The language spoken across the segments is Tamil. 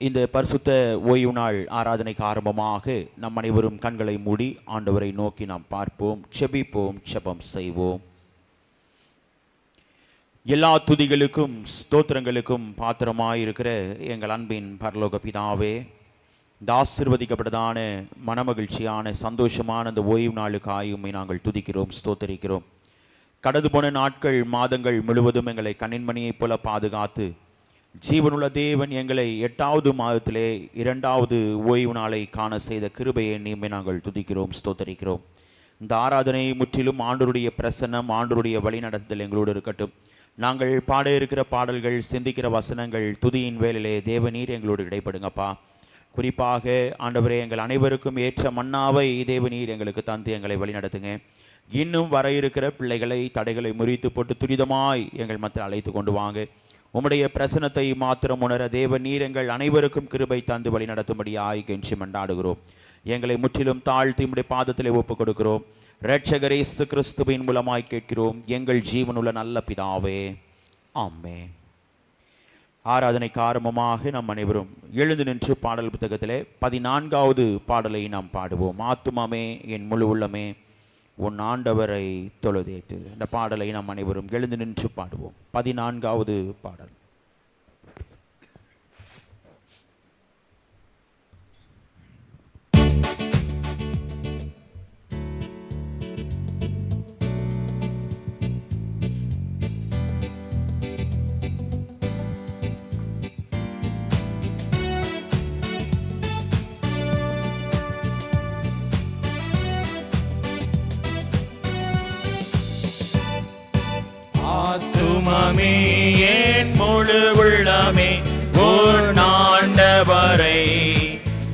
இந்த பரிசுத்த ஓய்வு நாள் ஆராதனைக்கு ஆரம்பமாக நம் அனைவரும் கண்களை மூடி ஆண்டவரை நோக்கி நாம் பார்ப்போம், செபிப்போம், ஜெபம் செய்வோம். எல்லா துதிகளுக்கும் ஸ்தோத்திரங்களுக்கும் பாத்திரமாயிருக்கிற எங்கள் அன்பின் பரலோக பிதாவே, இந்த ஆசீர்வதிக்கப்பட்டதான மனமகிழ்ச்சியான சந்தோஷமான அந்த ஓய்வு நாளுக்காய் உம்மை நாங்கள் துதிக்கிறோம், ஸ்தோத்தரிக்கிறோம். கடந்து போன நாட்கள் மாதங்கள் முழுவதும் எங்களை கண்ணின்மணியைப் போல பாதுகாத்து ஜீவனுள்ள தேவன் எங்களை 8வது மாதத்திலே 2வது ஓய்வு நாளை காண செய்த கிருபையை நீமை நாங்கள் துதிக்கிறோம், ஸ்தோத்தரிக்கிறோம். இந்த ஆராதனை முற்றிலும் ஆண்டவருடைய பிரசன்னம், ஆண்டவருடைய வழிநடத்துதல் எங்களோடு இருக்கட்டும். நாங்கள் பாட இருக்கிற பாடல்கள், சிந்திக்கிற வசனங்கள், துதியின் வேலையிலே தேவநீர் எங்களோடு இடைப்படுங்கப்பா. குறிப்பாக ஆண்டவரே, எங்கள் அனைவருக்கும் ஏற்ற மன்னாவை தேவநீர் எங்களுக்கு தந்து எங்களை வழிநடத்துங்க. இன்னும் வர இருக்கிற பிள்ளைகளை, தடைகளை முறித்து போட்டு துரிதமாய் எங்கள் மத்தியில் அழைத்து கொண்டு வாங்க. உம்முடைய பிரசனத்தை மாத்திரம் உணர தேவநீர் எங்கள் அனைவருக்கும் கிருபை தந்து வழி நடத்தும்படியாய் கெஞ்சி மன்றாடுகிறோம். எங்களை முற்றிலும் தாழ்த்தி உம்முடைய பாதத்திலே ஒப்புக் கொடுக்கிறோம். இரட்சகர் இயேசு கிறிஸ்துவின் மூலமாய் கேட்கிறோம் எங்கள் ஜீவனுள்ள நல்ல பிதாவே, ஆமென். ஆராதனைக்கு ஆரம்பமாக நம் அனைவரும் எழுந்து நின்று பாடல் புத்தகத்திலே 14வது பாடலை நாம் பாடுவோம். ஆத்துமாமே என் முழு உள்ளமே உன் ஆண்டவரை தொழுதேத்து. இந்த பாடலை நாம் அனைவரும் எழுந்து நின்று பாடுவோம். 14வது பாடல். ஆத்துமமே என் முழு உள்ளமே உன் ஆண்டவரை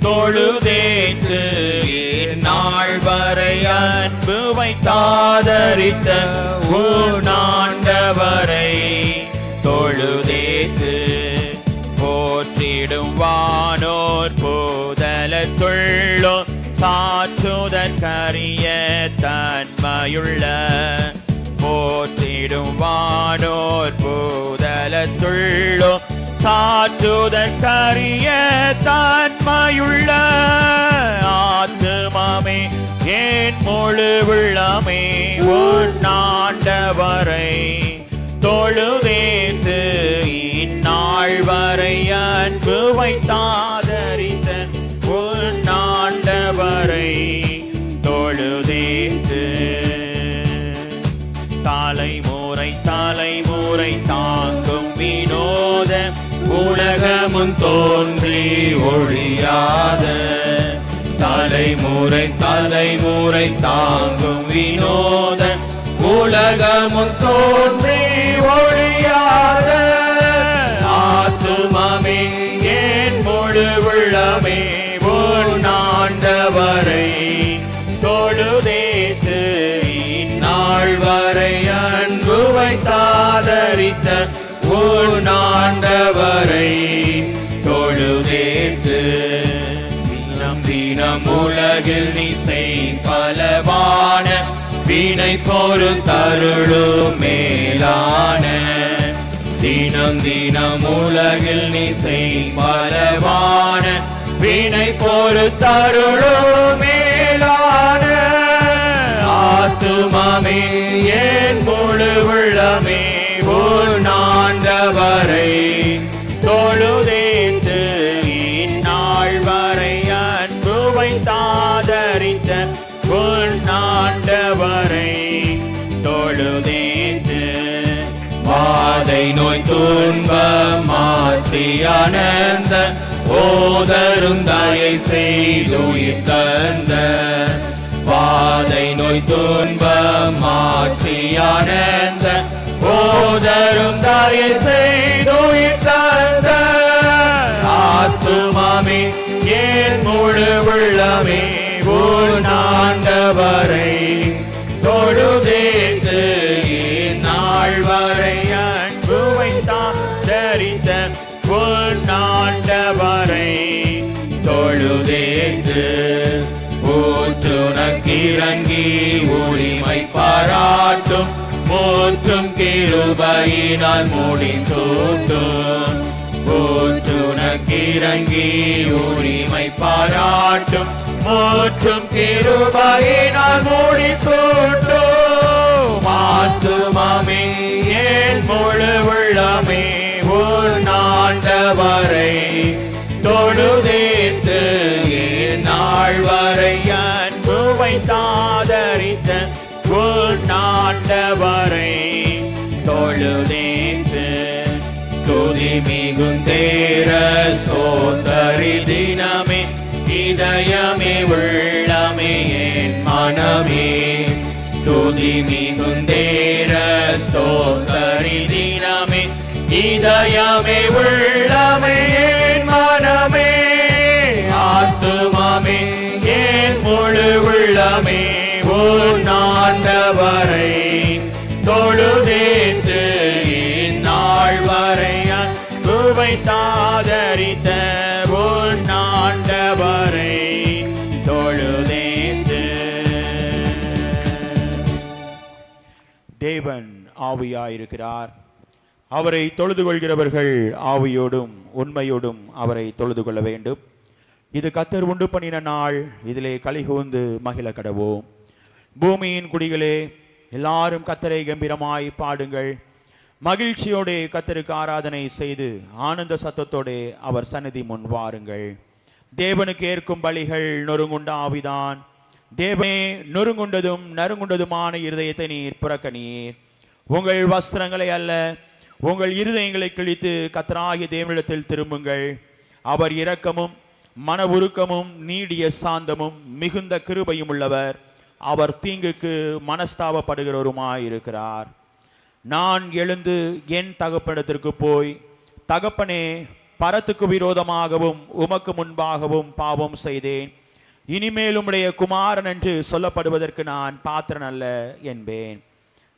தொழுதேத்து. இந்நாள் வரை அன்பு வைத்தாதரித்த உன் ஆண்டவரை தொழுதேத்து. போற்றிடும் வானோர் போதலத்துள்ளோ சாற்றுதற்கரிய தன்மையுள்ள. போற்றிடும் வானோர் பூதலத்துள்ளோ சாற்றுதற்கரிய தன்மையுள்ள. ஆத்துமமே என் முழு உள்ளமே உன் ஆண்டவரை தொழுதேத்து. இந்நாள் வரை அன்பு வைத்தாதரித்த உன் ஆண்டவரை தொழுதேத்து. தலைமுறை தலைமுறை தாங்கும் வினோத உலகமும் தோன்றி ஒழியாத. தலைமுறை தலைமுறை தாங்கும் வினோத உலகமும் தோன்றி ஒழியாத. ஆத்துமமே என் முழு உள்ளமே உன் ஆண்டவரை தொழுதேத்து. இந்நாள் வரை அன்பு வைத்தாதரித்த உன் ஆண்டவரை தொழுதேத்து. தினம் தினம் உலகில் நீ செய் பலவான வினை பொறுத்தருளும் மேலான. தினம் தினம் உலகில் நீ செய் பலவான வினை பொறுத்தருளும் மேலான. ஆத்துமமே என் முழு உள்ளமே உன் ஆண்டவரை தொழுதேத்து. இந்நாள் வரை அன்பு வைத்தாதரித்த உன் ஆண்டவரை தொழுதேத்து. வாதை நோய் துன்ப மாற்றி அனந்த ஓதருந்தாயை செய்துயிர் தந்த. வாதை நோய் துன்ப மாற்றி ஆனந்த ஓதரும் தாயை செய்துயிர் தந்த. ஆத்துமமே என் முழு உள்ளமே உன் ஆண்டவரை தொழுதேத்து. இந்நாள் வரை அன்பு வைத்தாதரித்த உன் ஆண்டவரை தொழுதேத்து. ஊற்றுனக்கிறங்கி உரிமை பாராட்டும் மூற்றும் கிருபையினால் மூடி சூட்டும். ஊற்றுனக்கு இறங்கி உரிமை பாராட்டும் மூற்றும் கிருபையினால் மூடி சூட்டும் ஆத்துமாமே என் முழு உள்ளமே உன் ஆண்டவரை தொழுதேத்து என் நாள் வரை அன்பு வைத்தாதரித்த உன் ஆண்டவரை தொழுதேத்து துதி மிகுந்தேர சோதரி தினமே இதயமே உள்ளமே என் மனமே துதி மிகுந்தேர ஸ்தோத்தரி தினமே இதயமே உள்ளமே என் மனமே ஆத்துமாமே என் முழு உள்ளமே உன் ஆண்டவரை தொழுதேத்து இந்நாள் வரை அன்பு வைத்தாதரித்த உன் ஆண்டவரை தொழுதேத்து. தேவன் ஆவியாயிருக்கிறார். அவரை தொழுது கொள்கிறவர்கள் ஆவியோடும் உண்மையோடும் அவரை தொழுது கொள்ள வேண்டும். இது கர்த்தர் உண்டு பண்ணின நாள், இதிலே களிகூர்ந்து மகிழ கடவோம். பூமியின் குடிகளே, எல்லாரும் கர்த்தரை கம்பீரமாய் பாடுங்கள். மகிழ்ச்சியோடு கர்த்தருக்கு ஆராதனை செய்து ஆனந்த சத்தத்தோடு அவர் சந்நிதி முன் வாருங்கள். தேவனுக்கு ஏற்கும் பலிகள் நொறுங்குண்ட ஆவிதான். தேவனே, நொறுங்குண்டதும் நறுங்குண்டதுமான இருதயத்தை நீர் புறக்கணீர். உங்கள் வஸ்திரங்களை அல்ல, உங்கள் இருதயங்களை கிழித்து கர்த்தராகிய தேவனிடத்தில் திரும்புங்கள். அவர் இரக்கமும் மன உருக்கமும் நீடிய சாந்தமும் மிகுந்த கிருபையும் உள்ளவர். அவர் தீங்குக்கு மனஸ்தாபப்படுகிறவருமாயிருக்கிறார். நான் எழுந்து என் தகப்பனிடத்திற்கு போய், தகப்பனே, பரத்துக்கு விரோதமாகவும் உமக்கு முன்பாகவும் பாவம் செய்தேன். இனிமேல் உம்முடைய குமாரன் என்று சொல்லப்படுவதற்கு நான் பாத்திரன் அல்ல என்பேன்.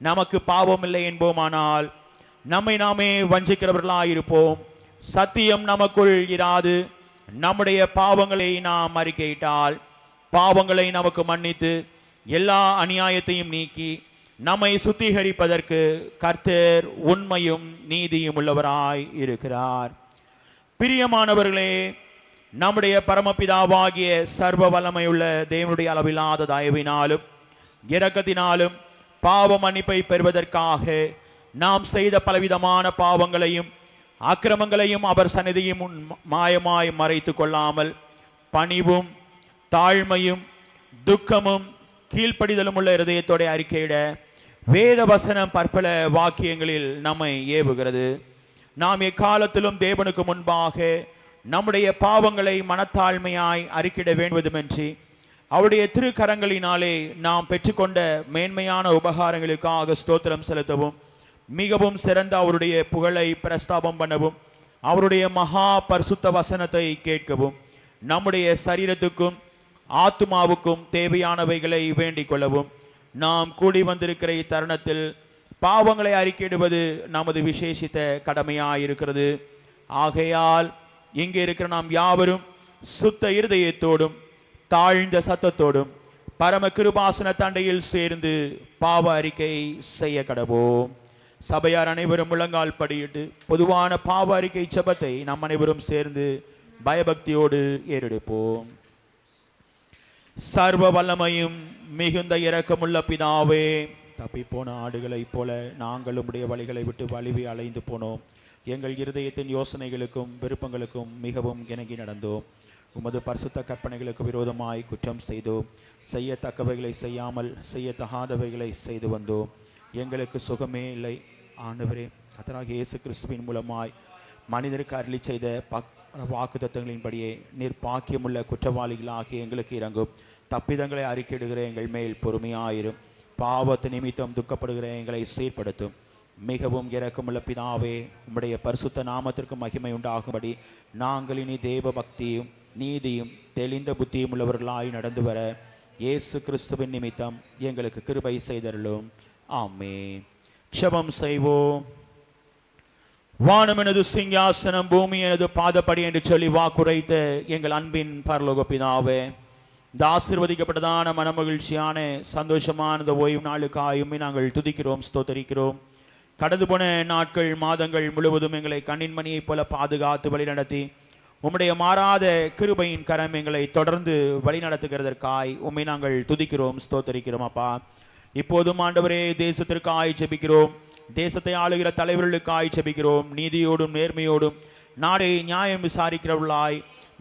நமக்கு பாவம் இல்லை என்போமானால் நம்மை நாமே வஞ்சிக்கிறவர்களாயிருப்போம். சத்தியம் நமக்குள் இராது. நம்முடைய பாவங்களை நாம் அறிக்கையிட்டால் பாவங்களை நமக்கு மன்னித்து எல்லா அநியாயத்தையும் நீக்கி நம்மை சுத்திகரிப்பதற்கு கர்த்தர் உண்மையும் நீதியும் உள்ளவராய் இருக்கிறார். பிரியமானவர்களே, நம்முடைய பரமபிதாவாகிய சர்வ வல்லமையுள்ள தேவனுடைய அளவில்லாத தயவினாலும் இரக்கத்தினாலும் பாவ மன்னிப்பை பெறுவதற்காக நாம் செய்த பலவிதமான பாவங்களையும் அக்கிரமங்களையும் அவர் சந்நிதியும் மாயமாய் மறைத்து கொள்ளாமல் பணிவும் தாழ்மையும் துக்கமும் கீழ்ப்படிதலும் உள்ள இருதயத்தோட அறிக்கையிட வேத வசனம் பற்பல வாக்கியங்களில் நம்மை ஏவுகிறது. நாம் எக்காலத்திலும் தேவனுக்கு முன்பாக நம்முடைய பாவங்களை மனத்தாழ்மையாய் அறிக்கையிட வேண்டுவதுமின்றி அவருடைய திருக்கரங்களினாலே நாம் பெற்றுக்கொண்ட மேன்மையான உபகாரங்களுக்காக ஸ்தோத்திரம் செலுத்தவும், மிகவும் சிறந்த அவருடைய புகழை பிரஸ்தாபம் பண்ணவும், அவருடைய மகா பரிசுத்த வசனத்தை கேட்கவும், நம்முடைய சரீரத்துக்கும் ஆத்துமாவுக்கும் தேவையானவைகளை வேண்டிக் கொள்ளவும் நாம் கூடி வந்திருக்கிற இத்தருணத்தில் பாவங்களை அறிக்கையிடுவது நமது விசேஷித்த கடமையாயிருக்கிறது. ஆகையால் இங்கே இருக்கிற நாம் யாவரும் சுத்த இருதயத்தோடும் தாழ்ந்த சத்தத்தோடும் பரம கிருபாசன தண்டையில் சேர்ந்து பாவ அறிக்கை செய்ய கடவோம். சபையார் அனைவரும் முழங்கால் படியிட்டு பொதுவான பாவ அறிக்கை ஜெபத்தை நாம் அனைவரும் சேர்ந்து பயபக்தியோடு ஏறெடுப்போம். சர்வ வல்லமையும் மிகுந்த இரக்கமுள்ள பிதாவே, தப்பிப்போன ஆடுகளைப் போல நாங்கள் உம்முடைய வழிகளை விட்டு வலிவி அலைந்து போனோம். எங்கள் இருதயத்தின் யோசனைகளுக்கும் விருப்பங்களுக்கும் மிகவும் இணங்கி நடந்தோம். உமது பரிசுத்த கற்பனைகளுக்கு விரோதமாய் குற்றம் செய்தோம். செய்யத்தக்கவைகளை செய்யாமல் செய்யத்தகாதவைகளை செய்து வந்தோம். எங்களுக்கு சுகமே இல்லை. ஆண்டவரே, கர்த்தராகிய இயேசு கிறிஸ்துவின் மூலமாய் மனிதருக்கு அருளி செய்த வாக்கு தத்தங்களின்படியே நீர் பாக்கியமுள்ள குற்றவாளிகளாகிய எங்களுக்கு இறங்கும். தப்பிதங்களை அறிக்கையிடுகிற எங்கள் மேல் பொறுமையாயிரும். பாவத்து நிமித்தம் துக்கப்படுகிற எங்களை சீர்படுத்தும். மிகவும் இரக்கமுள்ள பிதாவே, உம்முடைய பரிசுத்த நாமத்திற்கு மகிமை உண்டாகும்படி நாங்கள் இனி தேவ பக்தியும் நீதியும் தெளிந்த புத்தியும் உள்ளவர்களாய் நடந்து வர இயேசு கிறிஸ்துவின் நிமித்தம் எங்களுக்கு கிருபை செய்தருளும். ஆமென். ஜெபம் செய்வோம். வானம் எனது சிங்காசனம், பூமி எனது பாதப்படி என்று சொல்லி வாக்குரைத்த எங்கள் அன்பின் பரலோக பிதாவே, இந்த ஆசீர்வதிக்கப்பட்டதான மனமகிழ்ச்சியான சந்தோஷமான இந்த ஓய்வு நாளுக்காயுமே நாங்கள் துதிக்கிறோம், ஸ்தோத்தரிக்கிறோம். கடந்து போன நாட்கள் மாதங்கள் முழுவதும் எங்களை கண்ணின் மணியைப் போல பாதுகாத்து வழி நடத்தி உம்முடைய மாறாத கிருபையின் கரம் எங்களை தொடர்ந்து வழிநடத்துகிறதற்காய் உம்மை நாங்கள் துதிக்கிறோம், ஸ்தோத்தரிக்கிறோம் அப்பா. இப்போதும் ஆண்டவரே தேசத்திற்காய் ஜெபிக்கிறோம், தேசத்தை ஆளுகிற தலைவர்களுக்காய் ஜெபிக்கிறோம். நீதியோடும் நேர்மையோடும் நாடை நியாயம் விசாரிக்கிறவர்களாய்,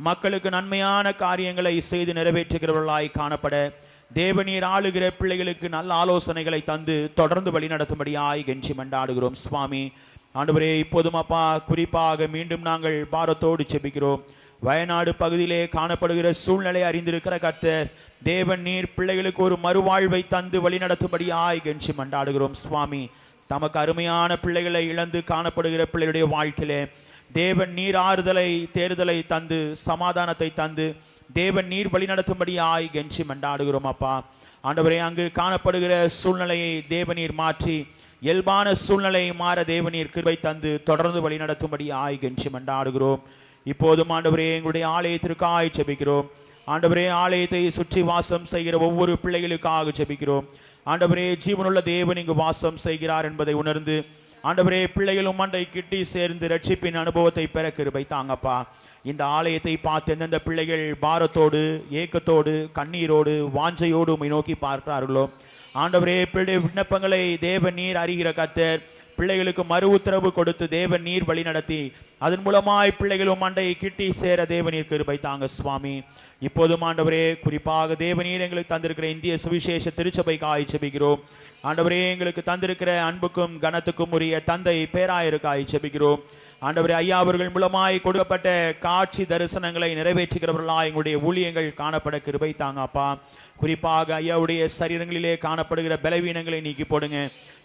மக்களுக்கு நன்மையான காரியங்களை செய்து நிறைவேற்றுகிறவர்களாய் காணப்பட தேவநீர் ஆளுகிற பிள்ளைகளுக்கு நல்ல ஆலோசனைகளை தந்து தொடர்ந்து வழி நடத்தும்படியாய் கெஞ்சி மண்டாடுகிறோம் சுவாமி. ஆண்டவரே இப்போதும் அப்பா குறிப்பாக மீண்டும் நாங்கள் பாரத்தோடு செபிக்கிறோம். வயநாடு பகுதியிலே காணப்படுகிற சூழ்நிலை அறிந்திருக்கிற கர்த்தர் தேவன் நீர் பிள்ளைகளுக்கு ஒரு மறுவாழ்வை தந்து வழி நடத்தும்படியாய் கெஞ்சி மண்டாடுகிறோம் சுவாமி. தமக்கு அருமையான பிள்ளைகளை இழந்து காணப்படுகிற பிள்ளைகளுடைய வாழ்க்கையிலே தேவன் நீர் ஆறுதலை தேர்தலை தந்து சமாதானத்தை தந்து தேவன் நீர் வழி நடத்தும்படியாய் கெஞ்சி மண்டாடுகிறோம் அப்பா. ஆண்டவரே அங்கு காணப்படுகிற சூழ்நிலையை தேவநீர் மாற்றி இயல்பான சூழ்நிலை மாற தேவநீர் கிருபை தந்து தொடர்ந்து வழி நடத்தும்படியாய் கெஞ்சி மண்டாடுகிறோம். இப்போதும் ஆண்டவரே எங்களுடைய ஆலயத்திற்காய் ஜெபிக்கிறோம். ஆண்டவரே ஆலயத்தை சுற்றி வாசம் செய்கிற ஒவ்வொரு பிள்ளைகளுக்காக ஜெபிக்கிறோம். ஆண்டவரே ஜீவனுள்ள தேவன் இங்கு வாசம் செய்கிறார் என்பதை உணர்ந்து ஆண்டவரே பிள்ளைகளும் மண்டை கிட்டி சேர்ந்து ரட்சிப்பின் அனுபவத்தை பெற கிருபை தாங்கப்பா. இந்த ஆலயத்தை பார்த்து எந்தெந்த பிள்ளைகள் பாரத்தோடு ஏக்கத்தோடு கண்ணீரோடு வாஞ்சையோடு உம்மை நோக்கி பார்க்கிறார்களோ ஆண்டவரே பிள்ளை விண்ணப்பங்களை தேவன் நீர் அறிகிற கர்த்தர் பிள்ளைகளுக்கு மறு உத்தரவு கொடுத்து தேவன் நீர் வழி நடத்தி அதன் மூலமாய் பிள்ளைகளும் மண்டை கிட்டி சேர தேவநீர் கிருபை தாங்க சுவாமி. இப்போதும் ஆண்டவரே குறிப்பாக தேவநீர் எங்களுக்கு தந்திருக்கிற இந்திய சுவிசேஷ திருச்சபைக்காய் ஜெபிக்கிறோம். ஆண்டவரே எங்களுக்கு தந்திருக்கிற அன்புக்கும் கனத்துக்கும் உரிய தந்தை பேராயருக்காய் ஜெபிக்கிறோம். ஆண்டவரே ஐயா அவர்கள் மூலமாய் கொடுக்கப்பட்ட காட்சி தரிசனங்களை நிறைவேற்றுகிறவர்களாய் எங்களுடைய ஊழியங்கள் காணப்பட கிருபை தாங்க அப்பா. குறிப்பாக ஐயாவுடைய சரீரங்களிலே காணப்படுகிற பலவீனங்களை நீக்கி போடுங்க.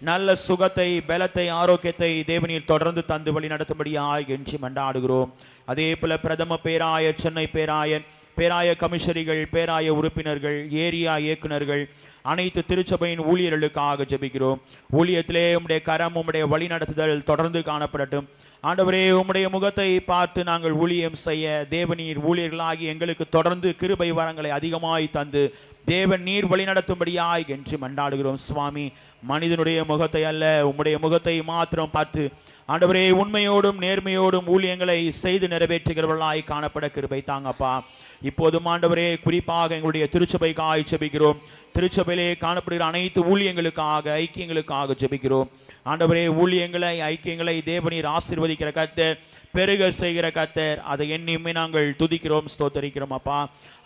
நல்ல சுகத்தை பலத்தை ஆரோக்கியத்தை தேவநீர் தொடர்ந்து தந்து வழி நடத்தும்படியாய் கெஞ்சி மண்டாடுகிறோம். அதே போல பிரதம பேராயர், சென்னை பேராயர், பேராய கமிஷனரிகள், பேராய உறுப்பினர்கள், ஏரியா இயக்குநர்கள், அனைத்து திருச்சபையின் ஊழியர்களுக்காக ஜெபிக்கிறோம். ஊழியத்திலே உம்முடைய கரம் உம்முடைய வழி நடத்துதல் தொடர்ந்து காணப்படட்டும். ஆண்டவரே உம்முடைய முகத்தை பார்த்து நாங்கள் ஊழியம் செய்ய தேவநீர் ஊழியர்களாகி எங்களுக்கு தொடர்ந்து கிருபை வரங்களை அதிகமாய் தந்து தேவன் நீர் வழி நடத்தும்படியாய் என்று மண்டாடுகிறோம் சுவாமி. மனிதனுடைய முகத்தை அல்ல உம்முடைய முகத்தை மாத்திரம் பார்த்து ஆண்டவரே உண்மையோடும் நேர்மையோடும் ஊழியங்களை செய்து நிறைவேற்றுகிறவர்களாய் காணப்பட கிருபை தாங்கப்பா. இப்போதும் ஆண்டவரே குறிப்பாக எங்களுடைய திருச்சபைக்காய் ஜெபிக்கிறோம். திருச்சபையிலே காணப்படுகிற அனைத்து ஊழியங்களுக்காக ஐக்கியங்களுக்காக ஜெபிக்கிறோம். ஆண்டவரே ஊழியங்களை ஐக்கியங்களை தேவநீர் ஆசீர்வதிக்கிற கர்த்தர், பெருக செய்கிற கர்த்தர், அதை எண்ணியுமே நாங்கள் துதிக்கிறோம், ஸ்தோத்தரிக்கிறோம் அப்பா.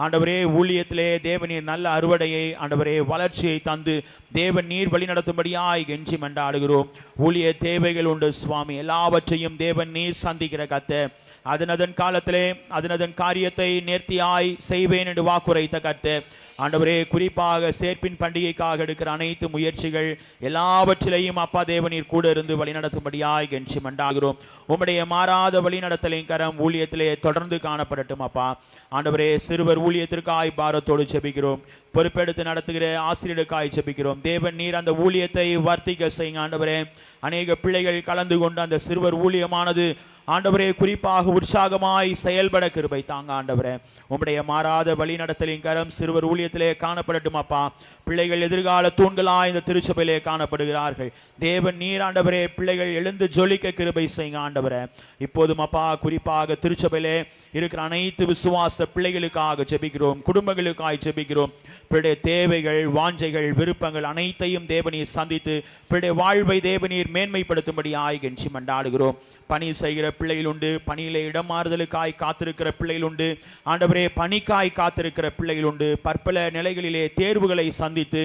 ஆண்டவரே ஊழியத்திலே தேவநீர் நல்ல அறுவடையை ஆண்டவரே வளர்ச்சியை தந்து தேவன் நீர் வழி நடத்தும்படியாய் கெஞ்சி மண்டாடுகிறோம். ஊழிய தேவைகள் உண்டு சுவாமி, எல்லாவற்றையும் தேவன் நீர் சந்திக்கிற கர்த்தர், அதனதன் காலத்திலே அதனதன் காரியத்தை நேர்த்தியாய் செய்வேன் என்று வாக்குரைத்த கர்த்தர். ஆண்டவரே குறிப்பாக சேர்ப்பின் பண்டிகைக்காக எடுக்கிற அனைத்து முயற்சிகள் எல்லாவற்றிலையும் அப்பா தேவநீர் கூட இருந்து வழி நடத்தும்படியாய் கெஞ்சி மண்டாகிறோம். உம்முடைய மாறாத வழி நடத்தலின் கரம் ஊழியத்திலே தொடர்ந்து காணப்படட்டும் அப்பா. ஆண்டவரே சிறுவர் ஊழியத்திற்காய் பாரத்தோடு ஜெபிக்கிறோம். பொறுப்பெடுத்து நடத்துகிற ஆசிரியருக்காய் ஜெபிக்கிறோம். தேவன் நீர் அந்த ஊழியத்தை வர்த்திக்க செய்யுங்க ஆண்டவரே. அநேக பிள்ளைகள் கலந்து கொண்டு அந்த சிறுவர் ஊழியமானது ஆண்டவரே குறிப்பாக உற்சாகமாய் செயல்பட கிருபை தாங்க ஆண்டவரே. உம்முடைய மாறாத வழி நடத்தலின் கரம் சிறுவர் ஊழியத்திலே காணப்படட்டும் அப்பா. பிள்ளைகள் எதிர்கால தூண்களாய் இந்த திருச்சபையிலே காணப்படுகிறார்கள். தேவன் நீர் ஆண்டவரே பிள்ளைகள் எழுந்து ஜொலிக்க கிருபை செய்யுங்க ஆண்டவரே. இப்போதும் அப்பா குறிப்பாக திருச்சபையிலே இருக்கிற அனைத்து விசுவாச பிள்ளைகளுக்காக ஜெபிக்கிறோம், குடும்பங்களுக்காய் ஜெபிக்கிறோம். பிள்ளைய தேவைகள் வாஞ்சைகள் விருப்பங்கள் அனைத்தையும் தேவநீர் சந்தித்து பிள்ளைய வாழ்வை தேவநீர் மேன்மைப்படுத்தும்படி ஆய்கெஞ்சி மண்டாடுகிறோம். பணி செய்கிற பிள்ளைகள் உண்டு, பணியிலே இடமாறுதலுக்காய் காத்திருக்கிற பிள்ளைகள் உண்டு, ஆண்டவரே பணிக்காய் காத்திருக்கிற பிள்ளைகள் உண்டு, பற்பல நிலைகளிலே தேர்வுகளை சந்தித்து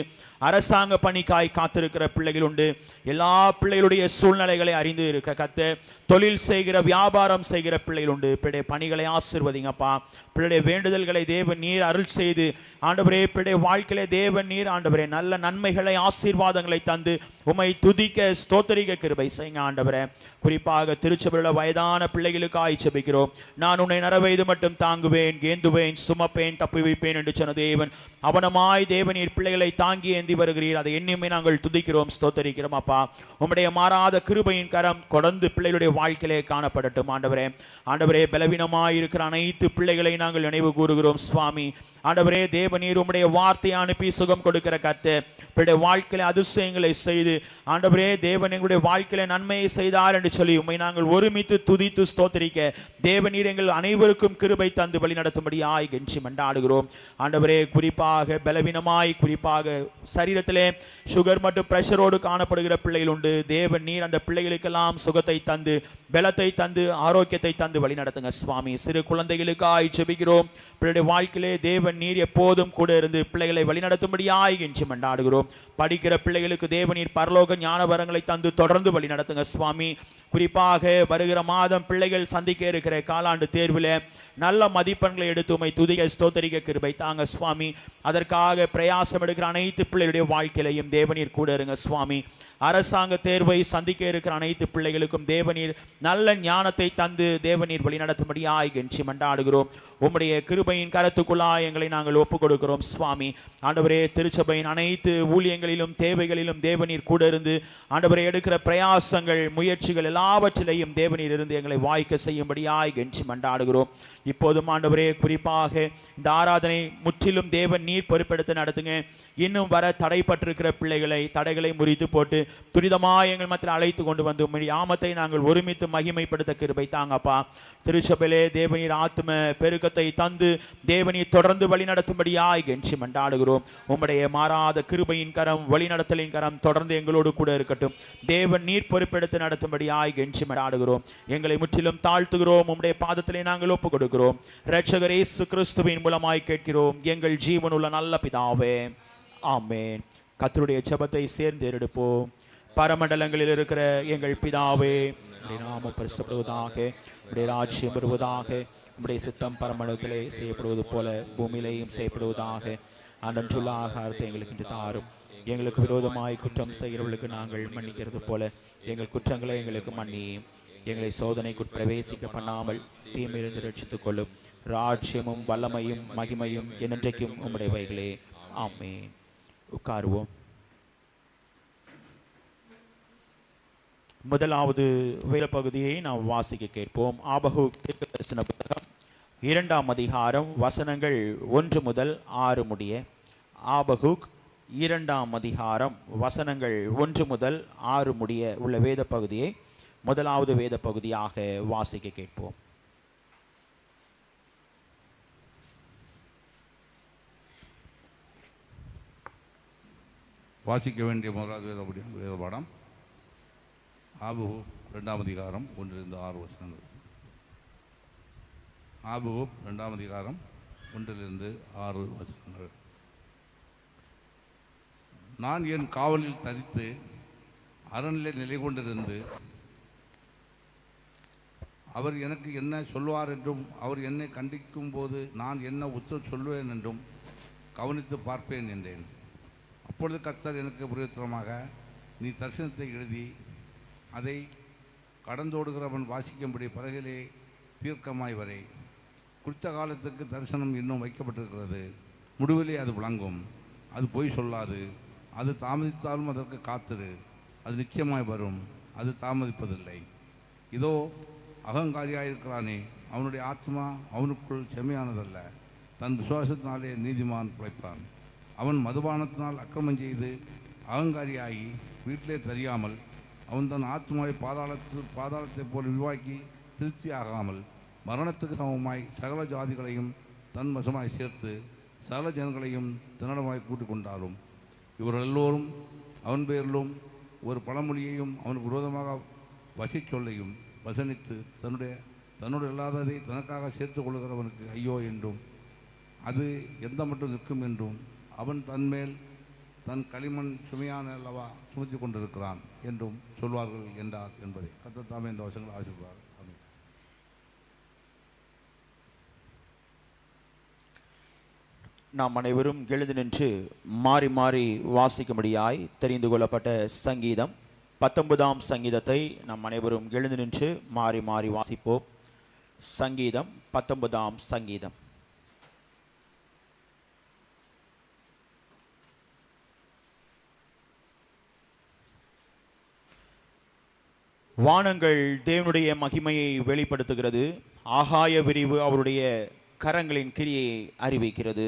அரசாங்க பணிக்காய் காத்திருக்கிற பிள்ளைகள் உண்டு. எல்லா பிள்ளைகளுடைய சூழ்நிலைகளை அறிந்து இருக்கிற கர்த்தர், தொழில் செய்கிற வியாபாரம் செய்கிற பிள்ளைகள் உண்டு. பிள்ளைய பணிகளை ஆசீர்வதிங்கப்பா. பிள்ளைய வேண்டுதல்களை தேவன் நீர் அருள் செய்து ஆண்டவரே பிள்ளைய வாழ்க்கையிலே தேவன் நீர் ஆண்டவரே நல்ல நன்மைகளை ஆசீர்வாதங்களை தந்து உம்மை துதிக்க ஸ்தோத்தரிக்க கிருபை செய்யுங்க ஆண்டவரே. குறிப்பாக திருச்சபையில் வயதான பிள்ளைகளுக்காய் ஜெபிக்கிறோம். நான் உன்னை நரவயது மட்டும் தாங்குவேன், ஏந்துவேன், சுமப்பேன், தப்புவிப்பேன் என்று சொன்ன தேவன் அவனமாய் தேவனீர் பிள்ளைகளை தாங்கி ஏந்தி வருகிறீர். அதை எண்ணியுமே நாங்கள் துதிக்கிறோம், ஸ்தோத்தரிக்கிறோம் அப்பா. உம்முடைய மாறாத கிருபையின் கரம் கொடர்ந்து பிள்ளைகளுடைய வாழ்க்கையிலே காணப்படட்டும் ஆண்டவரே. ஆண்டவரே பலவீனமாய் இருக்கிற அனைத்து பிள்ளைகளை நாங்கள் நினைவு கூறுகிறோம் சுவாமி. ஆண்டவரே தேவநீர் உம்முடைய வார்த்தையை அனுப்பி சுகம் கொடுக்கிற கர்த்தர். பிள்ளைய வாழ்க்கையில அதிசயங்களை செய்து ஆண்டவரே தேவன் எங்களுடைய வாழ்க்கையில நன்மையை செய்தார் என்று சொல்லி உம்மை நாங்கள் ஒருமித்து துதித்து ஸ்தோத்திரிக்க தேவநீர் எங்கள் அனைவருக்கும் கிருபை தந்து வழி நடத்தும்படியாய் கெஞ்சி மன்றாடுகிறோம். ஆண்டவரே குறிப்பாக பலவீனமாய் குறிப்பாக சரீரத்திலே சுகர் மற்றும் பிரஷரோடு காணப்படுகிற பிள்ளைகள் உண்டு. தேவன் நீர் அந்த பிள்ளைகளுக்கெல்லாம் சுகத்தை தந்து பலத்தை தந்து ஆரோக்கியத்தை தந்து வழி நடத்துங்க சுவாமி. சிறு குழந்தைகளுக்காய் ஜெபிக்கிறோம். பிள்ளைடைய வாழ்க்கையிலே தேவன் நீர் எப்போதும் கூட இருந்து பிள்ளைகளை வழிநடத்தும்படியாய் கெஞ்சி மன்றாடுகிறோம். படிக்கிற பிள்ளைகளுக்கு தேவநீர் பரலோக ஞான வரங்களை தந்து தொடர்ந்து வழி நடத்துங்க சுவாமி. குறிப்பாக வருகிற மாதம் பிள்ளைகள் சந்திக்க இருக்கிற காலாண்டு தேர்வில் நல்ல மதிப்பெண்களை எடுத்து உம்மை துதிக்க ஸ்தோத்தரிக்க கிருபை தாங்க சுவாமி. அதற்காக பிரயாசம் எடுக்கிற அனைத்து பிள்ளைகளுடைய வாழ்க்கையிலையும் தேவநீர் கூட இருங்க சுவாமி. அரசாங்க தேர்வை சந்திக்க இருக்கிற அனைத்து பிள்ளைகளுக்கும் தேவநீர் நல்ல ஞானத்தை தந்து தேவநீர் வழி நடத்தும்படியாய் கெஞ்சி மன்றாடுகிறோம். உம்முடைய கிருபையின் கரத்துக்குள்ளாய் எங்களை நாங்கள் ஒப்புக் கொடுக்கிறோம் சுவாமி. ஆண்டவரே திருச்சபையின் அனைத்து ஊழியங்களிலும் தேவைகளிலும் தேவநீர் கூட இருந்து ஆண்டவரே எடுக்கிற பிரயாசங்கள் முயற்சிகள் எல்லாவற்றிலையும் தேவநீர் இருந்து எங்களை வாய்க்க செய்யும்படியாய் கெஞ்சி மன்றாடுகிறோம். இப்போதும் ஆண்டவரே குறிப்பாக இந்த ஆராதனை முற்றிலும் தேவன் நீர் பொறுப்பெடுத்து நடத்துங்க. இன்னும் வர தடைப்பட்டிருக்கிற தடைகளை முறித்து போட்டு துரிதமாய் எங்கள் மத்தியில் அழைத்து கொண்டு வந்து உம்முடைய நாமத்தை நாங்கள் ஒருமித்து மகிமைப்படுத்த கிருபை தாங்கப்பா. திருச்சபையிலே தேவநீர் ஆத்தும பெருக்கத்தை தந்து தேவநீர் தொடர்ந்து வழி நடத்தும்படியாய் கெஞ்சி மன்றாடுகிறோம். உம்முடைய மாறாத கிருபையின் கரம் வழிநடத்தலின் கரம் தொடர்ந்து எங்களோடு கூட இருக்கட்டும். தேவன் நீர் பொறுப்பெடுத்து நடத்தும்படியாய் கெஞ்சி மன்றாடுகிறோம். எங்களை முற்றிலும் தாழ்த்துகிறோம். உம்முடைய பாதத்திலே நாங்கள் ஒப்புக் கொடுக்கிறோம். இரட்சகர் இயேசு கிறிஸ்துவின் மூலமாய் கேட்கிறோம் எங்கள் ஜீவனுள்ள நல்ல பிதாவே, ஆமென். கர்த்தருடைய ஜெபத்தை சேர்ந்து எடுப்போம். பரமண்டலங்களில் இருக்கிற எங்கள் பிதாவே, உம்முடைய நாமம் பரிசுத்தப்படுவதாக, உம்முடைய ராஜ்யம் வருவதாக, உம்முடைய சித்தம் பரமண்டலத்திலே செய்யப்படுவது போல பூமியிலேயும் செய்யப்படுவதாக. அன்றன்றுள்ள ஆகாரத்தை எங்களுக்கு இன்று தாரும். எங்களுக்கு விரோதமாய் குற்றம் செய்கிறவர்களுக்கு நாங்கள் மன்னிக்கிறது போல எங்கள் குற்றங்களை எங்களுக்கு மன்னியும். எங்களை சோதனைக்கு பிரவேசிக்க பண்ணாமல் தீமையிலிருந்து ரட்சித்துக் கொள்ளும். ராஜ்யமும் வல்லமையும் மகிமையும் என்றைக்கும் உம்முடையவைகளே, ஆமென். உட்காருவோம். முதலாவது வேத பகுதியை நாம் வாசிக்க கேட்போம். ஆபகூக் தீர்க்கதரிசன புத்தகம் 2ஆம் அதிகாரம் வசனங்கள் 1 முதல் 6 முடிய. ஆபகூக் 2ஆம் அதிகாரம் வசனங்கள் 1 முதல் 6 முடிய உள்ள வேத பகுதியை முதலாவது வேத பகுதியாக வாசிக்க கேட்போம். வாசிக்க வேண்டிய முதலாவது வேத பாடம் ஆபகூக் 2ஆம் அதிகாரம் 1 6 வசனங்கள். ஆபகூக் 2ஆம் அதிகாரம் 1 6 வசனங்கள். நான் என் காவலில் தரித்து அரணிலே நிலை கொண்டிருந்து அவர் எனக்கு என்ன சொல்வார் என்றும் அவர் என்னை கண்டிக்கும் போது நான் என்ன உத்தரவு சொல்வேன் என்றும் கவனித்து பார்ப்பேன் என்றேன். அப்பொழுது கர்த்தர் எனக்கு பிரயோஜனமாக, நீ தரிசனத்தை எழுதி அதை கடந்தோடுகிறவன் வாசிக்கும்படி பலகையிலே தீர்க்கமாய் வரை. குறித்த காலத்துக்கு தரிசனம் இன்னும் வைக்கப்பட்டிருக்கிறது. முடிவிலே அது விளங்கும். அது பொய் சொல்லாது. அது தாமதித்தாலும் அதற்கு காத்திரு. அது நிச்சயமாய் வரும். அது தாமதிப்பதில்லை. இதோ அகங்காரியாயிருக்கிறானே, அவனுடைய ஆத்மா அவனுக்குள் செம்மையானதல்ல. தன் விசுவாசத்தினாலே நீதிமான் பிழைப்பான். அவன் மதுபானத்தினால் அக்கிரமம் செய்து அகங்காரியாகி வீட்டிலே தெரியாமல் அவன் தன் ஆத்மாவை பாதாளத்தை போல் விரிவாக்கி திருப்தி ஆகாமல் மரணத்துக்கு சமமாய் சகல ஜாதிகளையும் தன் வசமாய் சேர்த்து சகல ஜனங்களையும் தன்னிடமாய் கூட்டிக் கொண்டாலும் இவர்கள் எல்லோரும் அவன் பேரிலும் ஒரு பழமொழியையும் அவனுக்கு விரோதமாக வசிச்சொல்லையும் வசனித்து தன்னுடைய இல்லாததை தனக்காக சேர்த்துக் கொள்கிறவனுக்கு ஐயோ என்றும் அது எந்த மட்டும் நிற்கும் என்றும் அவன் தன்மேல் தன் களிமண் சுமையான அல்லவா சுமத்தி கொண்டிருக்கிறான் என்றும் சொல்வார்கள் என்றார் என்பதை கர்த்தர் தாமே இந்த வசனங்கள் ஆசீர்வார். நாம் அனைவரும் எழுந்து நின்று மாறி மாறி வாசிக்கும்படியாய் தெரிந்து கொள்ளப்பட்ட சங்கீதம் 19ஆம் சங்கீதத்தை நாம் அனைவரும் எழுந்து நின்று மாறி மாறி வாசிப்போம். சங்கீதம் 19ஆம் சங்கீதம். வானங்கள் தேவனுடைய மகிமையை வெளிப்படுத்துகிறது. ஆகாய விரிவு அவருடைய கரங்களின் கிரியை அறிவிக்கிறது.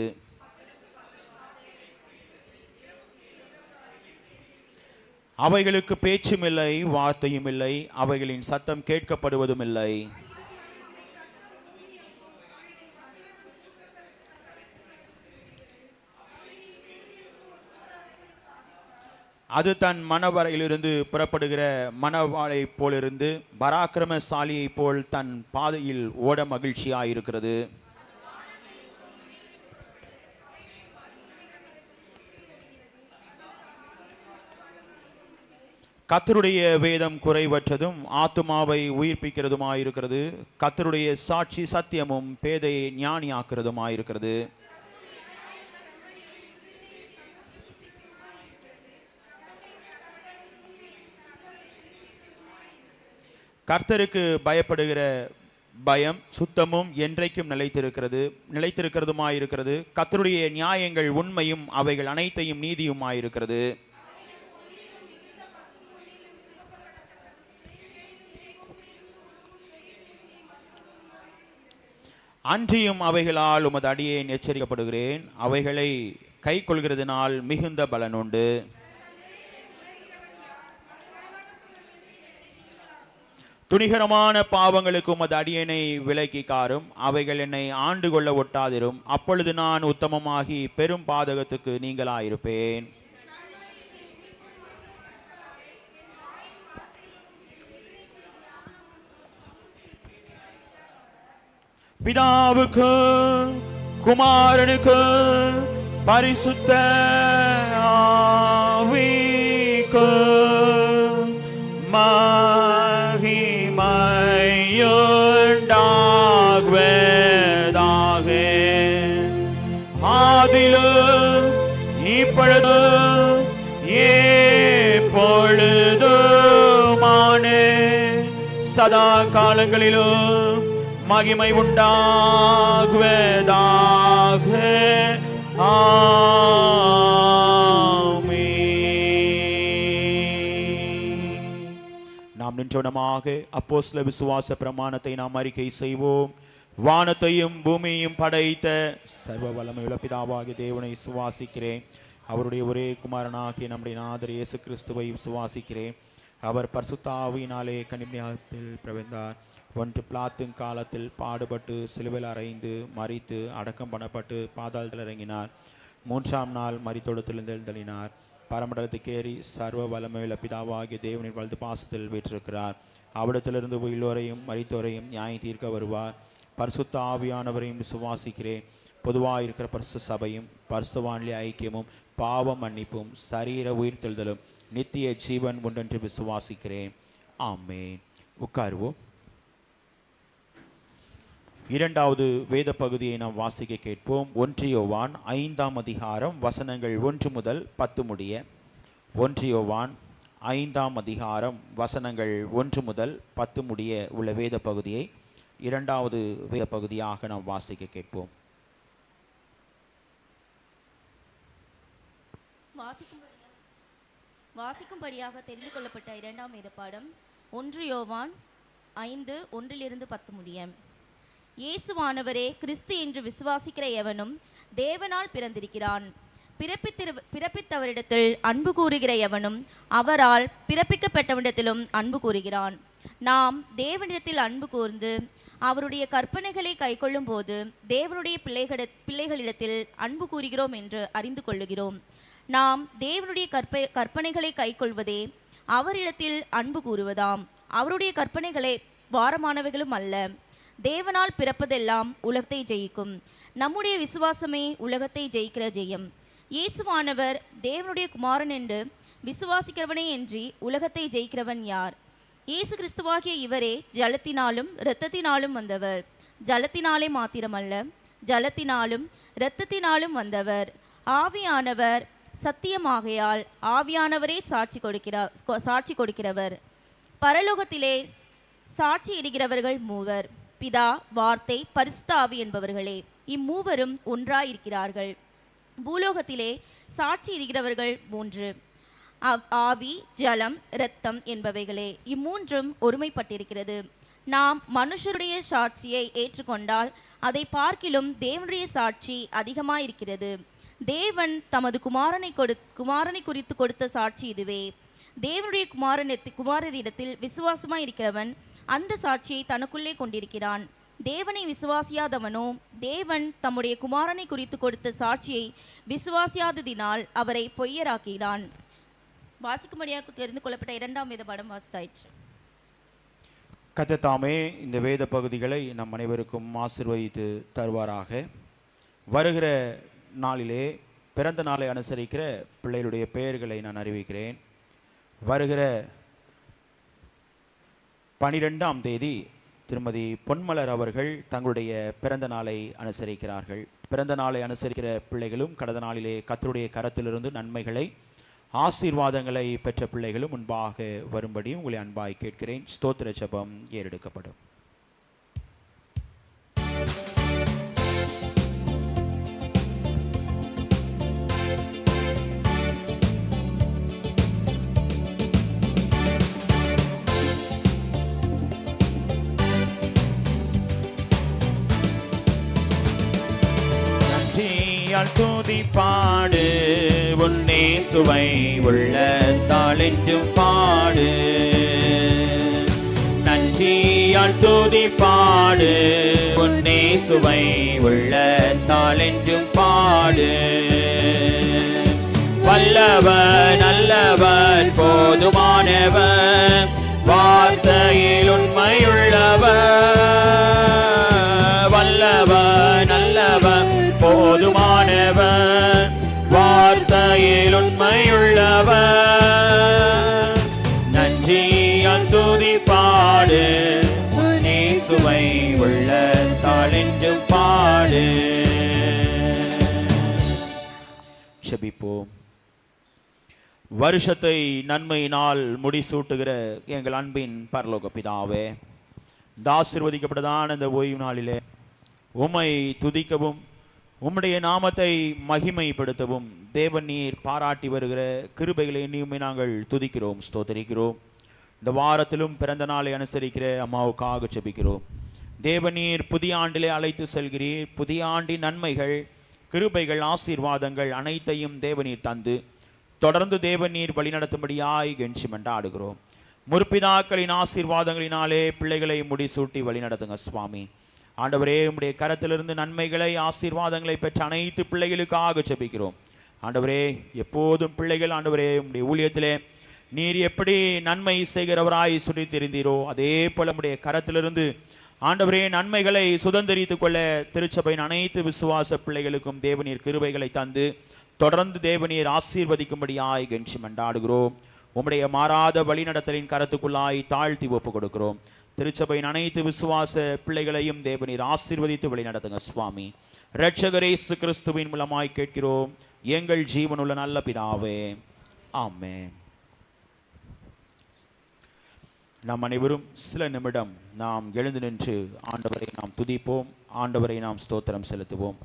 அவைகளுக்கு பேச்சும் இல்லை, வார்த்தையும் இல்லை, அவைகளின் சத்தம் கேட்கப்படுவதும் இல்லை. அது தன் மணவரையிலிருந்து புறப்படுகிற மணவாளை போலிருந்து பராக்கிரமசாலியை போல் தன் பாதையில் ஓட மகிழ்ச்சியாயிருக்கிறது. கர்த்தருடைய வேதம் குறைவற்றதும் ஆத்துமாவை உயிர்ப்பிக்கிறதுமாயிருக்கிறது. கர்த்தருடைய சாட்சி சத்தியமும் பேதை ஞானியாக்குறதுமாயிருக்கிறது. கர்த்தருக்கு பயப்படுகிற பயம் சுத்தமும் என்றைக்கும் நிலைத்திருக்கிறதுமாயிருக்கிறது. கர்த்தருடைய நியாயங்கள் உண்மையும் அவைகள் அனைத்தையும் நீதியுமாயிருக்கிறது. அன்றியும் அவைகளால் உமது அடியேன் எச்சரிக்கப்படுகிறேன். அவைகளை கை கொள்கிறதுனால் மிகுந்த பலனுண்டு. துணிகரமான பாவங்களுக்கு உமது அடியேனை விலக்கி காரும். அவைகள் என்னை ஆண்டு கொள்ள ஒட்டாதிரும். அப்பொழுது நான் உத்தமமாகி பெரும் பாதகத்துக்கு நீங்களாயிருப்பேன். பிதாவுக்கு குமாரனுக்கு பரிசுத்த ஆவிக்கு மகிமையுண்டாகுவதாக. ஆதிலும் இப்பொழுதும் எப்பொழுதுமான சதா காலங்களிலும் மகிமை உண்டாகுவதாக. நாம் நின்றவனமாக அப்போஸ்தல விசுவாச பிரமாணத்தை நாம் அறிக்கை செய்வோம். வானத்தையும் பூமியையும் படைத்த சர்வ வல்லமையுள்ள பிதாவாகிய தேவனை விசுவாசிக்கிறேன். அவருடைய ஒரே குமாரனாகிய நம்முடைய நாதர் இயேசு கிறிஸ்துவை விசுவாசிக்கிறேன். அவர் பரிசுத்த ஆவியினாலே கன்னியாத்தில் பிறந்தார். ஒன்று பிலாத்தின் காலத்தில் பாடுபட்டு சிலுவையில் அறைந்து மரித்து அடக்கம் பண்ணப்பட்டு பாதாளத்தில் இறங்கினார். மூன்றாம் நாள் மரித்தொழுத்திலிருந்து எழுந்தளினார். பரமண்டலத்துக்கு ஏறி சர்வ வல்லமையுள்ள பிதாவாகிய தேவனின் வலது பாசத்தில் வீற்றிருக்கிறார். அவ்விடத்திலிருந்து உயிரோரையும் மரித்தோரையும் நியாயம் தீர்க்க வருவார். பரிசுத்த ஆவியானவரையும் விசுவாசிக்கிறேன். பொதுவாக இருக்கிற பரிசு சபையும் பரிசுத்தவான்களே ஐக்கியமும் பாவ மன்னிப்பும் சரீர உயிர்த்தெழுதலும் நித்திய ஜீவன் உண்டென்று விசுவாசிக்கிறேன். ஆமென். உட்காருவோம். இரண்டாவது வேத பகுதியை நாம் வாசிக்க கேட்போம். 1 யோவான் 5ஆம் அதிகாரம் வசனங்கள் 1 முதல் 10 முடிய. 1 யோவான் 5ஆம் அதிகாரம் வசனங்கள் 1 முதல் 10 முடிய உள்ள வேத பகுதியை இரண்டாவது வேத பகுதியாக நாம் வாசிக்க கேட்போம். வாசிக்கும்படியாக தெரிந்து கொள்ளப்பட்ட இரண்டாம் வேத பாடம் 1 யோவான் 5 1-10 முடிய. இயேசுவானவரே கிறிஸ்து என்று விசுவாசிக்கிற எவனும் தேவனால் பிறந்திருக்கிறான். பிறப்பித்தவரிடத்தில் அன்பு கூறுகிற எவனும் அவரால் பிறப்பிக்கப்பட்டவனிடத்திலும் அன்பு கூறுகிறான். நாம் தேவனிடத்தில் அன்பு கூர்ந்து அவருடைய கற்பனைகளை கைக்கொள்ளும் போது தேவனுடைய பிள்ளைகளிடத்தில் அன்பு கூறுகிறோம் என்று அறிந்து கொள்ளுகிறோம். நாம் தேவனுடைய கற்பனைகளை கைக்கொள்வதே அவரிடத்தில் அன்பு கூறுவதாம். அவருடைய கற்பனைகளை பாரமானவைகளும் அல்ல. தேவனால் பிறப்பதெல்லாம் உலகத்தை ஜெயிக்கும். நம்முடைய விசுவாசமே உலகத்தை ஜெயிக்கிற ஜெயம். இயேசுவானவர் தேவனுடைய குமாரன் என்று விசுவாசிக்கிறவனே என்று உலகத்தை ஜெயிக்கிறவன் யார்? இயேசு கிறிஸ்துவாகிய இவரே ஜலத்தினாலும் இரத்தத்தினாலும் வந்தவர். ஜலத்தினாலே மாத்திரமல்ல, ஜலத்தினாலும் இரத்தத்தினாலும் வந்தவர். ஆவியானவர் சத்தியமாகையால் ஆவியானவரே சாட்சி கொடுக்கிறவர். பரலோகத்திலே சாட்சி இடுகிறவர்கள் மூவர், பிதா, வார்த்தை, பரிசுத்த ஆவி என்பவர்களே. இம்மூவரும் ஒன்றாயிருக்கிறார்கள். பூலோகத்திலே சாட்சி இடுகிறவர்கள் 3, ஆவி, ஜலம், இரத்தம் என்பவைகளே. இம்மூன்றும் ஒருமைப்பட்டிருக்கிறது. நாம் மனுஷருடைய சாட்சியை ஏற்றுக்கொண்டால் அதை பார்க்கிலும் தேவனுடைய சாட்சி அதிகமாயிருக்கிறது. தேவன் தமது குமாரனை குறித்து கொடுத்த சாட்சி இதுவே. தேவனுடைய குமாரரிடத்தில் விசுவாசமாய் இருக்கிறவன் அந்த சாட்சியை தனக்குள்ளே கொண்டிருக்கிறான். தேவனை விசுவாசியாதவனோ தேவன் தம்முடைய குமாரனை குறித்து கொடுத்த சாட்சியை விசுவாசியாததினால் அவரை பொய்யராக்கிறான். வாசிக்கும்படியாக தெரிந்து கொள்ளப்பட்ட 2ஆம் வேத பாடம் வாசித்தாயிற்று. கர்த்தர் இந்த வேத பகுதிகளை நம் அனைவருக்கும் ஆசீர்வதித்து தருவாராக. வருகிற நாளிலே பிறந்த நாளை அனுசரிக்கிற பிள்ளைகளுடைய பெயர்களை நான் அறிவிக்கிறேன். வருகிற 12ஆம் தேதி திருமதி பொன்மலர் அவர்கள் தங்களுடைய பிறந்த நாளை அனுசரிக்கிறார்கள். பிறந்த நாளை அனுசரிக்கிற பிள்ளைகளும் கடந்த நாளிலே கர்த்தருடைய கரத்திலிருந்து நன்மைகளை ஆசீர்வாதங்களை பெற்ற பிள்ளைகளும் முன்பாக வரும்படி உங்களை அன்பாய் கேட்கிறேன். ஸ்தோத்திர ஜெபம் ஏறெடுக்கப்படும். துதி பாடு உன்னே சுவை உள்ள தாளென்றும் பாடு. நன்றியால் துதி பாடு உன்னே சுவை உள்ள தாளென்றும் பாடு. வல்லவர் நல்லவர் போதுமானவர் வார்த்தையில் உண்மையுள்ளவர். வல்லவர் நல்லவர் போதுமானவர் வார்த்தையில் உண்மையுள்ளவர். நன்றியால் துதி பாடு உன்னே சுவை உள்ள தாளென்றும் பாடு. ஜெபிப்போம். வருஷத்தை நன்மையினால் முடிசூட்டுகிற எங்கள் அன்பின் பரலோக பிதாவே, ஆசீர்வதிக்கப்பட்டதான இந்த ஓய்வு நாளிலே உம்மை துதிக்கவும் உம்முடைய நாமத்தை மகிமைப்படுத்தவும் தேவன் நீர் பாராட்டி வருகிற கிருபைகளை எண்ணியுமே நாங்கள் துதிக்கிறோம், ஸ்தோத்தரிக்கிறோம். இந்த வாரத்திலும் பிறந்த நாளை அனுசரிக்கிற அம்மாவுக்காக ஜெபிக்கிறோம். தேவன் நீர் புதிய ஆண்டிலே அழைத்து செல்கிறீர். புதிய ஆண்டின் நன்மைகள் கிருபைகள் ஆசீர்வாதங்கள் அனைத்தையும் தேவநீர் தந்து தொடர்ந்து தேவநீர் வழிநடத்தும்படியாய் கெஞ்சி மன்றாடுகிறோம். முற்பிதாக்களின் ஆசீர்வாதங்களினாலே பிள்ளைகளை முடிசூட்டி வழிநடத்துங்க சுவாமி. ஆண்டவரே, உம்முடைய கரத்திலிருந்து நன்மைகளை ஆசீர்வாதங்களை பெற்ற அனைத்து பிள்ளைகளுக்காக ஜெபிக்கிறோம். ஆண்டவரே, எப்போதும் பிள்ளைகள் ஆண்டவரே உம்முடைய ஊழியத்திலே நீர் எப்படி நன்மை செய்கிறவராய் சொல்லி தெரிந்தீரோ அதே போல உம்முடைய கரத்திலிருந்து ஆண்டவரே நன்மைகளை சுதந்திரித்துக் கொள்ள திருச்சபையின் அனைத்து விசுவாச பிள்ளைகளுக்கும் தேவநீர் கிருபைகளை தந்து தொடர்ந்து தேவநீர் ஆசீர்வதிக்கும்படியாய் கெஞ்சி மன்றாடுகிறோம். உம்முடைய மாறாத வழிநடத்தலின் கரத்துக்குள்ளாய் தாழ்த்தி ஒப்பு கொடுக்கிறோம். திருச்சபையின் அனைத்து விசுவாச பிள்ளைகளையும் தேவநீர் ஆசீர்வதித்து வழிநடத்துங்க சுவாமி. இரட்சகர் இயேசு கிறிஸ்துவின் மூலமாய் கேட்கிறோம் எங்கள் ஜீவனுள்ள நல்ல பிதாவே, ஆமென். நாம் அனைவரும் சில நிமிடம் நாம் எழுந்து நின்று ஆண்டவரை நாம் துதிப்போம், ஆண்டவரை நாம் ஸ்தோத்திரம் செலுத்துவோம்.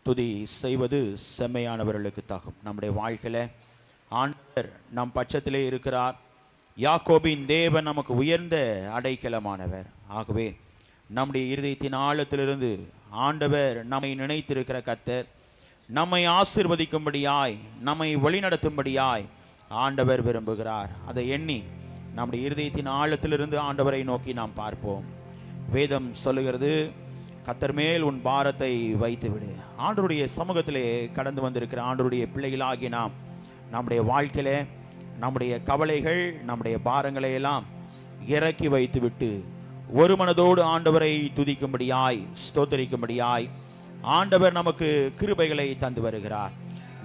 துதி செய்வது செம்மையானவர்களுக்கு தகும். நம்முடைய வாழ்க்கையில ஆண்டவர் நம் பட்சத்திலே இருக்கிறார். யாக்கோபின் தேவன் நமக்கு உயர்ந்த அடைக்கலமானவர். ஆகவே நம்முடைய இருதயத்தின் ஆழத்திலிருந்து ஆண்டவர் நம்மை நினைத்திருக்கிற கர்த்தர் நம்மை ஆசீர்வதிக்கும்படியாய் நம்மை வழிநடத்தும்படியாய் ஆண்டவர் விரும்புகிறார். அதை எண்ணி நம்முடைய இருதயத்தின் ஆழத்திலிருந்து ஆண்டவரை நோக்கி நாம் பார்ப்போம். வேதம் சொல்லுகிறது, கர்த்தர் மேல் உன் பாரத்தை வைத்து விடு. ஆண்டவருடைய சமூகத்திலே கடந்து வந்திருக்கிற ஆண்டவருடைய பிள்ளைகளாகி நாம் நம்முடைய வாழ்க்கையில நம்முடைய கவலைகள் நம்முடைய பாரங்களை எல்லாம் இறக்கி வைத்து விட்டு ஒரு மனதோடு ஆண்டவரை துதிக்கும்படியாய் ஸ்தோத்தரிக்கும்படியாய் ஆண்டவர் நமக்கு கிருபைகளை தந்து வருகிறார்.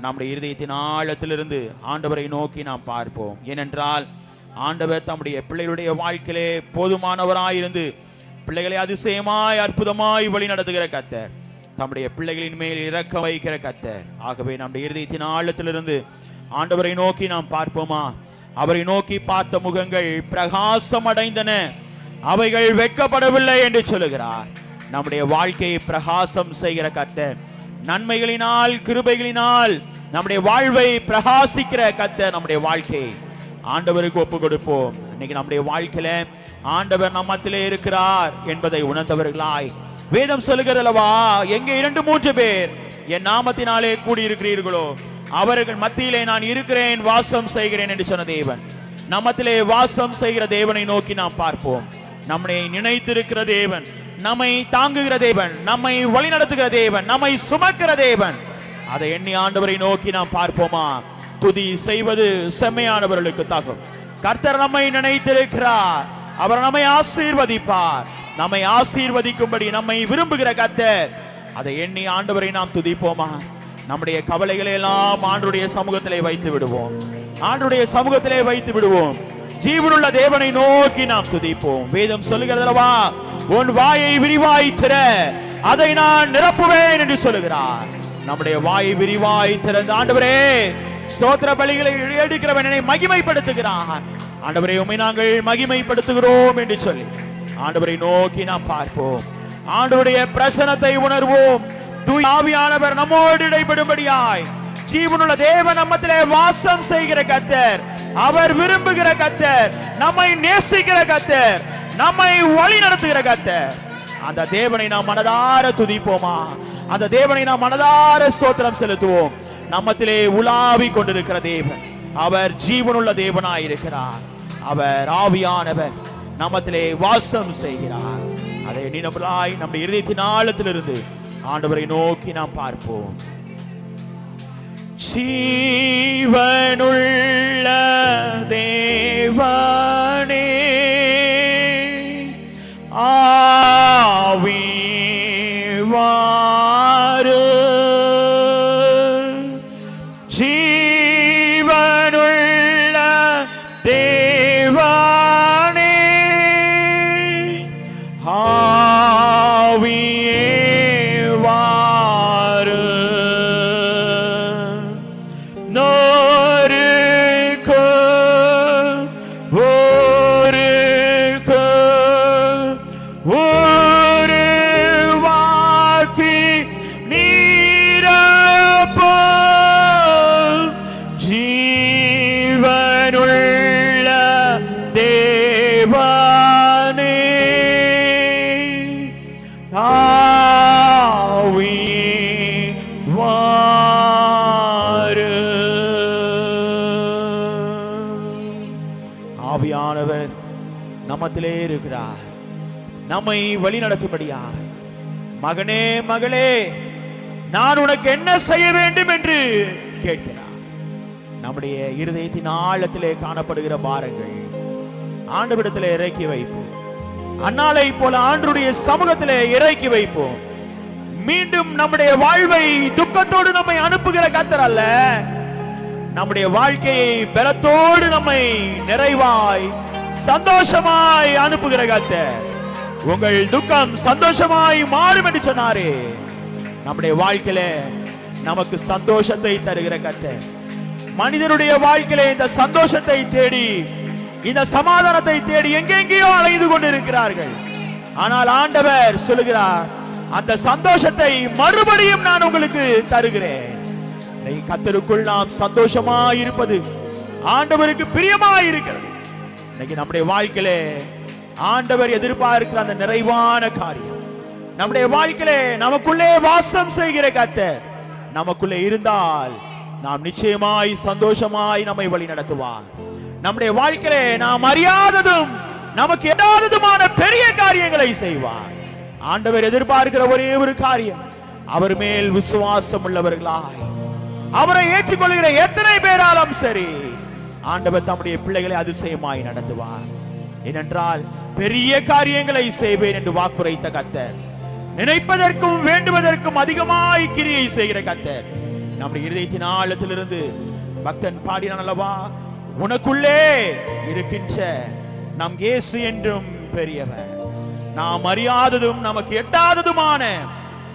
நம்முடைய இருதயத்தின் ஆழத்திலிருந்து ஆண்டவரை நோக்கி நாம் பார்ப்போம். ஏனென்றால் ஆண்டவர் தம்முடைய பிள்ளைகளுடைய வாழ்க்கையிலே போதுமானவராயிருந்து பிள்ளைகளை அதிசயமாய் அற்புதமாய் வழி நடத்துகிற கர்த்தர், தம்முடைய பிள்ளைகளின் மேல் இறக்க வைக்கிற கர்த்தர். ஆகவே நம்முடைய இருதயத்தின் ஆழத்திலிருந்து ஆண்டவரை நோக்கி நாம் பார்ப்போமா? அவரை நோக்கி பார்த்த முகங்கள் பிரகாசம் அடைந்தன, அவைகள் வெட்கப்படவில்லை என்று சொல்லுகிறார். நம்முடைய வாழ்க்கையை பிரகாசம் செய்கிற கர்த்தர், நன்மைகளினால் கிருபைகளினால் நம்முடைய வாழ்வை பிரகாசிக்கிற கர்த்தர். நம்முடைய வாழ்க்கை ஆண்டவருக்கு ஒப்பு கொடுப்போம். இன்னைக்கு நம்முடைய வாழ்க்கையில ஆண்டவர் நம்மத்திலே இருக்கிறார் என்பதை உணர்ந்தவர்களாய் வேதம் சொல்லுகிறதல்லவா, எங்கே 2-3 பேர் என் நாமத்தினாலே கூடி இருக்கிறீர்களோ அவர்கள் மத்தியிலே நான் இருக்கிறேன், வாசம் செய்கிறேன் என்று சொன்ன தேவன். நம்மத்திலே வாசம் செய்கிற தேவனை நோக்கி நாம் பார்ப்போம். நம்மை நினைத்திருக்கிற தேவன், நம்மை தாங்குகிற தேவன், நம்மை வழிநடத்துகிற தேவன், நம்மை சுமக்கிற தேவன், அதை எண்ணி ஆண்டவரை நோக்கி நாம் பார்ப்போமா? துதி செய்வது செம்மையானவர்களுக்கு தகும். கர்த்தர் நம்மை நினைத்திருக்கிறார், அவர் நம்மை ஆசீர்வதிப்பார். நம்மை ஆசீர்வதிக்கும்படி நம்மை விரும்புகிற கர்த்தர், அதை எண்ணி ஆண்டவரை நாம் துதிப்போமா? நம்முடைய கவலைகளை எல்லாம் ஆண்டவருடைய சமூகத்திலே வைத்து விடுவோம். ஆண்டவருடைய சமூகத்திலே வைத்து விடுவோம். ஜீவனுள்ள தேவனை நோக்கி நாம் துதிப்போம். வேதம் சொல்லுகிறதல்லவா, உன் வாயை விரிவாய் திற, அதை நான் நிரப்புவேன் என்று சொல்லுகிறார். நம்முடைய வாயை விரிவாய் திறந்து, ஆண்டவரே ஸ்தோத்திர பலிகளை எடுக்கிறவன் என்னை மகிமைப்படுத்துகிறான், ஆண்டவரே உம்மை நாங்கள் மகிமைப்படுத்துகிறோம் என்று சொல்லி ஆண்டவரை நோக்கி நாம் பார்ப்போம். ஆண்டவருடைய பிரசன்னத்தை உணர்வோம். தூய ஆவியானவர் நம்மோடு இடைபடும்படியாய் ஜீவனுள்ள தேவன் நம்மத்திலே வாசம் செய்கிற கர்த்தர், அவர் விரும்புகிற கர்த்தர், நம்மை நேசிக்கிற கர்த்தர், நம்மை வழி நடத்துகிற கர்த்தர். அந்த தேவனை நாம் மனதார துதிப்போமா? அந்த தேவனை நாம் மனதார ஸ்தோத்திரம் செலுத்துவோம். நம்மத்திலே உலாவி கொண்டிருக்கிற தேவன், அவர் ஜீவனுள்ள தேவனாய் இருக்கிறார். அவர் ஆவியானவர் நம்மத்திலே வாசம் செய்கிறார். அதை நினைவுகளாய் நம்முடைய இதயத்தின் ஆழத்திலிருந்து ஆண்டவரை நோக்கி நாம் பார்ப்போம். ஜீவனுள்ள தேவனே, ஆவி வாரு, ஜீவனுள்ள தேவனே, ஆவியே வாரு, நோருக்கு ஊருக்கு ஒரு வாக்கி நீரப்போ, ஜீவனுள்ள தேவனே, ஆவி வாரு. ஆவியானவர் நம்மத்திலே இருக்கிறார், நம்மை வழி நடத்தும்படியார். மகனே மகளே, நான் உனக்கு என்ன செய்ய வேண்டும் என்று கேட்கிறார். நம்முடைய இருதயத்தின் ஆழத்திலே காணப்படுகிற பாரங்கள் ஆண்டவரிடத்திலே இறக்கி வைப்போம். அன்னாலை போல ஆண்டவருடைய சமூகத்திலே இறக்கி வைப்போம். மீண்டும் நம்முடைய வாழ்வை துக்கத்தோடு நம்மை அனுப்புகிற கர்த்தர் அல்ல, நம்முடைய வாழ்க்கையை பலத்தோடு நம்மை நிறைவாய் சந்தோஷமாய் அனுப்புகிற கர்த்தர். உங்கள் துக்கம் சந்தோஷமாய் மாறும் என்று சொன்னாரே. நம்முடைய வாழ்க்கையில நமக்கு சந்தோஷத்தை தருகிற கர்த்தர். மனிதனுடைய வாழ்க்கையில இந்த சந்தோஷத்தை தேடி, இந்த சமாதானத்தை தேடி எங்கெங்கேயோ அலைந்து கொண்டிருக்கிறார்கள். ஆனால் ஆண்டவர் சொல்லுகிறார், அந்த சந்தோஷத்தை மறுபடியும் நான் உங்களுக்கு தருகிறேன். கர்த்தருக்குள் நாம் சந்தோஷமாய் இருப்பது ஆண்டவருக்கு பிரியமாய் இருக்கிறது. இன்னைக்கு நம்முடைய வாழ்க்கையில ஆண்டவர் எதிர்பார்க்கிற அந்த நிறைவான காரியம், நம்முடைய வாழ்க்கையில நமக்குள்ளே வாசம் செய்கிற கர்த்தர் நமக்குள்ளே இருந்தால் நாம் நிச்சயமாய் சந்தோஷமாய் நம்மை வழி நடத்துவார். நம்முடைய வாழ்க்கையில நாம் அறியாததும் நமக்கு எட்டாததுமான பெரிய காரியங்களை செய்வார். ஆண்டவர் எதிர்பார்க்கிற ஒரே ஒரு காரியம், அவர் மேல் விசுவாசம் உள்ளவர்களாய் அவரை ஏற்றுக்கொள்கிற எத்தனை பேராலும் சரி, ஆண்டவர் தம்முடைய பிள்ளைகளை அதிசயமாய் நடத்துவார். ஏனென்றால் பெரிய காரியங்களை செய்வேன் என்று வாக்குரைத்த கர்த்தர், நினைப்பதற்கும் வேண்டுவதற்கும் அதிகமாய் கிரியை செய்கிற கர்த்தர். நம்முடைய இருதயத்தின் ஆழத்திலிருந்து பக்தன் பாடினான் அல்லவா, உனக்குள்ளே இருக்கின்ற நம் இயேசு என்றும் பெரியவர், நாம் அறியாததும் நமக்கு எட்டாததுமான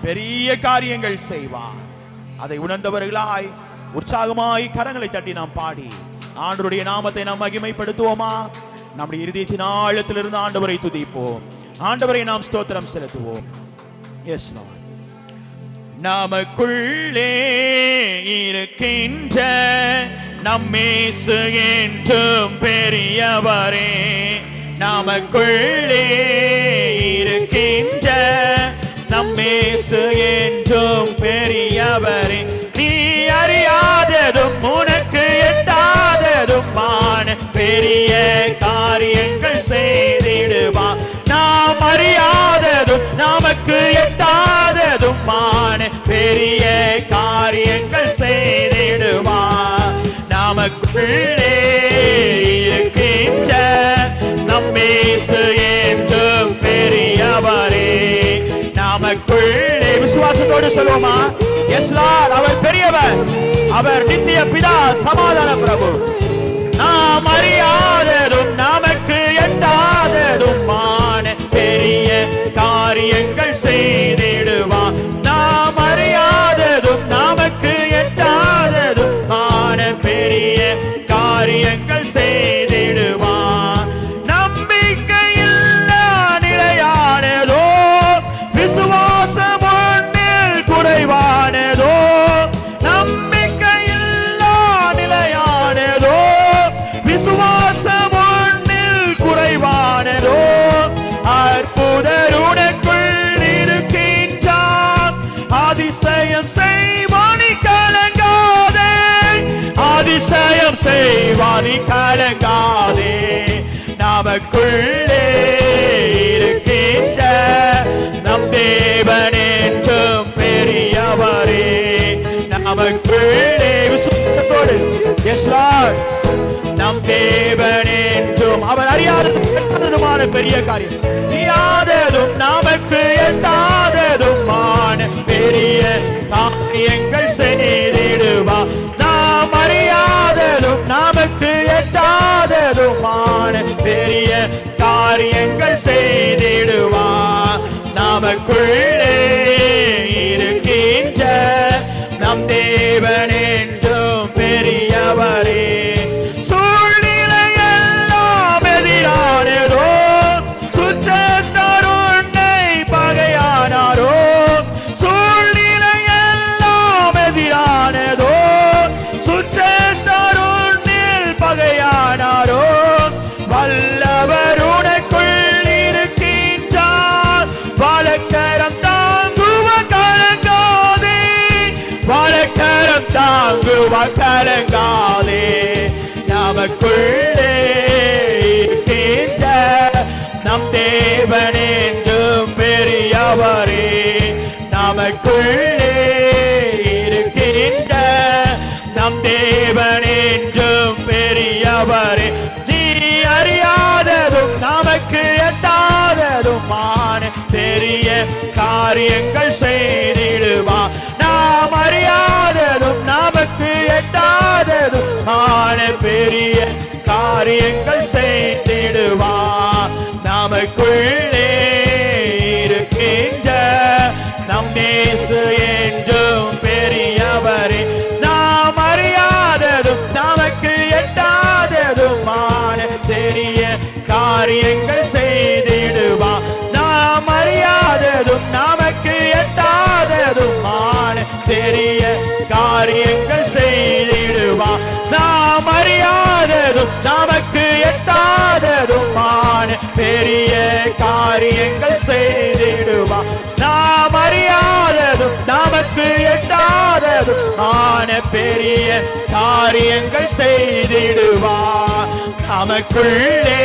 பெரிய காரியங்கள் செய்வார். அதை உணர்ந்தவர்களாய் உற்சாகமாய் கரங்களை தட்டி நாம் பாடி ஆண்டவருடைய நாமத்தை நாம் மகிமைப்படுத்துவோமா? நம்முடைய இருதயத்தின் ஆழத்திலிருந்து ஆண்டவரை துதிப்போம், ஆண்டவரை நாம் ஸ்தோத்திரம் செலுத்துவோம். Yes Lord. நமக்குள்ளே இருக்கின்ற நம் இயேசு என்றும் பெரியவரே, நமக்குள்ளே இருக்கின்ற நம் இயேசு என்றும் பெரியவரே, நீ அறியாததும் உனக்கு எட்டாததுமான பெரிய காரியங்கள் செய்திடுவார். நாம் அறியாததும் நமக்கு எட்டாததுமான பெரிய காரியங்கள் செய்திடுவார். நமக்குள்ளே இருக்கின்ற நம் இயேசு என்றும் பெரியவரே. நமக்குள்ளே விசுவாசத்தோடு சொல்லுவோமா? எஸ் லார்ட், அவர் பெரியவர், அவர் நித்திய பிதா, சமாதான பிரபு. நாம் அறியாததும் நமக்கு எட்டாததுமான பெரிய காரியங்கள் செய்திடுவார். நாம் அறியாததும் நமக்கு எட்டாததுமான பெரிய காரியங்கள் செய்திடுவார். நம்பிக்கையில்லா நிலையானதோ விசுவாசம் ஒன்றில் குறைவானதோ. நம்பிக்கையில்லா நிலையானதோ விசுவாசம் ஒன்றில் குறைவானதோ. அற்புதர் உனக்குள் இருக்கின்றார், அதிசயம் செய்வானி கலங்காதே. அதிசயம் செய்வானி கலங்காதே. நமக்குள்ளே இருக்கின்ற நம் தேவன் என்றும் பெரியவரே. நமக்குள்ளே விசுவாசத்தோடு எஸ் லார்ட், நம் தேவன் என்றும் அவர் அறியாததுமான பெரிய காரியம், அறியாததும் நமக்கு எட்டாததுமான பெரிய காரியங்கள் செய்திடுவார். நாம் அறியாததும் நமக்கு எட்டாததுமான பெரிய காரியங்கள் செய்திடுவார். நமக்குள்ளே இருக்கின்ற நம் தேவன் என்றும் பெரியவரே. சூழ்நிலையெல்லாம் எதிரானதோ, சுற்றத்தார் உன்னை பகையானாரோ. சூழ்நிலையெல்லாம் எதிரானதோ, சுற்றத்தார் உன்னில் பகையானாரோ. வல்லவர் உனக்குள் இருக்கின்றார், வலக்கரம் தாங்குவ கலங்காதே. வலக்கரம் தாங்குவ கலங்காதே. நமக்குள்ளே இருக்கின்ற நம் தேவன் என்றும் பெரியவரே. நமக்குள்ளே இருக்கின்ற நம் தேவன் என்றும் பெரியவரே. நீ அறியாததும் நமக்கு எட்டாததுமான பெரிய காரியங்கள் செய்திடுவார். நாம் அறியாததும் நமக்கு எட்டாததுமான பெரிய காரியங்கள் செய்திடுவார். நமக்குள்ளே இருக்கின்ற நம் இயேசு என்றும் பெரியவரே. நாம் அறியாததும் நமக்கு எட்டாததுமான பெரிய காரியங்கள் செய்திடுவார். நாம் அறியாததும் நமக்கு எட்டாததுமான பெரிய காரியங்கள் செய்திடுவார். நாம் அறியாததும் நமக்கு எட்டாததுமான பெரிய காரியங்கள் செய்திடுவார். நாம் அறியாததும் நமக்கு எட்டாததுமான பெரிய காரியங்கள் செய்திடுவார். நமக்குள்ளே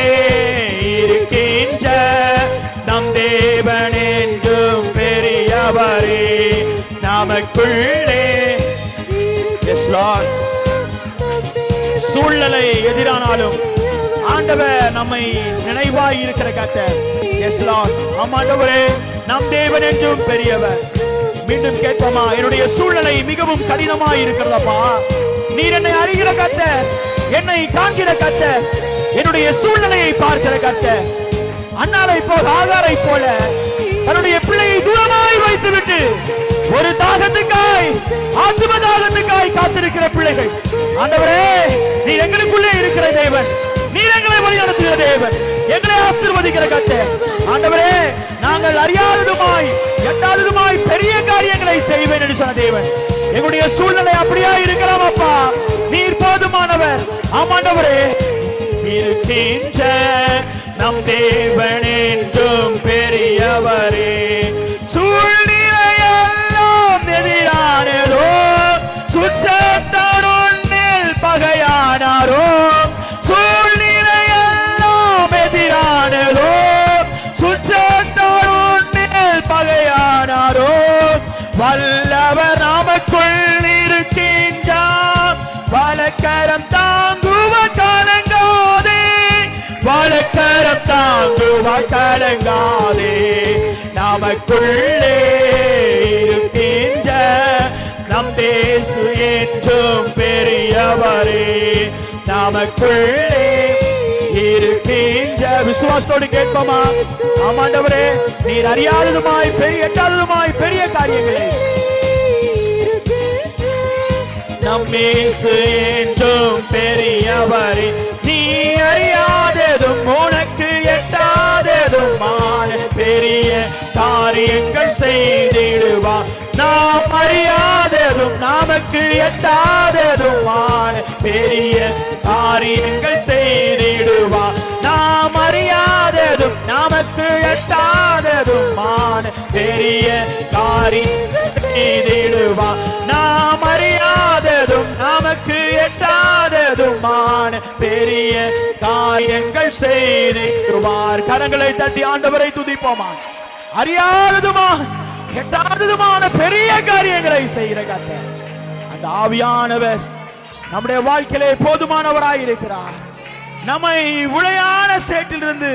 இருக்கின்ற நம் தேவன் என்றும் பெரியவரே. நமக்குள்ளே எஸ் லார்ட், சூழ்நிலை எதிரானாலும் ஆண்டவர் நம்மை நினைவாய் இருக்கிற கர்த்தர். எஸ் லார்ட், ஆண்டவரே நம் தேவன் என்றும் பெரியவர். மீண்டும் கேட்போமா? என்னுடைய சூழ்நிலை மிகவும் கடினமாய் இருக்கிறதப்பா, நீர் என்னை அறிகிற கர்த்தர், என்னை காண்கிற கர்த்தர், என்னுடைய சூழ்நிலையை பார்க்கிற கர்த்தர். அன்னாரை போல ஆகாரை போல தன்னுடைய பிள்ளையை தூரமாய் வைத்துவிட்டு ஒரு தாகத்துக்காய், ஆத்ம தாகத்துக்காய் காத்திருக்கிற பிள்ளைகள். ஆண்டவரே, நீர் எங்களுக்குள்ளே இருக்கிற தேவன், நீர் எங்களை வழிநடத்துகிற தேவன், எங்களை ஆசீர்வதிக்கிற கர்த்தர். ஆண்டவரே, நாங்கள் அறியாததுமாய் எட்டாததுமாய் பெரிய காரியங்களை செய்வேன் என்று சொன்ன தேவன். எங்களுடைய சூழ்நிலை அப்படியா இருக்கலாம் அப்பா, நீர் போதுமானவர். ஆமாண்டவரே, இருக்கின்ற நம் தேவன் என்றும் பெரியவரே. சூழ்நிலையெல்லாம் எதிரானதோ, சுற்றத்தார் உன்னில் பகையானாரோ. வல்லவர் நமக்குள் இருக்கின்றார். வலக்கரம் தாங்குவார் கலங்காதே, வலக்கரம் தாங்குவார் கலங்காதே. நமக்குள்ளே இருக்கின்ற நம் தேசு என்றும் பெரியவரே, நமக்குள்ளே இருக்கின்ற விசுவாசத்தோடு கேட்போமா? ஆமாண்டவரே, நீர் அறியாததுமாய் பெரிய எட்டாததுமாய் பெரிய காரியங்களை நம் இயேசு என்றும் பெரியவரே, நீ அறியாததும் உனக்கு எட்டாததுமான பெரிய காரியங்கள் செய்திடுவார். நாம் அறியாததும் நமக்கு எட்டாததுமான பெரிய காரியங்கள் செய்திடுவார். நாம் அறியாததும் நமக்கு எட்டாததுமான பெரிய காரியங்கள் செய்திடுவார். நாம் அறியாததும் நமக்கு எட்டாததுமான பெரிய காரியங்கள் செய்திடுவார். கரங்களை தட்டி ஆண்டவரை துதிப்போமா? அறியாததுமா எட்டாததுமான பெரிய காரியங்களை செய்கிற கர்த்தர் அந்த ஆவியானவர் நம்முடைய வாழ்க்கையிலே போதுமானவராய் இருக்கிறார். நம்மை உளையான சேற்றிலிருந்து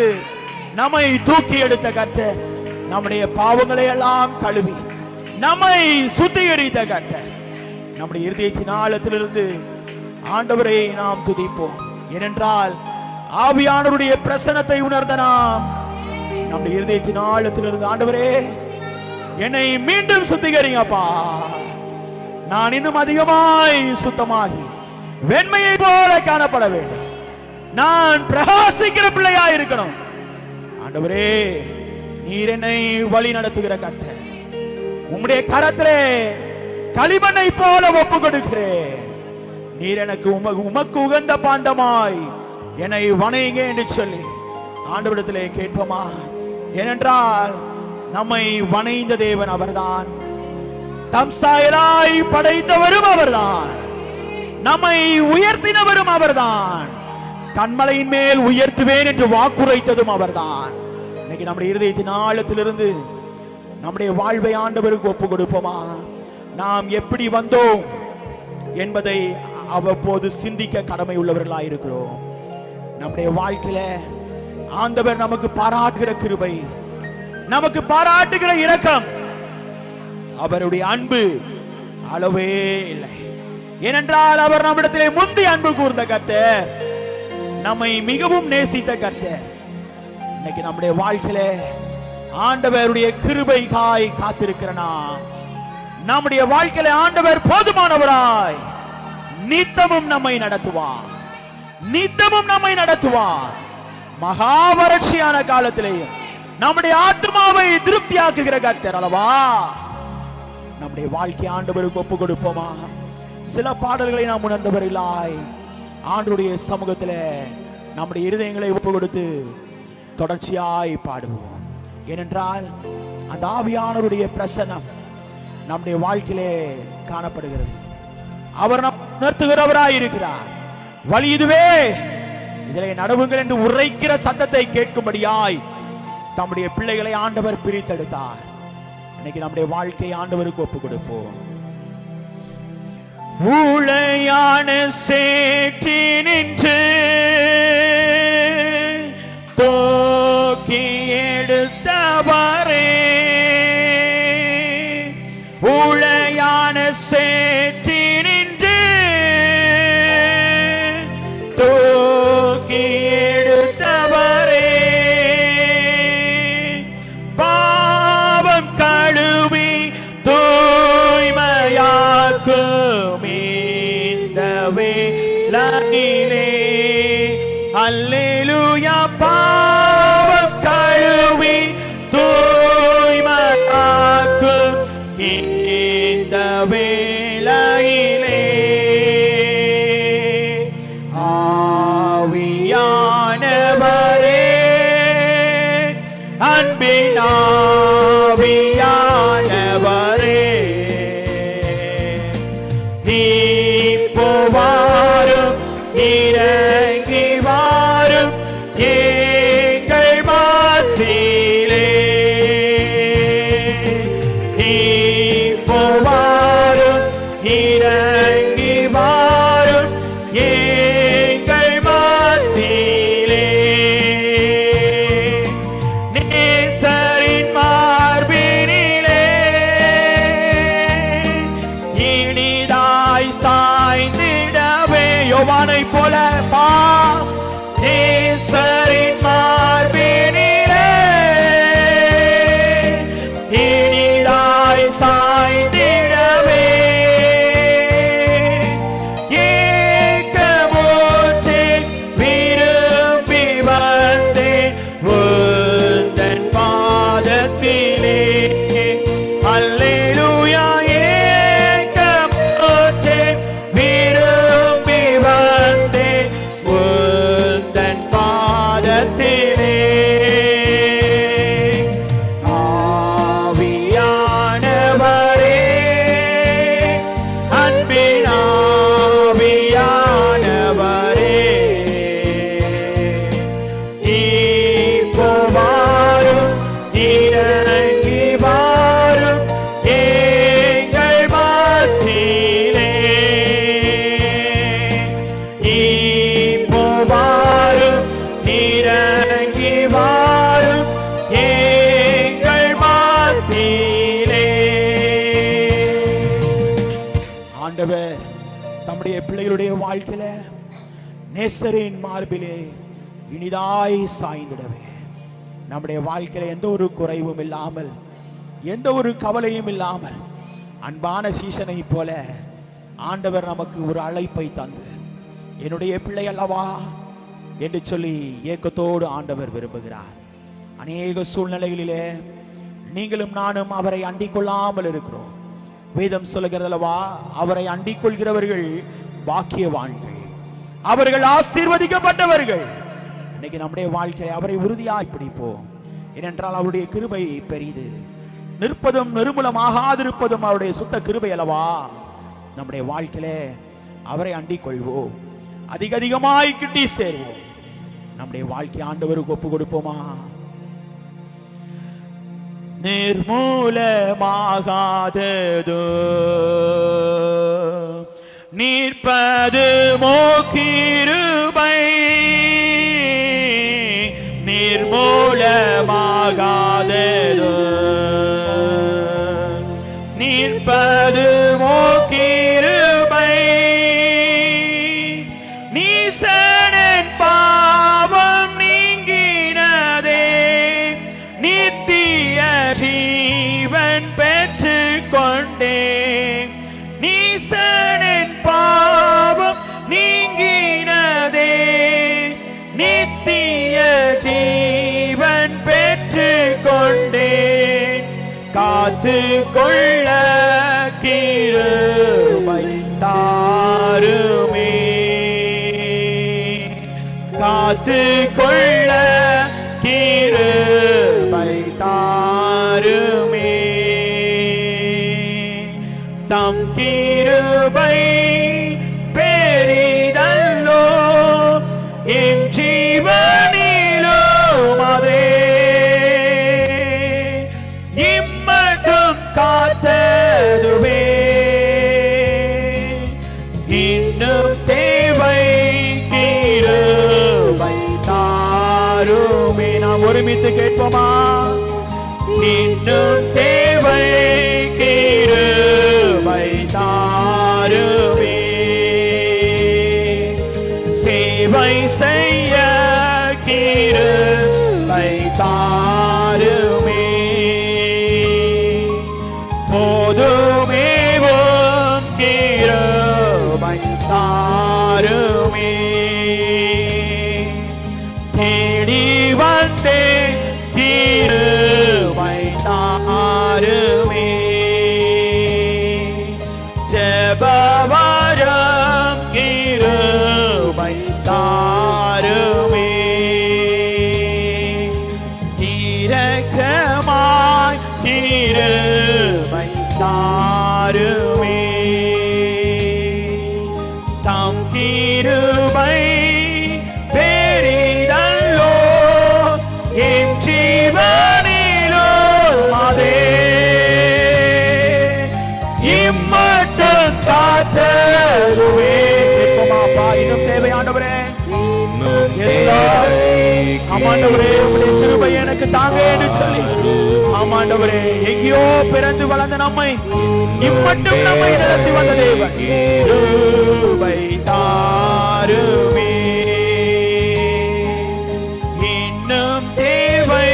நம்மை தூக்கி எடுத்த கர்த்தர், நம்முடைய பாவங்களை எல்லாம் கழுவி நம்மை சுத்திகரித்த கர்த்தர், நம்முடைய இருதயத்தின் ஆழத்திலிருந்து ஆண்டவரை நாம் துதிப்போம். ஏனென்றால் ஆவியானவருடைய பிரசன்னத்தை உணர்ந்த நாம் நம்முடைய இருதயத்தின் ஆழத்திலிருந்து, ஆண்டவரே என்னை மீண்டும் சுத்திகரிங்கப்பா, நான் இன்னும் அதிகமாய் சுத்தமாகி வெண்மையை போல காணப்பட வேண்டும், நான் பிரகாசிக்கிற பிள்ளையா இருக்கணும். ஆண்டவரே, நீர் என்னை வழி நடத்துகிற கர்த்தர், உம்முடைய கரத்திலே களிமண்ணை போல ஒப்பு கொடுக்கிறேன். நீர் எனக்கு உமக்கு உகந்த பாண்டமாய் என்னை வணங்க என்று சொல்லி ஆண்டவரிடத்திலே கேட்போமா? ஏனென்றால் நம்மை வணைந்த தேவன் அவர்தான், தம் சாயலாய் படைத்தவரும் அவர்தான், நம்மை உயர்த்தினவரும் அவர்தான், கண்மலையின் மேல் உயர்த்துவேன் என்று வாக்குரைத்ததும் அவர்தான். இன்னைக்கு நம்முடைய இருதயத்தின் ஆழத்திலிருந்து நம்முடைய வாழ்வை ஆண்டவருக்கு ஒப்பு கொடுப்போமா? நாம் எப்படி வந்தோம் என்பதை அவ்வப்போது சிந்திக்க கடமை உள்ளவர்களாய் இருக்கிறோம். நம்முடைய வாழ்க்கையில ஆண்டவர் நமக்கு பாராட்டுகிற கிருபை, நமக்கு பாராட்டுகிற இரக்கம், அவருடைய அன்பு அளவே இல்லை. ஏனென்றால் அவர் நம்மிடத்திலே முந்தி அன்பு கூர்ந்த கர்த்தர், நம்மை மிகவும் நேசித்த கர்த்தர். இன்னைக்கு நம்முடைய வாழ்க்கையில ஆண்டவருடைய கிருபைக்காய் காத்திருக்கிறனா, நம்முடைய வாழ்க்கையில ஆண்டவர் போதுமானவராய் நித்தமும் நம்மை நடத்துவார், நித்தமும் நம்மை நடத்துவார். மகா வறட்சியான காலத்திலேயும் நம்முடைய ஆத்மாவை திருப்தியாக்குகிற கர்த்தர் அல்லவா. நம்முடைய வாழ்க்கை ஆண்டவருக்கு ஒப்பு கொடுப்போமா? சில பாடல்களை நாம் உணர்ந்தவர்களாய் ஆண்டவருடைய சமூகத்தில் நம்முடைய இருதயங்களை ஒப்பு கொடுத்து தொடர்ச்சியாய் பாடுவோம். ஏனென்றால் அந்த ஆவியானவருடைய பிரசன்னம் நம்முடைய வாழ்க்கையிலே காணப்படுகிறது. அவர் நாம் உணர்த்துகிறவராய் இருக்கிறார். வழி இதுவே, இதிலே நடவுங்கள் என்று உரைக்கிற சத்தத்தை கேட்கும்படியாய் தம்முடைய பிள்ளைகளை ஆண்டவர் பிரித்தெடுத்தார். இன்னைக்கு நம்முடைய வாழ்க்கை ஆண்டவருக்கு ஒப்பு கொடுப்போம். ஊழையான சேற்றி நின்று தூக்கி எடுத்தவரே, ஊழையான சேற்றி நின்று தூக்கி எடுத்தவரே, பாவம் கழுவி தூய்மையாக்கும் இந்த வேளையிலே அல்லேலூயா. பாவம் கழுவி தூய்மையாக்கும் இந்த வேளையிலே ஆவியானவரே, அன்பின் ஆவியானவரே, இப்போ வாரும், இறங்கி வாரும் எங்கள் மத்தியிலே, ஆண்டவர் தம்முடைய பிள்ளைகளுடைய வாழ்க்கையில நேசரின் மார்பிலே இனிதாய் சாய்ந்திடவே, நம்முடைய வாழ்க்கையில எந்த ஒரு குறைவும் இல்லாமல், எந்த ஒரு கவலையும் இல்லாமல், அன்பான சீசனை போல ஆண்டவர் நமக்கு ஒரு அழைப்பை தந்து, என்னுடைய பிள்ளை அல்லவா என்று சொல்லி ஏக்கத்தோடு ஆண்டவர் விரும்புகிறார். அநேக சூழ்நிலைகளிலே நீங்களும் நானும் அவரை அண்டிக் கொள்ளாமல் இருக்கிறோம். வேதம் சொல்லுகிறதல்லவா, அவரை அண்டிக் கொள்கிறவர்கள் பாக்கியவான்கள், அவர்கள் ஆசீர்வதிக்கப்பட்டவர்கள். இன்னைக்கு நம்முடைய வாழ்க்கையை அவரை உறுதியாய் பிடிப்போம். ஏனென்றால் அவருடைய கிருபை பெரிது, நிற்பதும் நிர்மூலமாகாதிருப்பதும் அவருடைய சுத்த கிருபை அல்லவா. நம்முடைய வாழ்க்கையில அவரை அண்டிக் கொள்வோம், அதிக அதிகமாய் கிட்டி சேர்வோம். நம்முடைய வாழ்க்கை ஆண்டவருக்கு ஒப்பு கொடுப்போமா? நிர்மூலமாகாததோ நிற்பது மோகிருபை, நிர்மூலமாகாததோ நிற்பது மோகிருபை, நீசனின் பாவம் நீங்கினதே, நித்திய ஜீவன் பெற்றுக் கொண்டேன். நீசனின் பாவம் நீங்கினதே, நித்திய ஜீவன் பெற்றுக் கொண்டேன். காத்து கொள்ள கிருபை தாருமே, காத்து கொள்ள கிருபை தாருமே. தம் கிருபை பெரிதல்லோ, என் ஜீவனிலும் அதே இம்மட்டும் காத்ததுவே, இன்னும் தேவை கிருபை தாருமே. நாம் ஒருமித்து கேட்போமா? இன்னும் தேவை கிருபை தாருமே, சேவை செய்ய கிருபை தாருமே, போதுமேவும் கிருபை தாருமே. தேடி வந்தேன் கிருபை தாருமே, ஜெபவரம் கிருபை தாருமே, இரக்கமாய் கிருபை தாருமே. தம் கிருபை பெரிதல்லோ, என் ஜீவனிலும் அதே இம்மட்டும் காத்தருவே. கேட்போமாப்பா? இன்னும் தேவை ஆண்டவரே, ஆமாண்டவரே உடைய கிருபை எனக்கு தாங்க என்று சொல்லி, ஆமாண்டவரே எங்கேயோ பிறந்து வளர்ந்த நம்மை இம்மட்டும் நம்மை நடத்தி வந்த தேவன் கிருபை தாருமே, இன்னும் தேவை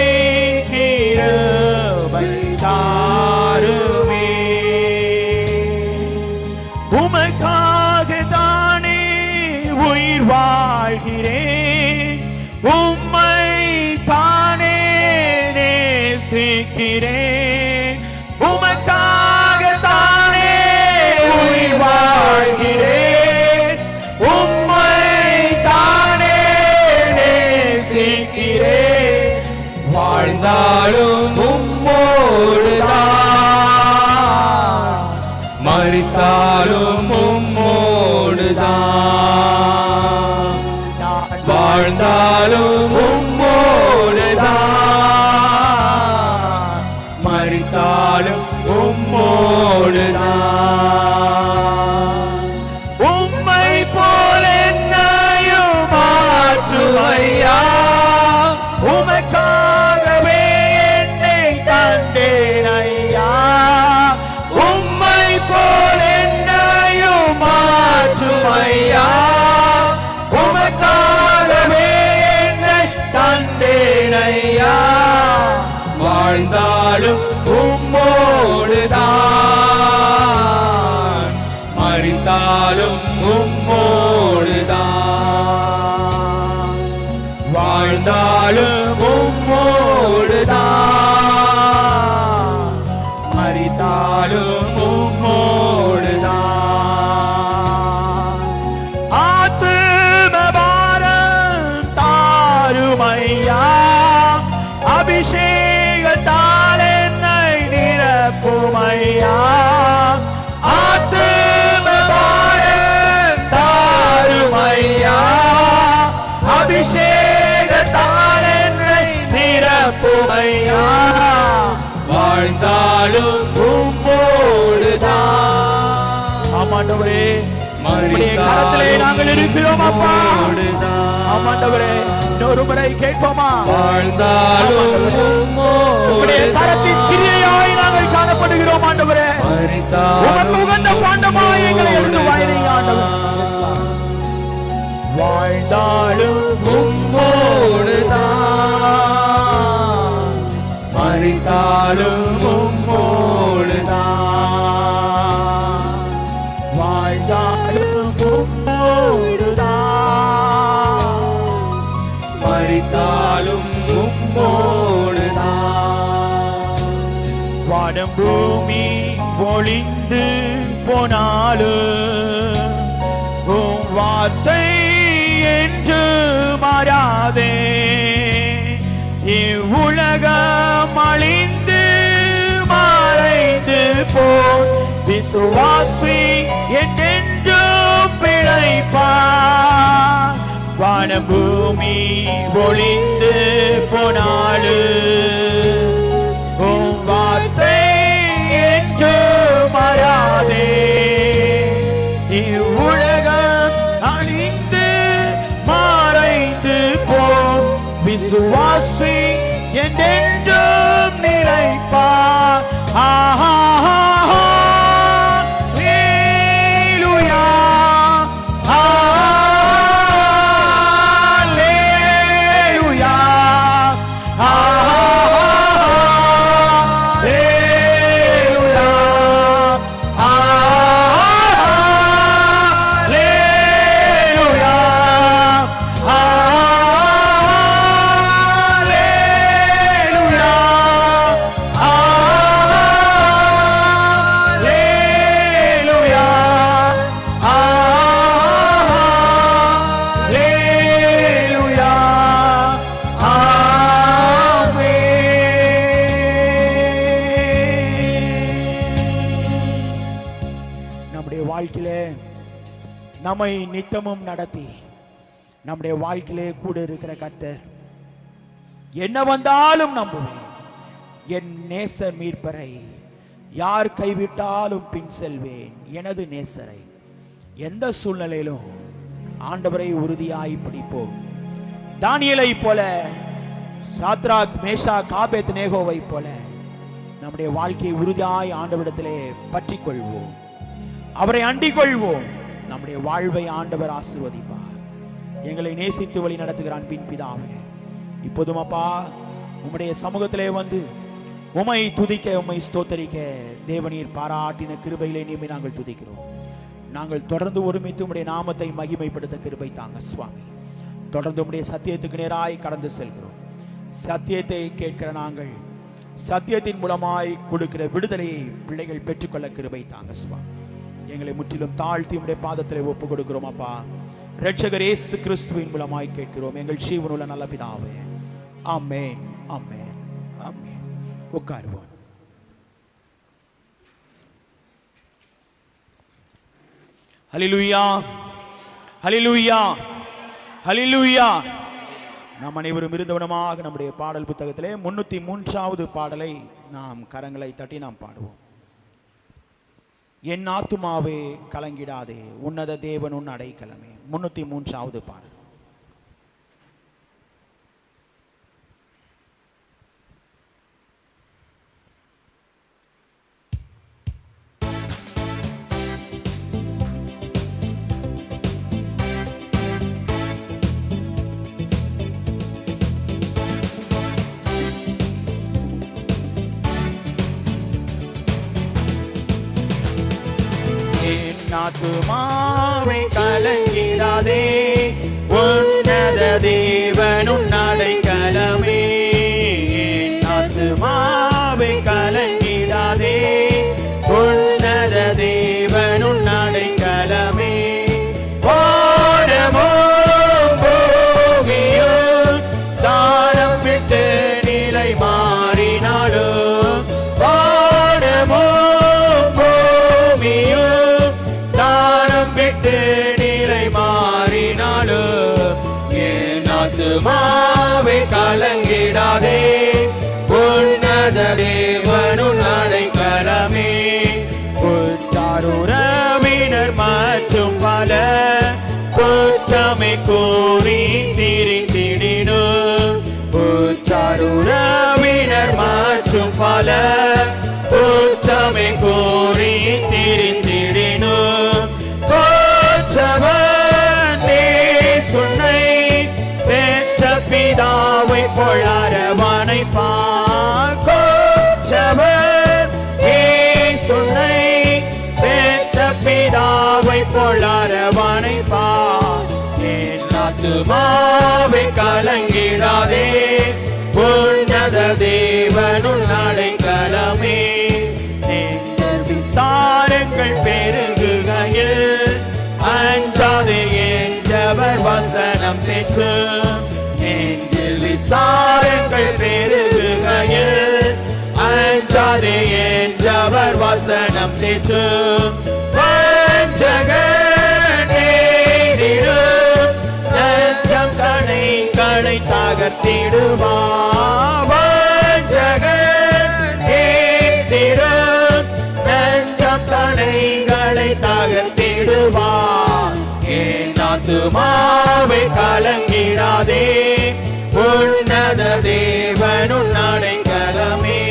கிருபை தாருமே. உமக்காக தானே உயிர் வாழ்கிறேன், உம்மை தானே நேசிக்கிறேன். உமக்காக தானே உயிர் வாழ்கிறேன், உம்மை தானே நேசிக்கிறேன். வாழ்ந்தாலும் உம்மோடுதான், மரித்தாலும் உம்மோடுதான், வாழ்ந்தாலும் உம்மோடுதான், மரித்தாலும் உம்மோடுதான். உம்மை போல என்னையும் மாற்றுவையா, உமக்காகவே என்னை தந்தேன் ஐயா. உம்மை போல என்னையும் மரித்தாலும் உம்மோடுதான். ஆத்தும பாரம் தாருமையா, அபிஷேகத்தால் என்னை நிரப்புமையா. ஆத்தும பாரம் தாருமையா, அபிஷேகத்தால் என்னை நிரப்புமையா. வாழ்ந்தாலும் உம்மோடுதான். ஆமாண்டவரே, உம்முடைய கரத்திலே நாங்கள் இருக்கிறோம் அப்பா. ஆமாண்டவரே, இன்னொரு முறை கேட்போமா? வாழ்ந்தாலும் உம்முடைய கரத்தின் கிரியையாய் நாங்கள் காணப்படுகிறோம் ஆண்டவரே. உமக்கு உகந்த பாண்டமாய் எங்களை எடுத்து வாயினை ஆண்டவரே. வாழ்ந்தாலும் உம்மோடுதான், மரித்தாலும் உம்மோடுதான். வாழ்ந்தாலும் உம்மோடுதான், மரித்தாலும் உம்மோடுதான். வானம் பூமி ஒளிந்து போனாலும் உம் வார்த்தை என்று மாறாதே. இவ்வுலகம் அழிந்து மறைந்து போய் விசுவாசி என்றென்றும் பிழைப்பார். வானம் பூமி ஒளிந்து போனாலும் உம் வார்த்தை என்று மாறாதே. இவ்வுலகம் அழிந்து மறைந்து போய் விசுவாசி என்றென்றும் நிலைப்பார். ஆஹா ஹல்லேலூயா, ஹல்லேலூயா, ஹல்லேலூயா, ஹல்லேலூயா, நம்மை நித்தமும் நடத்தி நம்முடைய வாழ்க்கையிலே கூட இருக்கிற கர்த்தர் என்ன வந்தாலும் நம்புவேன். என் நேச மீட்பரை யார் கைவிட்டாலும் பின் செல்வேன். எனது நேசரை எந்த சூழ்நிலையிலும் ஆண்டவரை உறுதியாய் பிடிப்போம். தானியேலை போல, சாத்ராக் மேஷாக் ஆபேத்நேகோவை போல நம்முடைய வாழ்க்கையை உறுதியாய் ஆண்டவரிடத்திலே பற்றி கொள்வோம். அவரை அண்டிக் கொள்வோம். நம்முடைய வாழ்வை ஆண்டவர் ஆசீர்வதிப்பார். எங்களை நேசித்து வழி நடத்துகிற அன்பின் பிதாவே, இப்போதும் அப்பா உம்முடைய சமூகத்திலே வந்து உம்மை துதிக்க, உம்மை ஸ்தோத்தரிக்க தேவனீர் பாராட்டின கிருபையிலே நீமே நாங்கள் துதிக்கிறோம். நாங்கள் தொடர்ந்து ஒருமித்து உம்முடைய நாமத்தை மகிமைப்படுத்த கிருபை தாங்க சுவாமி. தொடர்ந்து உம்முடைய சத்தியத்துக்கு நேராய் கடந்து செல்கிறோம். சத்தியத்தை கேட்கிற நாங்கள் சத்தியத்தின் மூலமாய் கொடுக்கிற விடுதலையை பிள்ளைகள் பெற்றுக்கொள்ள கிருபை தாங்க சுவாமி. எங்களை முற்றிலும் தாழ்த்தி உம்முடைய பாதத்திலே ஒப்பு கொடுக்கிறோம் அப்பா. இரட்சகர் இயேசு கிறிஸ்துவின் மூலமாய் கேட்கிறோம் எங்கள் ஜீவனுள்ள நல்ல பிதாவே. ஆமென், ஆமென், ஆமென். உட்காருவோம். ஹல்லேலூயா, ஹல்லேலூயா, ஹல்லேலூயா. நாம் அனைவரும் இருந்தவனமாக நம்முடைய பாடல் புத்தகத்திலே 303வது பாடலை நாம் கரங்களை தட்டி நாம் பாடுவோம். என் ஆத்துமாவே கலங்கிடாதே, உன்னத தேவன் உன் அடைக்கலமே. 303வது பாடல். ஆத்துமாவே கலங்கிடாதே, உன்னத தேவன் உன் அடைக்கலமே. ஆத்துமாவே கலங்கிடாதே, கலங்கிடாதே உன்னத தேவனுள் அடைக்கலமே உற்றாருறவினர் மற்றும் பல குற்றமை கூறி திரிந்திடினும் உற்றாருறவினர் மற்றும் பல குற்றமை கூறி திரிந்திடினும் கோற்றவன் சுனை பெற்ற பிதாவை பொழாரவனை கோற்றவன் சுனை பெற்ற பிதாவை பொழாரவனை என் ஆத்துமாவை கலங்கிடாதே உன்னத தேவனுள் அடைக்கலமே விசாரங்கள் பெருகுகையில் அஞ்சாதே என்றவர் வசனம் பெற்று நெஞ்சில் விசாரங்கள் பெருகுகையில் அஞ்சாதே என்றவர் வசனம் பெற்று வஞ்சகனேரிடும் நஞ்சம் கணைகளை தகர்த்திடுவார் வஞ்சகனேரிடும் நஞ்சம் கணைகளை தகர்த்திடுவார் என் ஆத்துமாவை கலங்கிடாதே உன்னத தேவனுள் அடைக்கலமே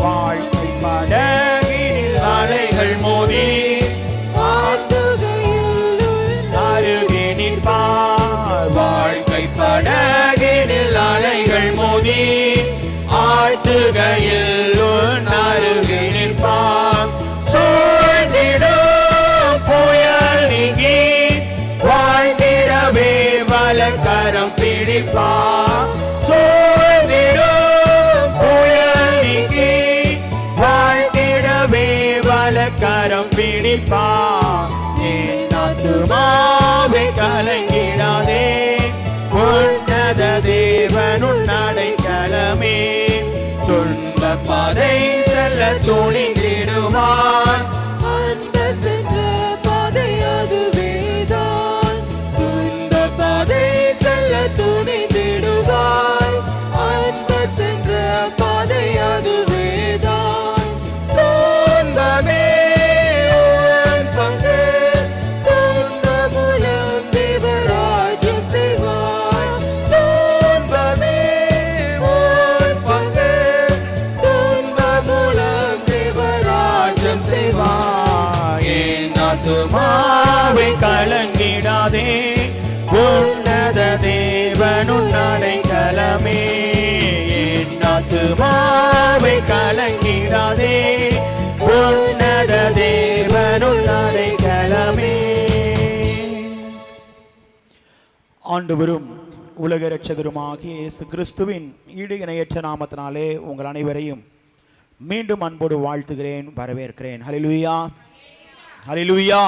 வாழ்க்கை படகில் அலைகள் மோதி அருகே நிற்பார் வாழ்க்கை படகில் அலைகள் மோதி ஆழ்த்துகையில் அருகே நிற்பார் சூழ்ந்திடும் புயல் நீங்கி வாழ்ந்திடவே வலக்கரம் பிடிப்பார் சூழ்ந்திடும் புயல் நீங்கி வாழ்ந்திடவே வலக்கரம் பிடிப்பார் என் ஆத்துமாவை கலங்கிடாதே உன்னத தேவனுள் அடைக்கலமே துன்ப பாதை செல்ல துணிந்திடுவான் அந்த சென்ற பாதை அதுவேதான் துன்ப பாதை செல்ல துணிந்திடுவாய் அந்த சென்ற பாதை அதுவேதான் துன்பமே உன் பங்கு துன்ப மூலம் தேவராஜ்யம் செய்வாய் துன்பமே உன் பங்கு துன்ப மூலம் தேவராஜ்யம் செய்வாய் என் ஆத்துமாவை கலங்கிடாதே உன்னத தேவனுள் அடைக்கலமே என் ஆத்துமாவை கலங்கிடாதே உன்னத தேவனுள் அடைக்கலமே. ஆண்டவரும் உலக இரட்சகருமாகிய இயேசு கிறிஸ்துவின் ஈடு இணையற்ற நாமத்தினாலே உங்கள் அனைவரையும் மீண்டும் அன்போடு வாழ்த்துகிறேன், வரவேற்கிறேன். ஹல்லேலூயா, ஹல்லேலூயா,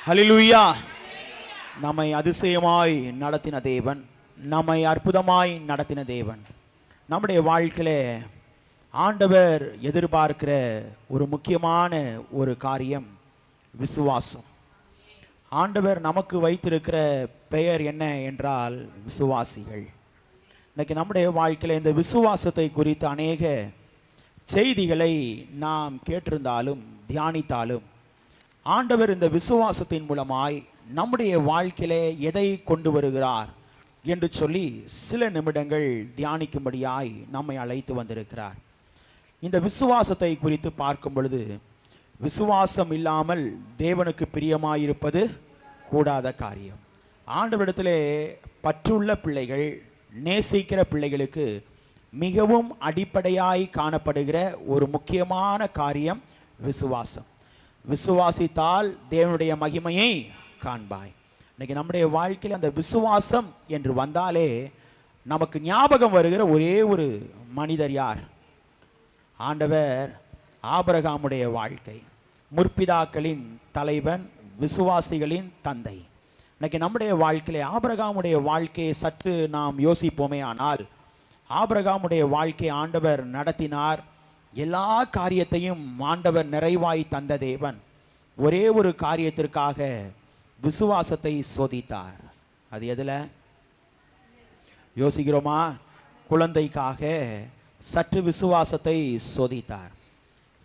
ஹல்லேலூயா. நம்மை அதிசயமாய் நடத்தின தேவன், நம்மை அற்புதமாய் நடத்தின தேவன், நம்முடைய வாழ்க்கையிலே ஆண்டவர் எதிர்பார்க்கிற ஒரு முக்கியமான ஒரு காரியம் விசுவாசம். ஆண்டவர் நமக்கு வைத்திருக்கிற பெயர் என்ன என்றால் விசுவாசிகள். இன்னைக்கு நம்முடைய வாழ்க்கையில் இந்த விசுவாசத்தை குறித்த அநேக செய்திகளை நாம் கேட்டிருந்தாலும் தியானித்தாலும் ஆண்டவர் இந்த விசுவாசத்தின் மூலமாய் நம்முடைய வாழ்க்கையிலே எதை கொண்டு வருகிறார் என்று சொல்லி சில நிமிடங்கள் தியானிக்கும்படியாய் நம்மை அழைத்து வந்திருக்கிறார். இந்த விசுவாசத்தை குறித்து பார்க்கும் பொழுது விசுவாசம் இல்லாமல் தேவனுக்கு பிரியமாயிருப்பது கூடாத காரியம். ஆண்டவரிடத்திலே பற்றுள்ள பிள்ளைகள், நேசிக்கிற பிள்ளைகளுக்கு மிகவும் அடிப்படையாய் காணப்படுகிற ஒரு முக்கியமான காரியம் விசுவாசம். விசுவாசித்தால் தேவனுடைய மகிமையை காண்பாய். இன்னைக்கு நம்முடைய வாழ்க்கையில் அந்த விசுவாசம் என்று வந்தாலே நமக்கு ஞாபகம் வருகிற ஒரே ஒரு மனிதர் யார்? ஆண்டவர் ஆபிரகாமுடைய வாழ்க்கை. முற்பிதாக்களின் தலைவன், விசுவாசிகளின் தந்தை. இன்னைக்கு நம்முடைய வாழ்க்கையிலே ஆபிரகாமுடைய வாழ்க்கையை சற்று நாம் யோசிப்போமே ஆனால், ஆபிரகாமுடைய வாழ்க்கை ஆண்டவர் நடத்தினார். எல்லா காரியத்தையும் ஆண்டவர் நிறைவாய் தந்த தேவன் ஒரே ஒரு காரியத்திற்காக விசுவாசத்தை சோதித்தார். அது எதுல? யோசிக்கிறோமா? குழந்தைக்காக சற்று விசுவாசத்தை சோதித்தார்.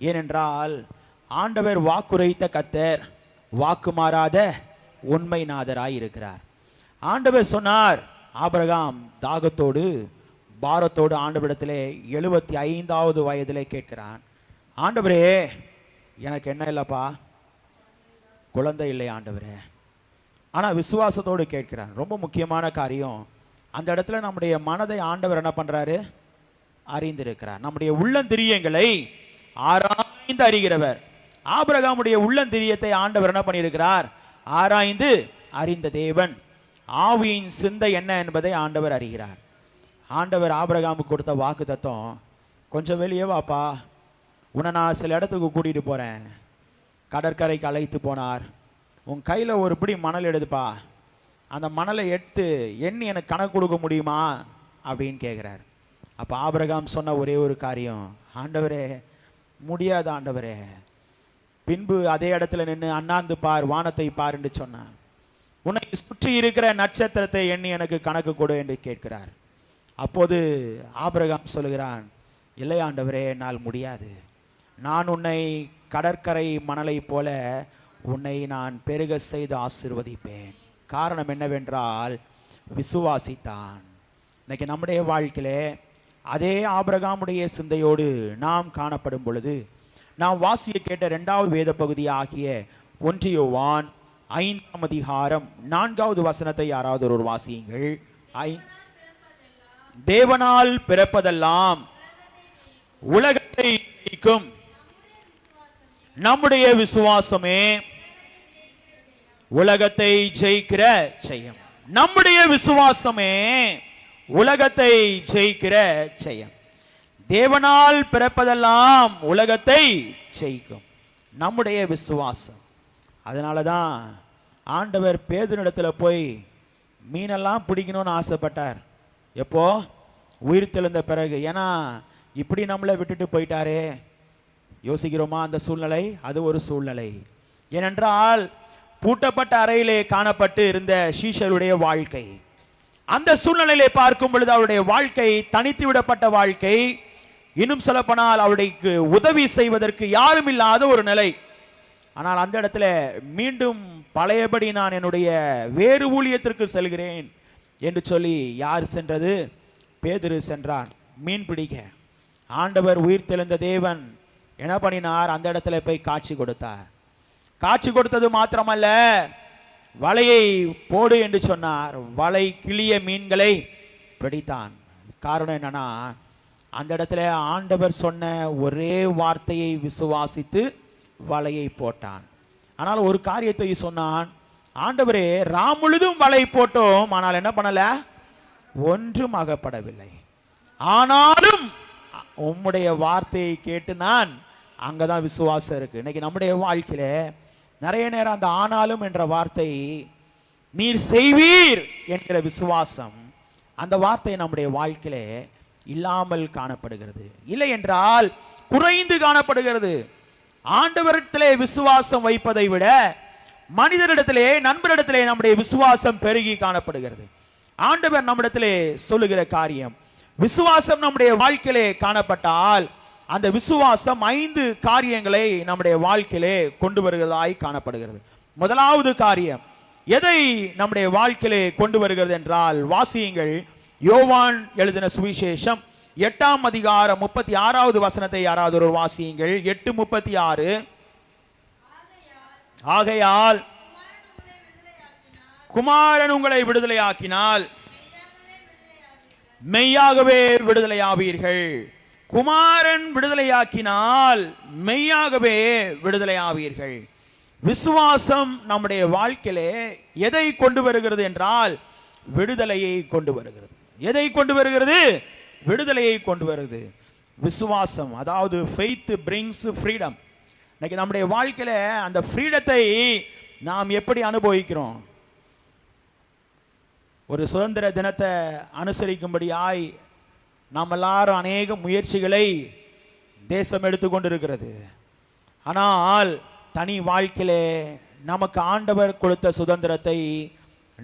ஏனென்றால் ஆண்டவர் வாக்குரைத்த கர்த்தர் வாக்கு மாறாத உண்மை நாதராய் இருக்கிறார். ஆண்டவர் சொன்னார், ஆபிரகாம் தாகத்தோடு பாரத்தோடு ஆண்டவரிடத்திலே 75வது வயதிலே கேட்கிறான், ஆண்டவரே எனக்கு என்ன இல்லைப்பா, குழந்தை இல்லை ஆண்டவரே. ஆனால் விசுவாசத்தோடு கேட்கிறான். ரொம்ப முக்கியமான காரியம், அந்த இடத்துல நம்முடைய மனதை ஆண்டவர் என்ன பண்றாரு? அறிந்திருக்கிறார். நம்முடைய உள்ளந்திரியங்களை ஆராய்ந்து அறிகிறவர். ஆபிரகாமுடைய உள்ளந்திரியத்தை ஆண்டவர் என்ன பண்ணியிருக்கிறார்? ஆராய்ந்து அறிந்த தேவன். ஆவியின் சிந்தை என்ன என்பதை ஆண்டவர் அறிகிறார். ஆண்டவர் ஆபிரகாமுக்கு கொடுத்த வாக்கு தத்துவம், கொஞ்சம் வெளியே வாப்பா, உன்னை நான் சில இடத்துக்கு கூட்டிகிட்டு போகிறேன். கடற்கரைக்கு அழைத்து போனார். உன் கையில் ஒரு பிடி மணல் எடுத்துப்பா, அந்த மணலை எடுத்து எண்ணி எனக்கு கணக்கு கொடுக்க முடியுமா அப்படின்னு கேட்குறார். அப்போ ஆபிரகாம் சொன்ன ஒரே ஒரு காரியம், ஆண்டவரே முடியாது ஆண்டவரே. பின்பு அதே இடத்துல நின்று அண்ணாந்து பார், வானத்தை பார் என்று சொன்னார். உன்னை சுற்றி இருக்கிற நட்சத்திரத்தை எண்ணி எனக்கு கணக்கு கொடு என்று கேட்கிறார். அப்போது ஆபிரகாம் சொல்லுகிறான், இல்லை ஆண்டவரே என்னால் முடியாது. நான் உன்னை கடற்கரை மணலை போல உன்னை நான் பெருக செய்து ஆசீர்வதிப்பேன். காரணம் என்னவென்றால் விசுவாசித்தான். இன்னைக்கு நம்முடைய வாழ்க்கையிலே அதே ஆபிரகாமுடைய சிந்தையோடு நாம் காணப்படும் பொழுது, நாம் வாசிய கேட்ட 2வது வேத பகுதி ஆகிய 1 யோவான் 5ஆம் அதிகாரம் 4வது வசனத்தை யாராவது ஒரு வாசியுங்கள். தேவனால் பிறப்பதெல்லாம் உலகத்தை ஜெயிக்கும் நம்முடைய விசுவாசமே உலகத்தை ஜெயிக்கிற செய்யும். நம்முடைய விசுவாசமே உலகத்தை ஜெயிக்கிற செய்யும். தேவனால் பிறப்பதெல்லாம் உலகத்தை ஜெயிக்கும் நம்முடைய விசுவாசம். அதனால தான் ஆண்டவர் பேதுருவிடத்தில் போய் மீனெல்லாம் பிடிக்கணும்னு ஆசைப்பட்டார். எப்போ? உயிர் தெழுந்த பிறகு. ஏன்னா இப்படி நம்மளை விட்டுட்டு போயிட்டாரே. யோசிக்கிறோமா அந்த சூழ்நிலை? அது ஒரு சூழ்நிலை. ஏனென்றால் பூட்டப்பட்ட அறையிலே காணப்பட்டு இருந்த சீஷருடைய வாழ்க்கை, அந்த சூழ்நிலையிலே பார்க்கும் பொழுது அவருடைய வாழ்க்கை தனித்து விடப்பட்ட வாழ்க்கை. இன்னும் சொல்லப்போனால் அவருக்கு உதவி செய்வதற்கு யாரும் இல்லாத ஒரு நிலை. ஆனால் அந்த இடத்துல மீண்டும் பழையபடி நான் என்னுடைய வேறு ஊழியத்திற்கு செல்கிறேன் என்று சொல்லி யார் சென்றது? பேதுரு சென்றான் மீன் பிடிக்க. ஆண்டவர் உயிர் தெழுந்த தேவன் என்ன பண்ணினார்? அந்த இடத்துல போய் காட்சி கொடுத்தார். காட்சி கொடுத்தது மாத்திரமல்ல, வலையை போடு என்று சொன்னார். வலை கிளிய மீன்களை பிடித்தான். காரணம் என்னன்னா, அந்த இடத்துல ஆண்டவர் சொன்ன ஒரே வார்த்தையை விசுவாசித்து வலையை போட்டான். ஆனால் ஒரு காரியத்தை சொன்னான், ஆண்டவரே ராமுழுதும் வலை போட்டோம், ஆனால் என்ன பண்ணல? ஒன்றும் அகப்படவில்லை. ஆனாலும் உம்முடைய வார்த்தையை கேட்டு நான். அங்கதான் விசுவாசம் இருக்கு. இன்னைக்கு நம்முடைய வாழ்க்கையில நிறைய நேரம் அந்த ஆனாலும் என்ற வார்த்தை, நீர் செய்வீர் என்கிற விசுவாசம், அந்த வார்த்தை நம்முடைய வாழ்க்கையில இல்லாமல் காணப்படுகிறது. இல்லை என்றால் குறைந்து காணப்படுகிறது. ஆண்டவரிடத்திலே விசுவாசம் வைப்பதை விட மனிதரிடத்திலே, நண்பரிடத்திலே நம்முடைய விசுவாசம் பெருகி காணப்படுகிறது. ஆண்டவர் நம்மிடத்திலே சொல்லுகிற காரியம், விசுவாசம் நம்முடைய வாழ்க்கையிலே காணப்பட்டால் அந்த விசுவாசம் 5 காரியங்களை நம்முடைய வாழ்க்கையிலே கொண்டு வருகிறதாய் காணப்படுகிறது. முதலாவது காரியம் எதை நம்முடைய வாழ்க்கையிலே கொண்டு வருகிறது என்றால், வாசியுங்கள். யோவான் எழுதின சுவிசேஷம் 8ஆம் அதிகாரம் 36வது வசனத்தை யாராவது ஒரு வாசியுங்கள். 8:36. ஆகையால் குமாரன் உங்களை விடுதலையாக்கினால் மெய்யாகவே விடுதலையாவீர்கள். குமாரன் விடுதலையாக்கினால் மெய்யாகவே விடுதலையாவீர்கள். விசுவாசம் நம்முடைய வாழ்க்கையிலே எதை கொண்டு வருகிறது என்றால் விடுதலையை கொண்டு வருகிறது. எதை கொண்டு வருகிறது? விடுதலையை கொண்டு வருகிறது. விசுவாசம், அதாவது faith brings freedom. இன்னைக்கு நம்முடைய வாழ்க்கையில அந்த ஃப்ரீடத்தை நாம் எப்படி அனுபவிக்கிறோம்? ஒரு சுதந்திர தினத்தை அனுசரிக்கும்படியாய் நாம் எல்லாரும் அநேக முயற்சிகளை தேசம் எடுத்துக்கொண்டிருக்கிறது. ஆனால் தனி வாழ்க்கையிலே நமக்கு ஆண்டவர் கொடுத்த சுதந்திரத்தை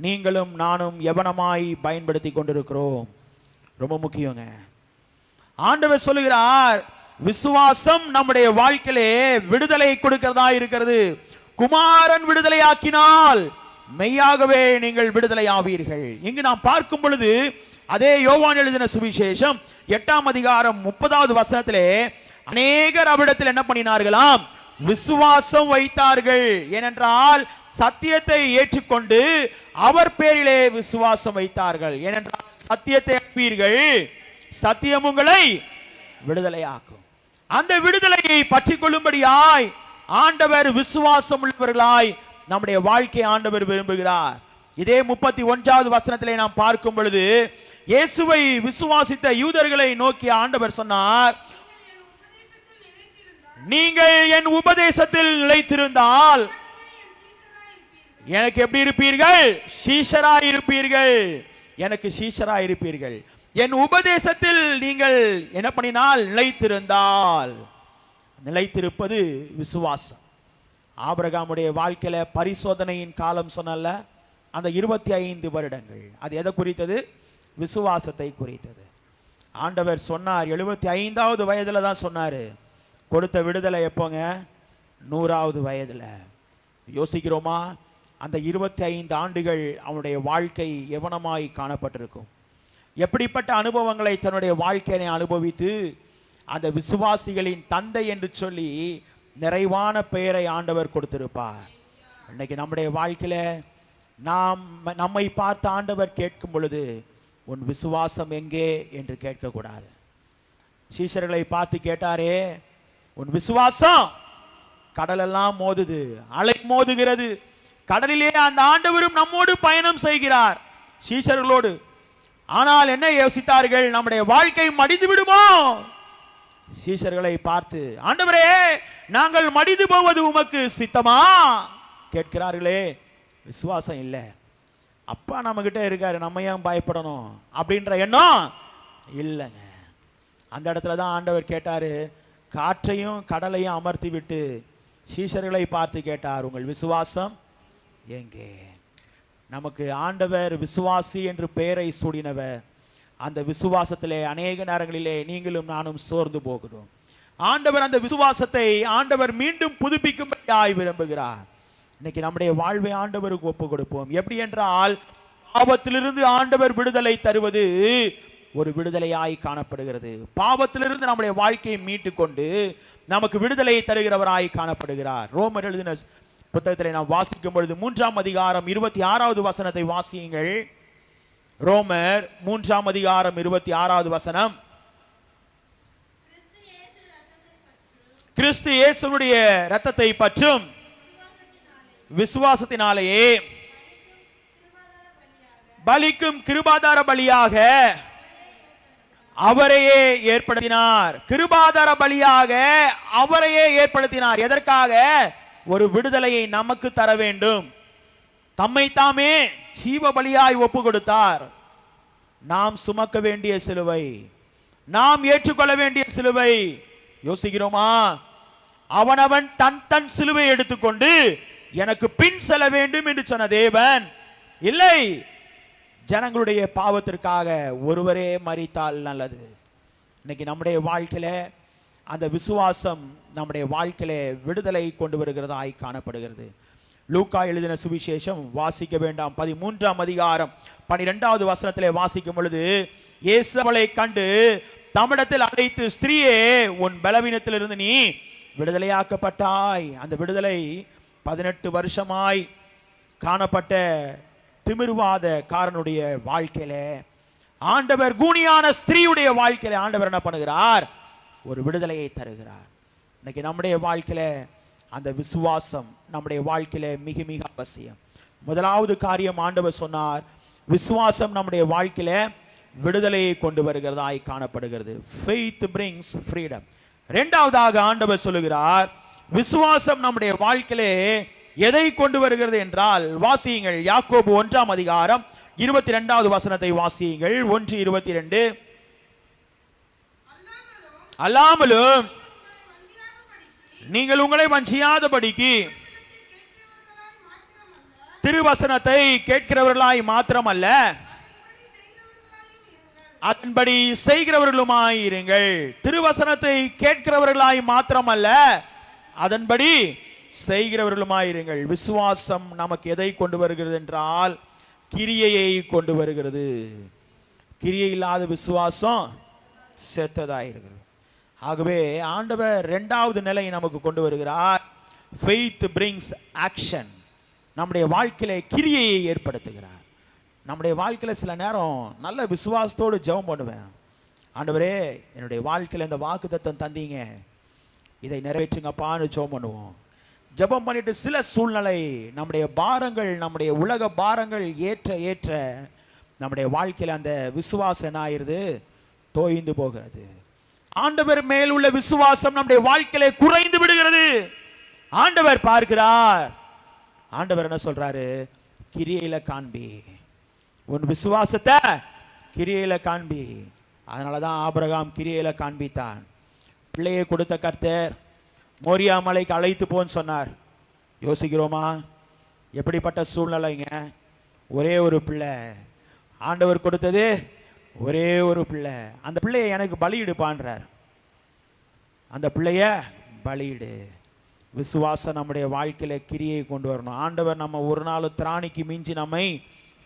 நீங்களும் நானும் எவனமாய் பயன்படுத்தி கொண்டிருக்கிறோம்? ரொம்ப முக்கியங்க. ஆண்டவர் சொல்லுகிறார், விசுவாசம் நம்முடைய வாழ்க்கையிலே விடுதலை கொடுக்கிறதா இருக்கிறது. குமாரன் விடுதலை ஆக்கினால் மெய்யாகவே நீங்கள் விடுதலை ஆவீர்கள். இங்கு நாம் பார்க்கும் பொழுது அதே யோவான் எழுதின சுவிசேஷம் 8ஆம் அதிகாரம் 30வது வசனத்திலே அநேகர் அவ்விடத்தில் என்ன பண்ணினார்களாம்? விசுவாசம் வைத்தார்கள். ஏனென்றால் சத்தியத்தை ஏற்றுக்கொண்டு அவர் பேரிலே விசுவாசம் வைத்தார்கள். ஏனென்றால் சத்தியத்தை அறிவீர்கள், சத்தியம் உங்களை விடுதலையாக்கும். அந்த விடுதலையை பற்றி கொள்ளும்படியாய் ஆண்டவர் விசுவாசம் உள்ளவர்களாய் நம்முடைய வாழ்க்கை ஆண்டவர் விரும்புகிறார். இதே 31வது வசனத்திலே நாம் பார்க்கும் பொழுது இயேசுவை விசுவாசித்த யூதர்களை நோக்கி ஆண்டவர் சொன்னார், நீங்கள் என் உபதேசத்தில் நிலைத்திருந்தால் எனக்கு எப்படி இருப்பீர்கள்? சீஷராய் இருப்பீர்கள். எனக்கு சீஷராய் இருப்பீர்கள். என் உபதேசத்தில் நீங்கள் என்ன பண்ணினால் நிலைத்திருந்தால். நிலைத்திருப்பது விசுவாசம். ஆபிரகாமுடைய வாழ்க்கையில பரிசோதனையின் காலம் சொன்னல, அந்த 25 வருடங்கள் அது எதை குறித்தது? விசுவாசத்தை குறித்தது. ஆண்டவர் சொன்னார் 75வது வயதுல தான் சொன்னாரு. கொடுத்த விடுதலை எப்போங்க? 100வது வயதுல. யோசிக்கிறோமா? அந்த 25 ஆண்டுகள் அவனுடைய வாழ்க்கை எவனமாய் காணப்பட்டிருக்கும்? எப்படிப்பட்ட அனுபவங்களை தன்னுடைய வாழ்க்கையை அனுபவித்து அந்த விசுவாசிகளின் தந்தை என்று சொல்லி நிறைவான பெயரை ஆண்டவர் கொடுத்திருப்பார். இன்னைக்கு நம்முடைய வாழ்க்கையில நம்மை பார்த்து ஆண்டவர் கேட்கும் பொழுது, உன் விசுவாசம் எங்கே என்று கேட்கக்கூடாது. சீஷர்களை பார்த்து கேட்டாரே, உன் விசுவாசம் கடலெல்லாம் மோதுது, அலை மோதுகிறது. கடலிலே அந்த ஆண்டவரும் நம்மோடு பயணம் செய்கிறார் சீஷர்களோடு. ஆனால் என்ன யோசித்தார்கள்? நம்முடைய வாழ்க்கை மடிந்து விடுமோ? சீஷர்களை பார்த்து, ஆண்டவரே நாங்கள் மடிந்து போவது உமக்கு சித்தமா கேட்கிறார்களே. விசுவாசம் இல்லை. அப்பா நம்ம கிட்ட இருக்காரு, நம்ம ஏன் பயப்படணும் அப்படின்ற எண்ணம் இல்லைங்க. அந்த இடத்துல தான் ஆண்டவர் கேட்டாரு, காற்றையும் கடலையும் அமர்த்தி விட்டு சீஷர்களை பார்த்து கேட்டார், உங்கள் விசுவாசம் எங்கே? நமக்கு ஆண்டவர் விசுவாசி என்று பெயரை சூடினவர். அந்த விசுவாசத்திலே அநேக நேரங்களிலே நீங்களும் நானும் சோர்ந்து போகிறோம். ஆண்டவர் அந்த விசுவாசத்தை ஆண்டவர் மீண்டும் புதுப்பிக்கும்படியாய் விரும்புகிறார். இன்னைக்கு நம்முடைய வாழ்வை ஆண்டவருக்கு ஒப்பு கொடுப்போம். எப்படி என்றால், பாவத்திலிருந்து ஆண்டவர் விடுதலை தருவது ஒரு விடுதலையாய் காணப்படுகிறது. பாவத்திலிருந்து நம்முடைய வாழ்க்கையை மீட்டு கொண்டு நமக்கு விடுதலை தருகிறவராய் காணப்படுகிறார். ரோமர் எழுதின புத்தகத்திலே நாம் வாசிக்கும் பொழுது 3ஆம் அதிகாரம் 26வது வசனத்தை வாசியுங்கள். ரோமர் 3ஆம் அதிகாரம் 26வது வசனம். கிறிஸ்து இயேசுவுடைய இரத்தத்தை பற்றும் விசுவாசத்தினாலேயே பலிக்கும் கிருபாதார பலியாக அவரையே ஏற்படுத்தினார். கிருபாதார பலியாக அவரையே ஏற்படுத்தினார். எதற்காக? ஒரு விடுதலையை நமக்கு தர வேண்டும். தம்மை தாமே ஜீவ பலியாய் ஒப்பு கொடுத்தார். நாம் சுமக்க வேண்டிய சிலுவை, நாம் ஏற்றுக்கொள்ள வேண்டிய சிலுவை யோசிக்கிறோமா? அவனவன் தன் தன் சிலுவை எடுத்துக்கொண்டு எனக்கு பின் செல்ல வேண்டும் என்று சொன்ன தேவன் இல்லை. ஜனங்களுடைய பாவத்திற்காக ஒருவரே மரித்தால் நல்லது. இன்னைக்கு நம்முடைய வாழ்க்கையில அந்த விசுவாசம் நம்முடைய வாழ்க்கையில விடுதலை கொண்டு வருகிறதாய் காணப்படுகிறது. லூக்கா எழுதின சுவிசேஷம் வாசிக்க வேண்டாம், 13ஆம் அதிகாரம் 12வது வசனத்திலே வாசிக்கும் பொழுது, இயேசு அவளை கண்டு தம்மிடத்தில் அழைத்து, ஸ்திரீயே உன் பலவீனத்திலிருந்து நீ விடுதலையாக்கப்பட்டாய். அந்த விடுதலை 18 வருஷமாய் காணப்பட்ட திமிர்வாத காரனுடைய வாழ்க்கையில ஆண்டவர் கூனியான ஸ்திரீயுடைய வாழ்க்கையில ஆண்டவர் என்ன பண்ணுகிறார்? ஒரு விடுதலையை தருகிறார். இன்னைக்கு நம்முடைய வாழ்க்கையில அந்த விசுவாசம் நம்முடைய வாழ்க்கையில மிக மிக அவசியம். முதலாவது காரியம் ஆண்டவர் சொன்னார், விசுவாசம் நம்முடைய வாழ்க்கையில விடுதலையை கொண்டு வருகிறதாய் காணப்படுகிறது. faith brings freedom. இரண்டாவதாக ஆண்டவர் சொல்லுகிறார், விசுவாசம் நம்முடைய வாழ்க்கையிலே எதை கொண்டு வருகிறது என்றால், வாசியுங்கள் யாக்கோபு 1ஆம் அதிகாரம் 22வது வசனத்தை வாசியுங்கள். 1:22. அல்லாமலும் நீங்கள் உங்களை வஞ்சியாதபடிக்கு திருவசனத்தை கேட்கிறவர்களாய் மாத்திரமல்ல, அதன்படி செய்கிறவர்களுமாய் இருங்கள். திருவசனத்தை கேட்கிறவர்களாய் மாத்திரமல்ல, அதன்படி செய்கிறவர்களுமாய் இருங்கள். விசுவாசம் நமக்கு எதை கொண்டு வருகிறது என்றால் கிரியையை கொண்டு வருகிறது. கிரியை இல்லாத விசுவாசம் செத்ததாயிருக்கிறது. ஆகவே ஆண்டவர் இரண்டாவது நிலை நமக்கு கொண்டு வருகிறார். faith brings action. நம்முடைய வாழ்க்கையில கிரியையை ஏற்படுத்துகிறார். நம்முடைய வாழ்க்கையில சில நேரம் நல்ல விசுவாசத்தோடு ஜெபம் பண்ணுவேன். ஆண்டவரே, என்னுடைய வாழ்க்கையில இந்த வாக்குத்தத்தம் தந்தீங்க, இதை நிறைவேற்றுங்கப்பான்னு ஜெபம் பண்ணுவோம். ஜெபம் பண்ணிட்டு சில சூழ்நிலை நம்முடைய பாரங்கள், நம்முடைய உலக பாரங்கள் ஏற்ற ஏற்ற நம்முடைய வாழ்க்கையில அந்த விசுவாசம் என்ன ஆயிருது? தோய்ந்து போகிறது. ஆண்டவர் மேல் உள்ள விசுவாசம் நம்முடைய வாழ்க்கையில குறைந்து விடுகிறது. ஆண்டவர் பார்க்கிறார். ஆண்டவர் என்ன சொல்றாரு? கிரியையில காண்பி, உன் விசுவாசத்தை கிரியையில காண்பி. அதனாலதான் ஆபிரகாம் கிரியையில காண்பித்தான். பிள்ளையை கொடுத்த கர்த்தர் மோரியா மலைக்கு அழைத்து போன்னு சொன்னார். யோசிக்கிறோமா? எப்படிப்பட்ட சூழ்நிலைங்க! ஒரே ஒரு பிள்ளை, ஆண்டவர் கொடுத்தது ஒரே ஒரு பிள்ளை. அந்த பிள்ளையை எனக்கு பலியிடுப்பான்றார். அந்த பிள்ளைய பலியிடு. விசுவாசம் நம்முடைய வாழ்க்கையில கிரியை கொண்டு வரணும். ஆண்டவர் நம்ம ஒரு நாள் திராணிக்கு மிஞ்சி நம்மை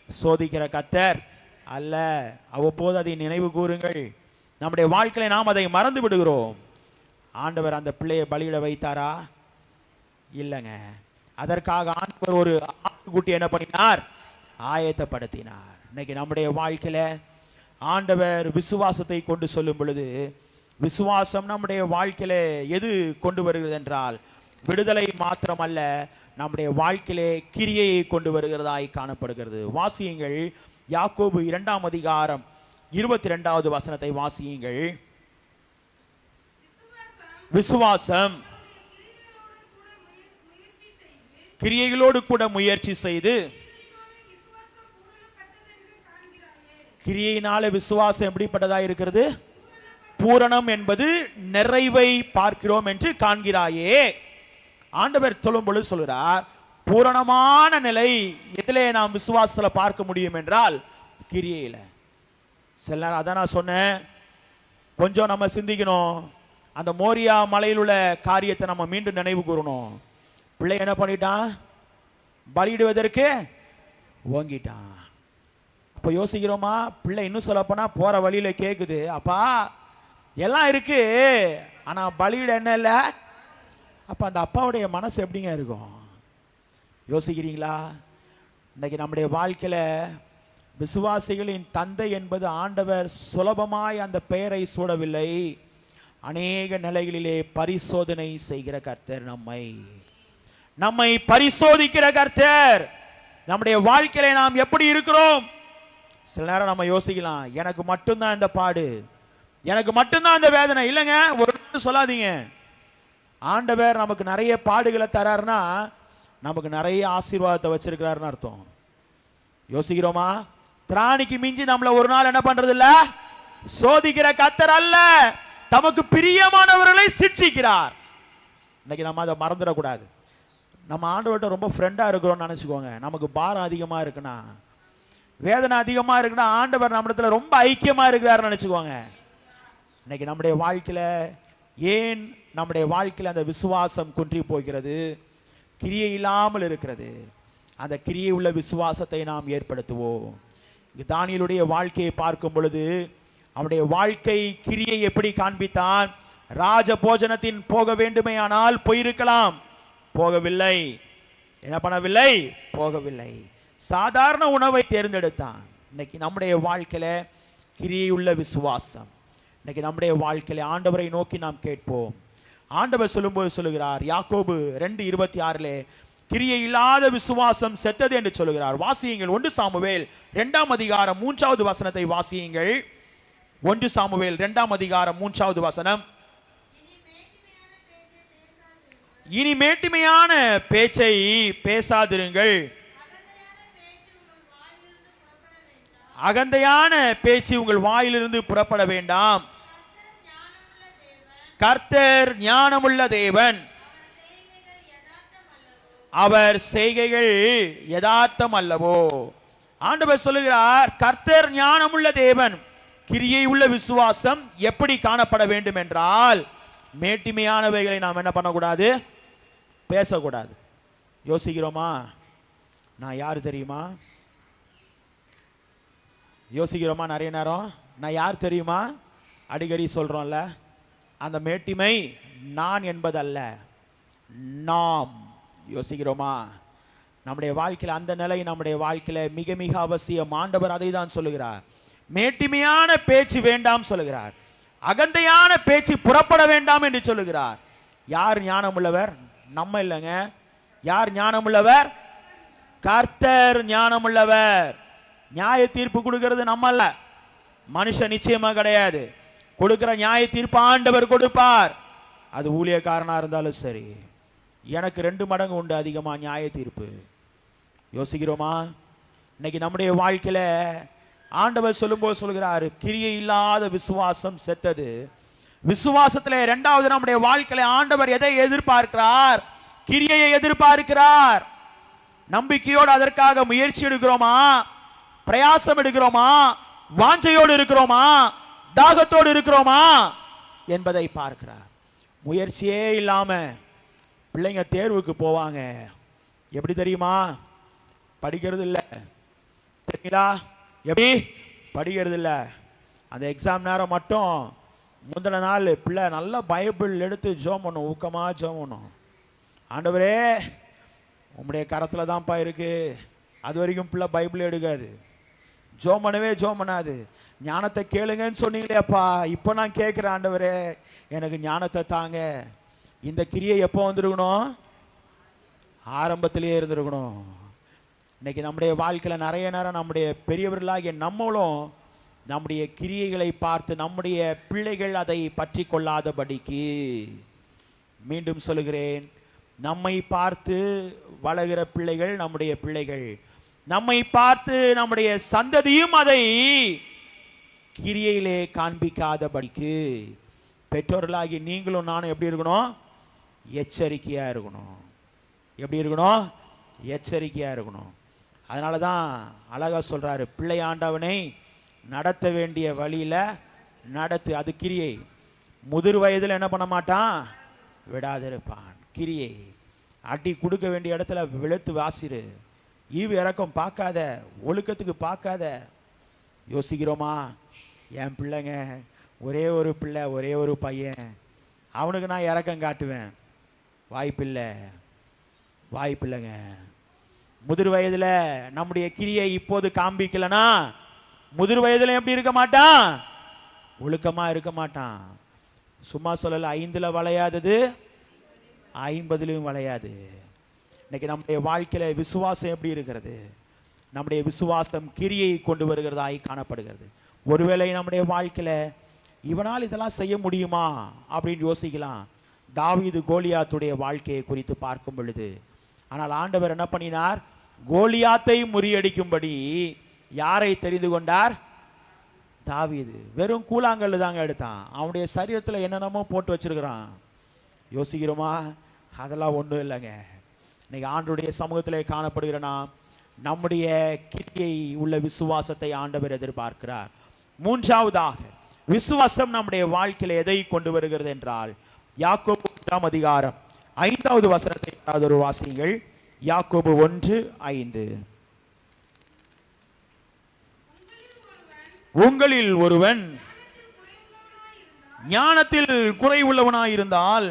சோதிக்கிற கர்த்தர் அல்ல. அவ்வப்போது அதை நினைவு கூறுங்கள். நம்முடைய வாழ்க்கையில நாம் அதை மறந்து விடுகிறோம். ஆண்டவர் அந்த பிள்ளையை பலியிட வைத்தாரா? இல்லைங்க. அதற்காக ஆண்டவர் ஒரு ஆட்டுக்குட்டி என்ன பண்ணினார்? ஆயத்தப்படுத்தினார். இன்னைக்கு நம்முடைய வாழ்க்கையில ஆண்டவர் விசுவாசத்தை கொண்டு சொல்லும் பொழுது, விசுவாசம் நம்முடைய வாழ்க்கையில எது கொண்டு வருகிறது என்றால் விடுதலை மாத்திரமல்ல, நம்முடைய வாழ்க்கையிலே கிரியையை கொண்டு வருகிறதாய் காணப்படுகிறது. வாசியுங்கள், யாக்கோபு 2ஆம் அதிகாரம் 22வது வசனத்தை வாசியுங்கள். விசுவாசம் கிரியைகளோடு கூட முயற்சி செய்து, கிரியையினால விசுவாசம் எப்படிப்பட்டதா இருக்கிறது? பூரணம் என்பது நிறைவை பார்க்கிறோம் என்று காண்கிறாயே. ஆண்டவர் சொல்லும் பொழுது சொல்கிறார், பூரணமான நிலை எதிலே நாம் விசுவாசத்துல பார்க்க முடியும் என்றால் கிரியையில. சில நேரம் அதான் நான் சொன்னேன், கொஞ்சம் நம்ம சிந்திக்கணும். அந்த மோரியா மலையில் உள்ள காரியத்தை நம்ம மீண்டும் நினைவு கூறணும். பிள்ளை என்ன பண்ணிட்டான்? பலியிடுவதற்கு ஓங்கிட்டான். அப்ப யோசிக்கிறோமா? பிள்ளை இன்னும் சொல்லப்போனா போற வழியில கேக்குது, அப்பா எல்லாம் இருக்கு, ஆனா பலியிட என்ன இல்லை. அப்ப அந்த அப்பாவுடைய மனசு எப்படிங்க இருக்கும்? யோசிக்கிறீங்களா? இன்னைக்கு நம்முடைய வாழ்க்கையில விசுவாசிகளின் தந்தை என்பது ஆண்டவர் சுலபமாய் அந்த பெயரை சூடவில்லை. அநேக நிலைகளிலே பரிசோதனை செய்கிற கர்த்தர், நம்மை பரிசோதிக்கிற கர்த்தர். நம்முடைய வாழ்க்கையில நாம் எப்படி இருக்கிறோம்? சில நேரம் நம்ம யோசிக்கலாம், எனக்கு மட்டும்தான் இந்த பாடு, எனக்கு மட்டும்தான் இந்த வேதனை. இல்லைங்க, ஒரு சொல்லாதீங்க. ஆண்டவர் நமக்கு நிறைய பாடுகளை தராருன்னா நமக்கு நிறைய ஆசீர்வாதத்தை வச்சிருக்கிறாருன்னு அர்த்தம். யோசிக்கிறோமா? திராணிக்கு மிஞ்சி நம்மள ஒரு நாள் என்ன பண்றது இல்ல, சோதிக்கிற கர்த்தர் அல்ல, தமக்கு பிரியமானவர்களை சிட்சிக்கிறார். இன்னைக்கு நம்ம அதை மறந்துடக்கூடாது. நம்ம ஆண்டவர்கிட்ட ரொம்ப ஃப்ரெண்டா இருக்கிறோம்னு நினைச்சுக்கோங்க. நமக்கு பாரம் அதிகமா இருக்குன்னா, வேதனை அதிகமா இருக்குன்னா, ஆண்டவர் நம்மிடத்துல ரொம்ப ஐக்கியமா இருக்கிறாருன்னு நினைச்சுக்கோங்க. இன்னைக்கு நம்முடைய வாழ்க்கையில ஏன் நம்முடைய வாழ்க்கையில அந்த விசுவாசம் குன்றி போகிறது, கிரியை இல்லாமல் இருக்கிறது? அந்த கிரியை உள்ள விசுவாசத்தை நாம் ஏற்படுத்துவோம். தானியேலுடைய வாழ்க்கையை பார்க்கும் பொழுது அவனுடைய வாழ்க்கை கிரியை எப்படி காண்பித்தான்? ராஜ போஜனத்தின் போக வேண்டுமே ஆனால் போயிருக்கலாம், போகவில்லை. என்ன பண்ணவில்லை? போகவில்லை. சாதாரண உணவை தேர்ந்தெடுத்தான். இன்னைக்கு நம்முடைய வாழ்க்கையில கிரியை உள்ள விசுவாசம். இன்னைக்கு நம்முடைய வாழ்க்கையில ஆண்டவரை நோக்கி நாம் கேட்போம். ஆண்டவர் சொல்லும்போது சொல்லுகிறார், யாக்கோபு 2:26 கிரியை இல்லாத விசுவாசம் செத்தது என்று சொல்லுகிறார். வாசியுங்கள், 1 சாமுவேல் 2ஆம் அதிகாரம் 3வது வசனத்தை வாசியுங்கள். 1 சாமுவேல் 2ஆம் அதிகாரம் 3வது வசனம். இனி மேட்டிமையான பேச்சை பேசாதிருங்கள், அகந்தையான பேச்சு உங்கள் வாயிலிருந்து புறப்பட வேண்டாம். கர்த்தர் ஞானமுள்ள தேவன், அவர் செய்கைகள் யதார்த்தம் அல்லவோ? ஆண்டவர் சொல்லுகிறார், கர்த்தர் ஞானமுள்ள தேவன். கிரியை உள்ள விசுவாசம் எப்படி காணப்பட வேண்டும் என்றால், மேட்டிமையானவைகளை நாம் என்ன பண்ணக்கூடாது? பேசக்கூடாது. யோசிக்கிறோமா? நான் யார் தெரியுமா? யோசிக்கிறோமா? நிறைய நேரம் நான் யார் தெரியுமா அடிக்கடி சொல்றோம்ல. அந்த மேட்டிமை நான் என்பதல்ல, நாம். யோசிக்கிறோமா? நம்முடைய வாழ்க்கையில் அந்த நிலை நம்முடைய வாழ்க்கையில் மிக மிக அவசியம். ஆண்டவர் அதை தான் சொல்லுகிறார். மேட்டிமையான பேச்சு வேண்டாம் சொல்லுகிறார். அகந்தையான பேச்சு புறப்பட வேண்டாம் என்று சொல்லுகிறார். யார் ஞானமுள்ளவர்? நம்ம இல்லைங்க. யார் ஞானமுள்ளவர்? கர்த்தர் ஞானமுள்ளவர். நியாய தீர்ப்பு கொடுக்கிறது நம்ம அல்ல, மனுஷன் நிச்சயமா கிடையாது. கொடுக்கிற நியாய தீர்ப்பு ஆண்டவர் கொடுப்பார். அது ஊழியக்காரனா இருந்தாலும் சரி. எனக்கு 2 மடங்கு உண்டு அதிகமா நியாய தீர்ப்பு. யோசிக்கிறோமா? இன்னைக்கு நம்முடைய வாழ்க்கையில ஆண்டவர் சொல்லும்போது சொல்கிறார், கிரியை இல்லாத விசுவாசம் செத்தது. விசுவாசத்துல 2வது நம்முடைய வாழ்க்கையில ஆண்டவர் எதை எதிர்பார்க்கிறார்? கிரியையை எதிர்பார்க்கிறார். நம்பிக்கையோடு அதற்காக முயற்சி எடுக்கிறோமா? பிரயாசம் எடுக்கிறோமா? வாஞ்சையோடு இருக்கிறோமா? தாகத்தோடு இருக்கிறோமா என்பதை பார்க்கிறார். முயற்சியே இல்லாம பிள்ளைங்க தேர்வுக்கு போவாங்க. எப்படி தெரியுமா? படிக்கிறது இல்லை. தெரியுங்களா? எப்படி படிக்கிறது இல்லை. அந்த எக்ஸாம் நேரம் மட்டும் முந்தின நாள் பிள்ளை நல்லா பைபிள் எடுத்து ஜெபம் பண்ணும், ஊக்கமாக ஜெபம் பண்ணும். ஆண்டவரே உம்முடைய கரத்தில் தான்ப்பா இருக்கு. அது வரைக்கும் பிள்ளை பைபிள் எடுக்காது, ஜெபம் பண்ணவே ஜெபம் பண்ணாது. ஞானத்தை கேளுங்கன்னு சொன்னீங்களேப்பா, இப்போ நான் கேட்குறேன் ஆண்டவரே எனக்கு ஞானத்தை தாங்க. இந்த கிரியை எப்போ வந்துருக்கணும்? ஆரம்பத்திலேயே இருந்திருக்கணும். இன்னைக்கு நம்முடைய வாழ்க்கையில் நிறைய நேரம் நம்முடைய பெரியவர்களாகிய நம்மளும் நம்முடைய கிரியைகளை பார்த்து நம்முடைய பிள்ளைகள் அதை பற்றி கொள்ளாதபடிக்கு, மீண்டும் சொல்லுகிறேன், நம்மை பார்த்து வளர்கிற பிள்ளைகள் நம்முடைய பிள்ளைகள், நம்மை பார்த்து நம்முடைய சந்ததியும் அதை கிரியையிலே காண்பிக்காதபடிக்கு பெற்றோர்களாகி நீங்களும் நானும் எப்படி இருக்கணும்? எச்சரிக்கையா இருக்கணும். எப்படி இருக்கணும்? எச்சரிக்கையா இருக்கணும். அதனால தான் அழகா சொல்றாரு, பிள்ளை ஆண்டவனை நடத்த வேண்டிய வழியில நடத்து, அது கிரியை. முதிர் வயதில் என்ன பண்ண மாட்டான்? விடாதிருப்பான். கிரியை. அடி கொடுக்க வேண்டிய இடத்துல வெளுத்து வாசிரு. ஈவு இறக்கம் பார்க்காத, ஒழுக்கத்துக்கு பார்க்காத. யோசிக்கிறோமா? என் பிள்ளைங்க ஒரே ஒரு பிள்ளை, ஒரே ஒரு பையன், அவனுக்கு நான் இறக்கம் காட்டுவேன். வாய்ப்பில்லை, வாய்ப்பில்லைங்க. முதிர் வயதில் நம்முடைய கிரியை இப்போது காண்பிக்கலனா முதிர் வயதில் எப்படி இருக்க மாட்டான்? ஒழுக்கமா இருக்க மாட்டான். சும்மா சொல்லல, 5ல் வளையாதது 50லும் வளையாது. இன்னைக்கு நம்முடைய வாழ்க்கையில விசுவாசம் எப்படி இருக்கிறது? நம்முடைய விசுவாசம் கிரியை கொண்டு வருகிறதாய் காணப்படுகிறது. ஒருவேளை நம்முடைய வாழ்க்கையில இவனால் இதெல்லாம் செய்ய முடியுமா அப்படின்னு யோசிக்கலாம். தாவீது கோலியாத்துடைய வாழ்க்கையை குறித்து பார்க்கும் பொழுது, ஆனால் ஆண்டவர் என்ன பண்ணினார்? கோலியாத்தை முறியடிக்கும்படி யாரை தெரிந்து கொண்டார்? தாவீது. வெறும் கூழாங்கல்லு தாங்க எடுத்தான். அவனுடைய சரீரத்தில் என்னென்னமோ போட்டு வச்சிருக்கிறான். யோசிக்கிறோமா? அதெல்லாம் ஒன்றும் இல்லைங்க. இன்னைக்கு ஆண்டுடைய சமூகத்திலே காணப்படுகிற நாம் நம்முடைய கிரியை உள்ள விசுவாசத்தை ஆண்டவர் எதிர்பார்க்கிறார். 3வதாக விசுவாசம் நம்முடைய வாழ்க்கையில் எதை கொண்டு வருகிறது என்றால், யாக்கோபு 1ஆம் அதிகாரம் 5வது வசனத்தை ஒரு வாசியுங்கள். யாக்கோபு 1:5. உங்களில் ஒருவன் ஞானத்தில் குறைவுள்ளவனாயிருந்தால்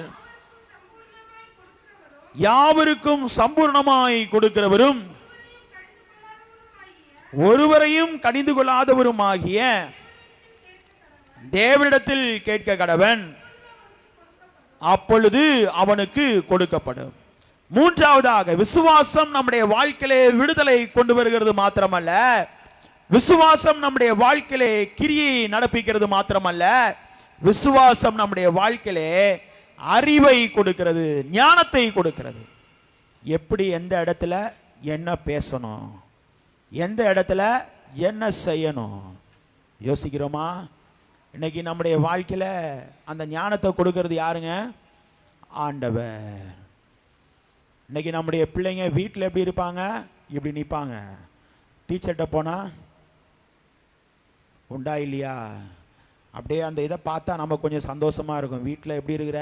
யாவருக்கும் சம்பூர்ணமாய் கொடுக்கிறவரும் ஒருவரையும் கடிந்து கொள்ளாதவருமாகிய தேவனிடத்தில் கேட்க கடவன், அப்பொழுது அவனுக்கு கொடுக்கப்படும். 3வதாக விசுவாசம் நம்முடைய வாழ்க்கையிலே விடுதலை கொண்டு வருகிறது மாத்திரமல்ல, விசுவாசம் நம்முடைய வாழ்க்கையிலே கிரியை நடப்பிக்கிறது மாத்திரமல்ல, விசுவாசம் நம்முடைய வாழ்க்கையிலே அறிவை கொடுக்கிறது, ஞானத்தை கொடுக்கிறது. எப்படி எந்த இடத்துல என்ன பேசணும், எந்த இடத்துல என்ன செய்யணும் யோசிக்கிறோமா? இன்னைக்கு நம்முடைய வாழ்க்கையில அந்த ஞானத்தை கொடுக்கிறது யாருங்க? ஆண்டவர். இன்னைக்கு நம்முடைய பிள்ளைங்க வீட்டில் எப்படி இருப்பாங்க? இப்படி நிற்பாங்க. டீச்சர்கிட்ட போனால் உண்டா இல்லையா, அப்படியே அந்த இதை பார்த்தா நம்ம கொஞ்சம் சந்தோஷமாக இருக்கும். வீட்டில் எப்படி இருக்கிற,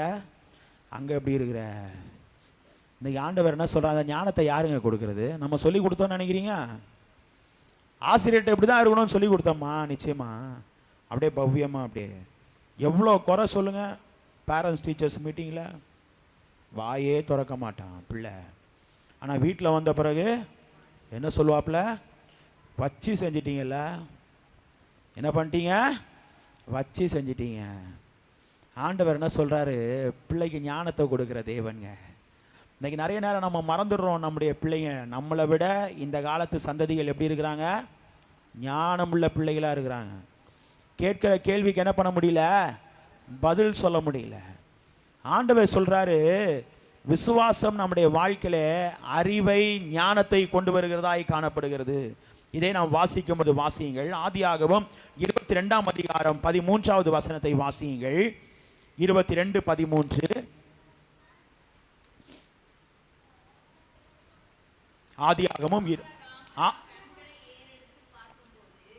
அங்கே எப்படி இருக்கிற. இந்த ஆண்டவர் என்ன சொல்கிறார்? அந்த ஞானத்தை யாருங்க கொடுக்கறது? நம்ம சொல்லி கொடுத்தோன்னு நினைக்கிறீங்க? ஆசிரியர்கிட்ட எப்படி தான் இருக்கணும்னு சொல்லி கொடுத்தோம்மா, நிச்சயமா அப்படியே பவ்யமாக அப்படியே. எவ்வளோ குறை சொல்லுங்கள், பேரண்ட்ஸ் டீச்சர்ஸ் மீட்டிங்கில் வாயே திறக்க மாட்டான் பிள்ளை. ஆனால் வீட்டில் வந்த பிறகு என்ன சொல்லுவாப்புல? வச்சு செஞ்சிட்டீங்கல்ல, என்ன பண்ணிட்டீங்க? வச்சு செஞ்சிட்டீங்க. ஆண்டவர் என்ன சொல்கிறாரு? பிள்ளைக்கு ஞானத்தை கொடுக்குற தேவனுங்க. இன்றைக்கி நிறைய நேரம் நம்ம மறந்துடுறோம். நம்முடைய பிள்ளைங்க நம்மளை விட இந்த காலத்து சந்ததிகள் எப்படி இருக்கிறாங்க? ஞானமுள்ள பிள்ளைகளாக இருக்கிறாங்க. கேட்கிற கேள்விக்கு என்ன பண்ண முடியல? பதில் சொல்ல முடியல. ஆண்டவர் சொல்கிறாரு, விசுவாசம் நம்முடைய வாழ்க்கையில் அறிவை ஞானத்தை கொண்டு வருகிறதாய் காணப்படுகிறது. இதை நாம் வாசிக்கும் போது வாசியுங்கள். ஆதியாகமம் 22ஆம் அதிகாரம் 13வது வசனத்தை வாசியுங்கள். 22:13. ஆதியாகமம்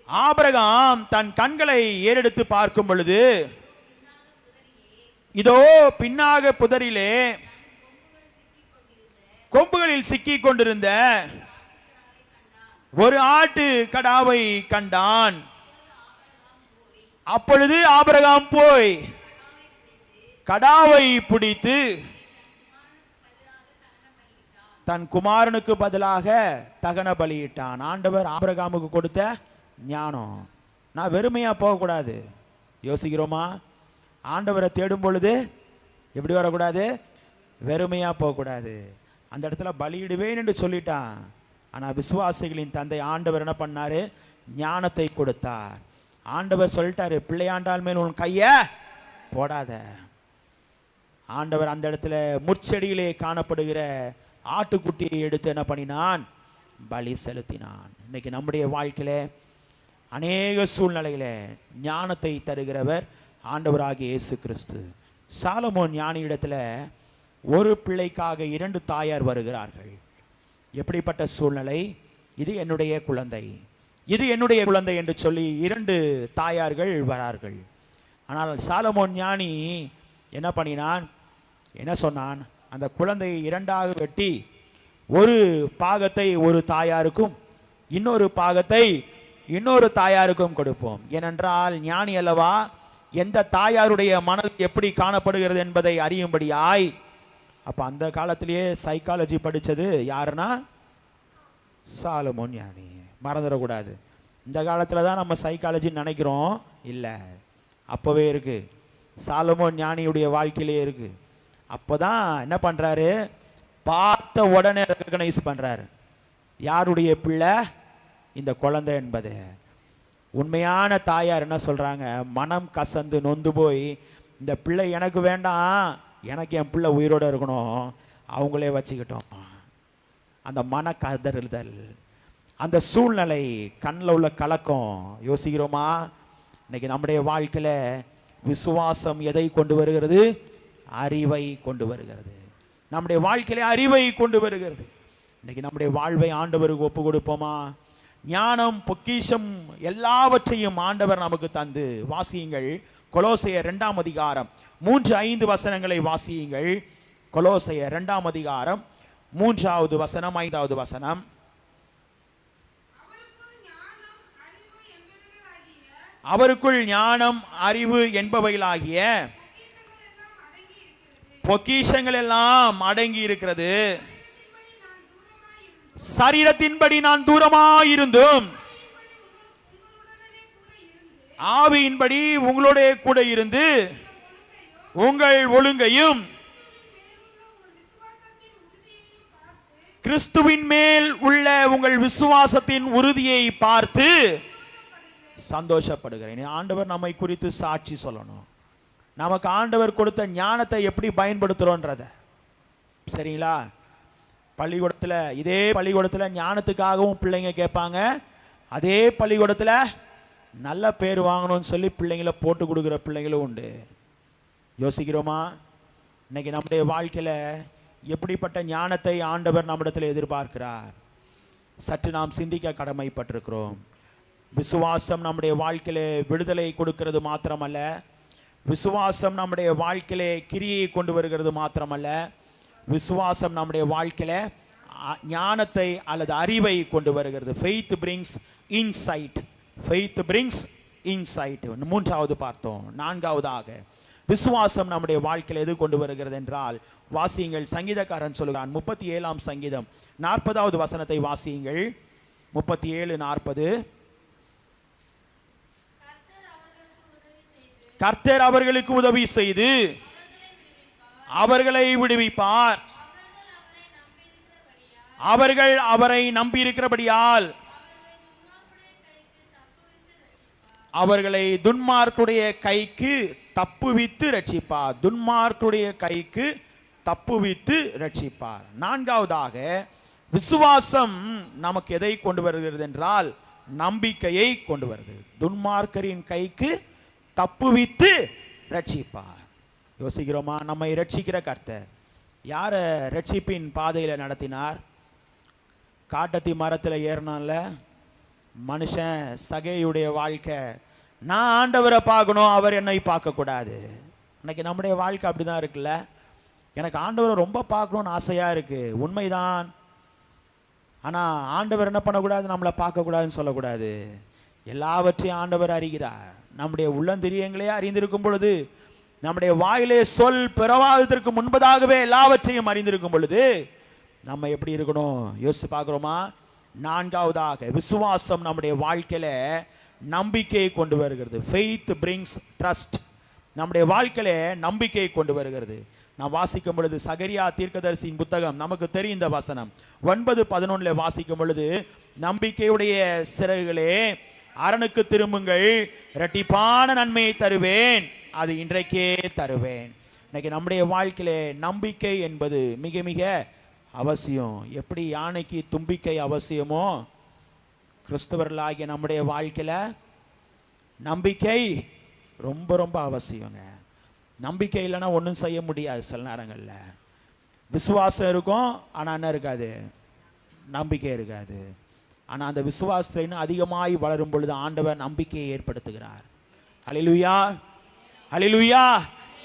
ஆபிரகாம் தன் கண்களை ஏறெடுத்து பார்க்கும் பொழுது, இதோ பின்னாக புதரிலே கொம்புகளில் சிக்கிக் கொண்டிருந்த ஒரு ஆட்டு கடாவை கண்டான். அப்பொழுது ஆபிரகாம் போய் கடாவை பிடித்து தன் குமாரனுக்கு பதிலாக தகன பலியிட்டான். ஆண்டவர் ஆபிரகாமுக்கு கொடுத்த ஞானம். நான் வெறுமையா போகக்கூடாது. யோசிக்கிறோமா? ஆண்டவரை தேடும் பொழுது எப்படி வரக்கூடாது? வெறுமையா போகக்கூடாது. அந்த இடத்துல பலியிடுவேன் என்று சொல்லிட்டான். ஆனால் விசுவாசிகளின் தந்தை ஆண்டவர் என்ன பண்ணாரு? ஞானத்தை கொடுத்தார். ஆண்டவர் சொல்லிட்டாரு, பிள்ளையாண்டால் மேல் உன் கைய போடாத. ஆண்டவர் அந்த இடத்துல முற்செடியிலே காணப்படுகிற ஆட்டுக்குட்டியை எடுத்து என்ன பண்ணினான்? பலி செலுத்தினான். இன்னைக்கு நம்முடைய வாழ்க்கையில அநேக சூழ்நிலையில ஞானத்தை தருகிறவர் ஆண்டவராகிய இயேசு கிறிஸ்து. சாலமோன் ஞானி இடத்துல ஒரு பிள்ளைக்காக 2 தாயார் வருகிறார்கள். எப்படிப்பட்ட சூழ்நிலை? இது என்னுடைய குழந்தை, இது என்னுடைய குழந்தை என்று சொல்லி 2 தாயார்கள் வரார்கள். ஆனால் சாலமோன் ஞானி என்ன பண்ணினான்? என்ன சொன்னான்? அந்த குழந்தையை 2ஆக வெட்டி ஒரு பாகத்தை ஒரு தாயாருக்கும் இன்னொரு பாகத்தை இன்னொரு தாயாருக்கும் கொடுப்போம். ஏனென்றால் ஞானி அல்லவா, எந்த தாயாருடைய மனது எப்படி காணப்படுகிறது என்பதை அறியும்படியாய். அப்போ அந்த காலத்திலேயே சைக்காலஜி படித்தது யாருன்னா சாலமோன் ஞானி. மறந்துடக்கூடாது. இந்த காலத்தில் தான் நம்ம சைக்காலஜி நினைக்கிறோம், இல்லை, அப்போவே இருக்கு. சாலமோன் ஞானியுடைய வாழ்க்கையிலே இருக்கு. அப்போ தான் என்ன பண்ணுறாரு? பார்த்த உடனே ரெகனைஸ் பண்ணுறாரு, யாருடைய பிள்ளை இந்த குழந்தை என்பது. உண்மையான தாயார் என்ன சொல்கிறாங்க? மனம் கசந்து நொந்து போய், இந்த பிள்ளை எனக்கு வேண்டாம், எனக்கு என் பிள்ளை உயிரோடு இருக்கணும், அவங்களே வச்சுக்கிட்டோம். அந்த மன கதறுதல், அந்த சூழ்நிலை, கண்ணில் உள்ள கலக்கம். யோசிக்கிறோமா? இன்னைக்கு நம்முடைய வாழ்க்கையில் விசுவாசம் எதை கொண்டு வருகிறது? அறிவை கொண்டு வருகிறது. நம்முடைய வாழ்க்கையில அறிவை கொண்டு வருகிறது. இன்னைக்கு நம்முடைய வாழ்வை ஆண்டவருக்கு ஒப்பு கொடுப்போமா? ஞானம், பொக்கிஷம் எல்லாவற்றையும் ஆண்டவர் நமக்கு தந்து. வாசியுங்கள் கொலோசையர் 2ஆம் அதிகாரம் 3-5 வசனங்களை வாசியுங்கள். கொலோசையர் 2ஆம் அதிகாரம் 3வது வசனம் 5வது வசனம். அவருக்குள் ஞானம் அறிவு என்பவைகளாகிய பொக்கிஷங்கள் எல்லாம் அடங்கி இருக்கிறது. சரீரத்தின்படி நான் தூரமாயிருந்தும் ஆவியின்படி உங்களோட கூட இருந்து உங்கள் ஒழுங்கையும் கிறிஸ்துவின் மேல் உள்ள உங்கள் விசுவாசத்தின் உறுதியை பார்த்து சந்தோஷப்படுகிறேன். ஆண்டவர் நம்மை குறித்து சாட்சி சொல்லணும். நமக்கு ஆண்டவர் கொடுத்த ஞானத்தை எப்படி பயன்படுத்துகிறோன்றத. சரிங்களா? பள்ளிக்கூடத்தில், இதே பள்ளிக்கூடத்தில் ஞானத்துக்காகவும் பிள்ளைங்க கேட்பாங்க. அதே பள்ளிக்கூடத்தில் நல்ல பேர் வாங்கணும்னு சொல்லி பிள்ளைங்களை போட்டு கொடுக்குற பிள்ளைங்களும் உண்டு. யோசிக்கிறோமா? இன்னைக்கு நம்முடைய வாழ்க்கையில் எப்படிப்பட்ட ஞானத்தை ஆண்டவர் நம்மிடத்தில் எதிர்பார்க்கிறார்? சற்று நாம் சிந்திக்க கடமைப்பட்டிருக்கிறோம். விசுவாசம் நம்முடைய வாழ்க்கையிலே விடுதலை கொடுக்கிறது மாத்திரமல்ல, விசுவாசம் நம்முடைய வாழ்க்கையிலே கிரியை கொண்டு வருகிறது மாத்திரமல்ல, விசுவாசம் நம்முடைய வாழ்க்கையில ஞானத்தை அல்லது அறிவை கொண்டு வருகிறது. faith brings insight. faith brings insight. மூன்றாவது பார்த்தோம். நான்காவதாக விசுவாசம் நம்முடைய வாழ்க்கையில் எது கொண்டு வருகிறது என்றால், வாசியுங்கள். சங்கீதக்காரன் சொல்கிறான் 37ஆம் சங்கீதம் 40வது வசனத்தை வாசியுங்கள். 37:40. கர்த்தர் அவர்களுக்கு உதவி செய்து அவர்களை விடுவிப்பார். அவர்கள் அவரை நம்பியிருக்கிறபடியால் அவர்களை துன்மார்க்குடைய கைக்கு தப்புவித்து ரட்சிப்பார். துன்மார்க்குடைய கைக்கு தப்புவித்து ரட்சிப்பார். நான்காவதாக விசுவாசம் நமக்கு எதை கொண்டு வருகிறது என்றால், நம்பிக்கையை கொண்டு வருகிறது. துன்மார்க்கரின் கைக்கு தப்புவித்து ரட்சிப்பார். யோசிக்கிறோமா? நம்மை ரட்சிக்கிற கர்த்தர் யார ரட்சிப்பின் பாதையில் நடத்தினார்? காட்டத்தி மரத்தில் ஏறினான்ல மனுஷன், சகையுடைய வாழ்க்கை. நான் ஆண்டவரை பார்க்கணும், அவர் என்னை பார்க்கக்கூடாது. இன்னைக்கு நம்முடைய வாழ்க்கை அப்படிதான் இருக்குல்ல. எனக்கு ஆண்டவரை ரொம்ப பார்க்கணும்னு ஆசையாக இருக்குது, உண்மைதான். ஆனால் ஆண்டவர் என்ன பண்ணக்கூடாது? நம்மளை பார்க்கக்கூடாதுன்னு சொல்லக்கூடாது. எல்லாவற்றையும் ஆண்டவர் அறிகிறார். நம்முடைய உள்ளந்திரியங்களே அறிந்திருக்கும் பொழுது, நம்முடைய வாயிலே சொல் பிறவாததற்கு முன்பதாகவே எல்லாவற்றையும் அறிந்திருக்கும் பொழுது நம்ம எப்படி இருக்கணும் யோசிச்சு பார்க்குறோமா? நான்காவதாக விசுவாசம் நம்முடைய வாழ்க்கையில நம்பிக்கையை கொண்டு வருகிறது. faith brings trust. நம்முடைய வாழ்க்கையில நம்பிக்கையை கொண்டு வருகிறது. நான் வாசிக்கும் பொழுது சகரியா தீர்க்கதரிசியின் புத்தகம், நமக்கு தெரியும் இந்த வசனம் 9:11 வாசிக்கும் பொழுது, நம்பிக்கையுடைய சிறகுகளே அரணுக்கு திரும்புங்கள், இரட்டிப்பான நன்மையை தருவேன், அது இன்றைக்கே தருவேன். இன்னைக்கு நம்முடைய வாழ்க்கையில நம்பிக்கை என்பது மிக மிக அவசியம். எப்படி யானைக்கு தும்பிக்கை அவசியமோ, கிறிஸ்தவர்களாகிய நம்முடைய வாழ்க்கையில நம்பிக்கை ரொம்ப ரொம்ப அவசியங்க. நம்பிக்கை இல்லைன்னா ஒன்றும் செய்ய முடியாது. சில நேரங்களில் விசுவாசம் இருக்கும், ஆனால் என்ன இருக்காது? நம்பிக்கை இருக்காது. ஆனால் அந்த விசுவாசத்தை இன்னும் அதிகமாய் வளரும் பொழுது ஆண்டவர் நம்பிக்கையை ஏற்படுத்துகிறார். ஹல்லேலூயா, ஹல்லேலூயா.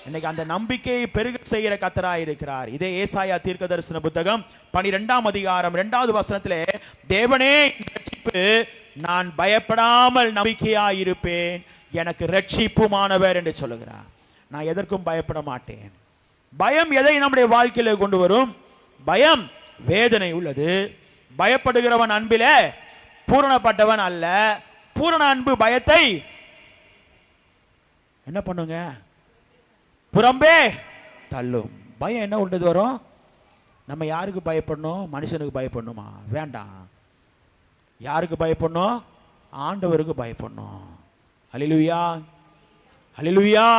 இன்னைக்கு அந்த நம்பிக்கையை பெருக செய்கிற கர்த்தராய் இருக்கிறார். இதே ஏசாயா தீர்க்கதரிசன புத்தகம் 12ஆம் அதிகாரம் 2வது வசனத்திலே, தேவனே ரட்சிப்பு, நான் பயப்படாமல் நம்பிக்கையாய் இருப்பேன், எனக்கு ரட்சிப்புமானவர் என்று சொல்லுகிறார். நான் எதற்கும் பயப்பட மாட்டேன். பயம் எதை நம்முடைய வாழ்க்கையில கொண்டு வரும்? பயம் வேதனை உள்ளது. பயப்படுகிறவன் அன்பிலே பூரணப்பட்டவன் அல்ல. பூரண அன்பு பயத்தை என்ன பண்ணுங்க? புறம்பே தள்ளும். பயம் என்ன உள்ளது வரும்? நம்ம யாருக்கு பயப்படணும்? மனுஷனுக்கு பயப்படணுமா? வேண்டாம். யாருக்கு பயப்படணும்? ஆண்டவருக்கு பயப்படணும். ஹல்லேலூயா, ஹல்லேலூயா.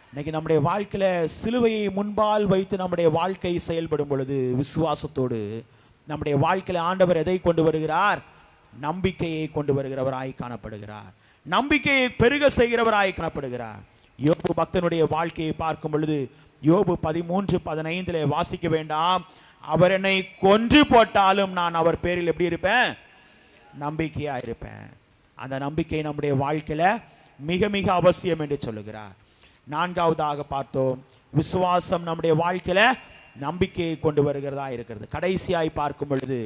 இன்னைக்கு நம்முடைய வாழ்க்கையில சிலுவையை முன்பால் வைத்து நம்முடைய வாழ்க்கை செயல்படும் பொழுது விசுவாசத்தோடு நம்முடைய வாழ்க்கையில ஆண்டவர் எதை கொண்டு வருகிறார்? நம்பிக்கையை கொண்டு வருகிறவராய் காணப்படுகிறார். நம்பிக்கையை பெருக செய்கிறவராய் காணப்படுகிறார். யோபு பக்தனுடைய வாழ்க்கையை பார்க்கும் பொழுது யோபு 13:15 வாசிக்க வேண்டாம், அவர் என்னை கொன்று போட்டாலும் நான் அவர் பேரில் எப்படி இருப்பேன்? நம்பிக்கையா இருப்பேன். அந்த நம்பிக்கை நம்முடைய வாழ்க்கையில மிக மிக அவசியம் என்று சொல்லுகிறார். நான்காவதாக பார்த்தோம், விசுவாசம் நம்முடைய வாழ்க்கையில நம்பிக்கையை கொண்டு வருகிறதா இருக்கிறது. கடைசியாய் பார்க்கும் பொழுது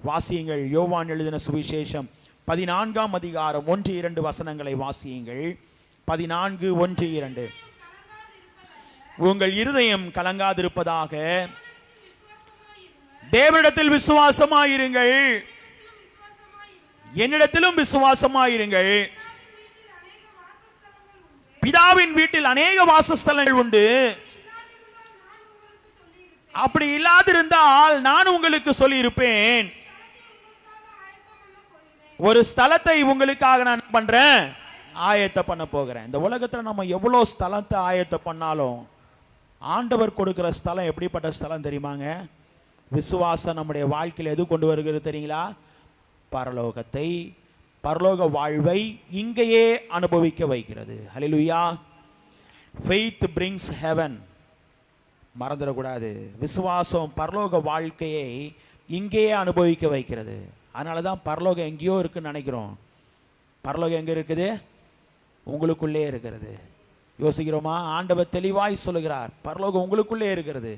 வாசியுங்கள். யோவான் எழுதின சுவிசேஷம் 14ஆம் அதிகாரம் 1-2 வசனங்களை வாசியுங்கள். 14:1-2. உங்கள் இருதயம் கலங்காதிருப்பதாக தேவனிடத்தில் விசுவாசமாயிருங்கள், என்னிடத்திலும் விசுவாசமாயிருங்கள். பிதாவின் வீட்டில் அநேக வாசஸ்தலங்கள் உண்டு. அப்படி இல்லாதிருந்தால் நான் உங்களுக்கு சொல்லி இருப்பேன். ஒரு ஸ்தலத்தை உங்களுக்காக நான் பண்றேன், ஆயத்த பண்ண போகிறேன். இந்த உலகத்துல நம்ம எவ்வளவு ஸ்தலத்தை ஆயத்த பண்ணாலும் ஆண்டவர் கொடுக்கிற ஸ்தலம் எப்படிப்பட்ட ஸ்தலம் தெரியுமாங்க? விசுவாசம் நம்முடைய வாழ்க்கையில் எது கொண்டு வருகிறது தெரியுங்களா? பரலோகத்தை, பரலோக வாழ்வை இங்கேயே அனுபவிக்க வைக்கிறது. ஹல்லேலூயா. faith brings heaven. மறந்துடக்கூடாது. விசுவாசம் பரலோக வாழ்க்கையை இங்கேயே அனுபவிக்க வைக்கிறது. அதனால தான் பரலோகம் எங்கேயோ இருக்குன்னு நினைக்கிறோம். பரலோகம் எங்கே இருக்குது? உங்களுக்குள்ளே இருக்கிறது. யோசிக்கிறோமா? ஆண்டவர் தெளிவாய் சொல்லுகிறார், பரலோகம் உங்களுக்குள்ளே இருக்கிறது.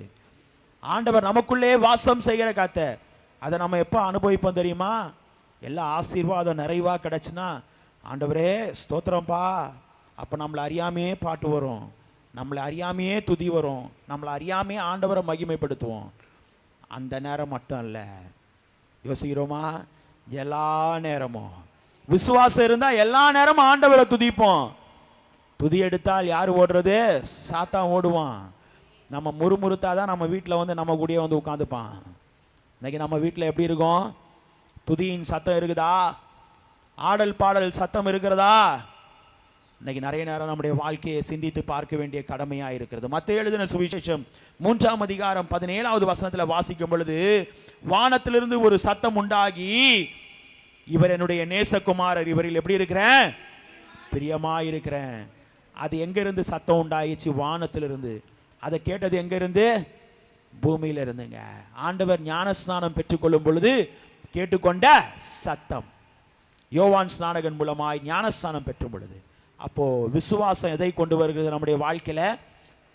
ஆண்டவர் நமக்குள்ளே வாசம் செய்கிற கர்த்தர். அதை நம்ம எப்போ அனுபவிப்போம் தெரியுமா? எல்லா ஆசீர்வாதம் நிறைவாக கிடச்சுன்னா, ஆண்டவரே ஸ்தோத்திரம்பா, அப்போ நம்மளை அறியாமையே பாட்டு வரும், நம்மளை அறியாமையே துதி வரும், நம்மளை அறியாமையே ஆண்டவரை மகிமைப்படுத்துவோம். அந்த நேரம் மட்டும் இல்லை, யோசிக்கிறோமா? எல்லா நேரமும் விசுவாசம் இருந்தால் எல்லா நேரமும் ஆண்டவரை துதிப்போம். துதி எடுத்தால் யார் ஓடுறது? சாத்தான் ஓடுவான். நம்ம முறுமுறுத்தா தான் நம்ம வீட்டில் வந்து நம்ம கூடயே வந்து உட்காந்துப்பான். இன்னைக்கு நம்ம வீட்டில் எப்படி இருக்கும்? துதியின் சத்தம் இருக்குதா? ஆடல் பாடல் சத்தம் இருக்கிறதா? இன்னைக்கு நிறைய நேரம் நம்முடைய வாழ்க்கையை சிந்தித்து பார்க்க வேண்டிய கடமையாக இருக்கிறது. மத்தேயு எழுதின சுவிசேஷம் 3ஆம் அதிகாரம் 17வது வசனத்தில் வாசிக்கும் பொழுது, வானத்திலிருந்து ஒரு சத்தம் உண்டாகி, இவர் என்னுடைய நேசகுமாரர், இவரில் எப்படி இருக்கிறேன்? பிரியமா இருக்கிறேன். அது எங்கிருந்து சத்தம் உண்டாயிச்சு? வானத்திலிருந்து. அதை கேட்டது எங்கிருந்து? பூமியில இருந்துங்க. ஆண்டவர் ஞானஸ்நானம் பெற்றுக்கொள்ளும் பொழுது கேட்டுக்கொண்ட சத்தம். யோவான் ஸ்நானகன் மூலமாய் ஞானஸ்நானம் பெற்றும் பொழுது. அப்போ விசுவாசம் எதை கொண்டு வருகிறது? நம்முடைய வாழ்க்கையில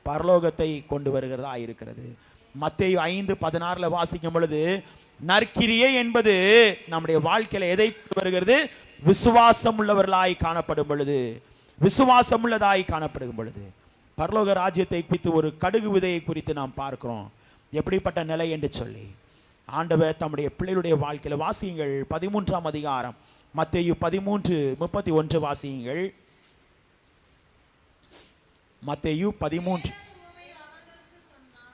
பரலோகத்தை கொண்டு வருகிறதா இருக்கிறது. மத்தேயு 5:16 வாசிக்கும் பொழுது, நற்கிரியை என்பது நம்முடைய வாழ்க்கையில எதை வருகிறது? விசுவாசம் உள்ளவர்களாய் காணப்படும் பொழுது, விசுவாசம் உள்ளதாய் காணப்படும் பொழுது. பரலோக ராஜ்யத்தை குறித்து ஒரு கடுகு விதையை குறித்து நாம் பார்க்கிறோம், எப்படிப்பட்ட நிலை என்று சொல்லி. ஆண்டவர் தம்முடைய பிள்ளைகளுடைய வாழ்க்கையில் வாசியுங்கள். 13ஆம் அதிகாரம் மத்தேயு 13:31 வாசியுங்கள். மத்தேயு 13.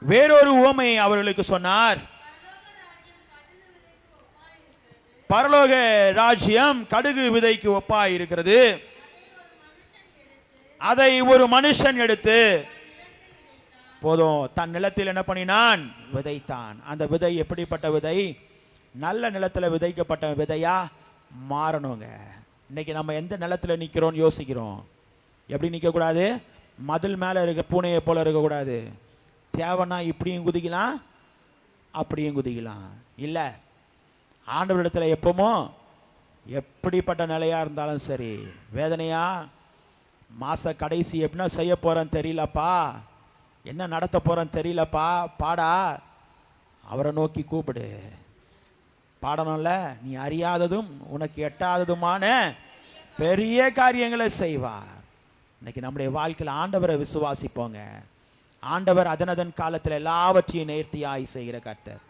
வேறொரு உவமையை அவர்களுக்கு சொன்னார். பரலோக ராஜ்யம் கடுகு விதைக்கு ஒப்பாய் இருக்கிறது. அதை ஒரு மனுஷன் எடுத்து போதும் தன் நிலத்தில் என்ன பண்ணினான்? விதைத்தான். அந்த விதை எப்படிப்பட்ட விதை? நல்ல நிலத்தில் விதைக்கப்பட்ட விதையா மாறணுங்க. இன்னைக்கு நம்ம எந்த நிலத்தில் நிற்கிறோம்னு யோசிக்கிறோம். எப்படி நிற்கக்கூடாது? மதில் மேலே இருக்க பூனையை போல இருக்கக்கூடாது. தேவைன்னா இப்படியும் குதிக்கலாம், அப்படியும் குதிக்கலாம். இல்லை, ஆண்டவரிடத்தில் எப்பவுமோ எப்படிப்பட்ட நிலையாக இருந்தாலும் சரி, வேதனையா மாத கடைசி எப்படின்னா செய்ய போகிறேன்னு தெரியலப்பா, என்ன நடத்த போகிறேன்னு தெரியலப்பா, பாடா, அவரை நோக்கி கூப்பிடு. பாடணும்ல, நீ அறியாததும் உனக்கு எட்டாததுமான பெரிய காரியங்களை செய்வார். இன்னைக்கு நம்முடைய வாழ்க்கையில் ஆண்டவரை விசுவாசிப்போங்க. ஆண்டவர் அதனதன் காலத்தில் எல்லாவற்றையும் நேர்த்தியாய் செய்கிற கர்த்தர்.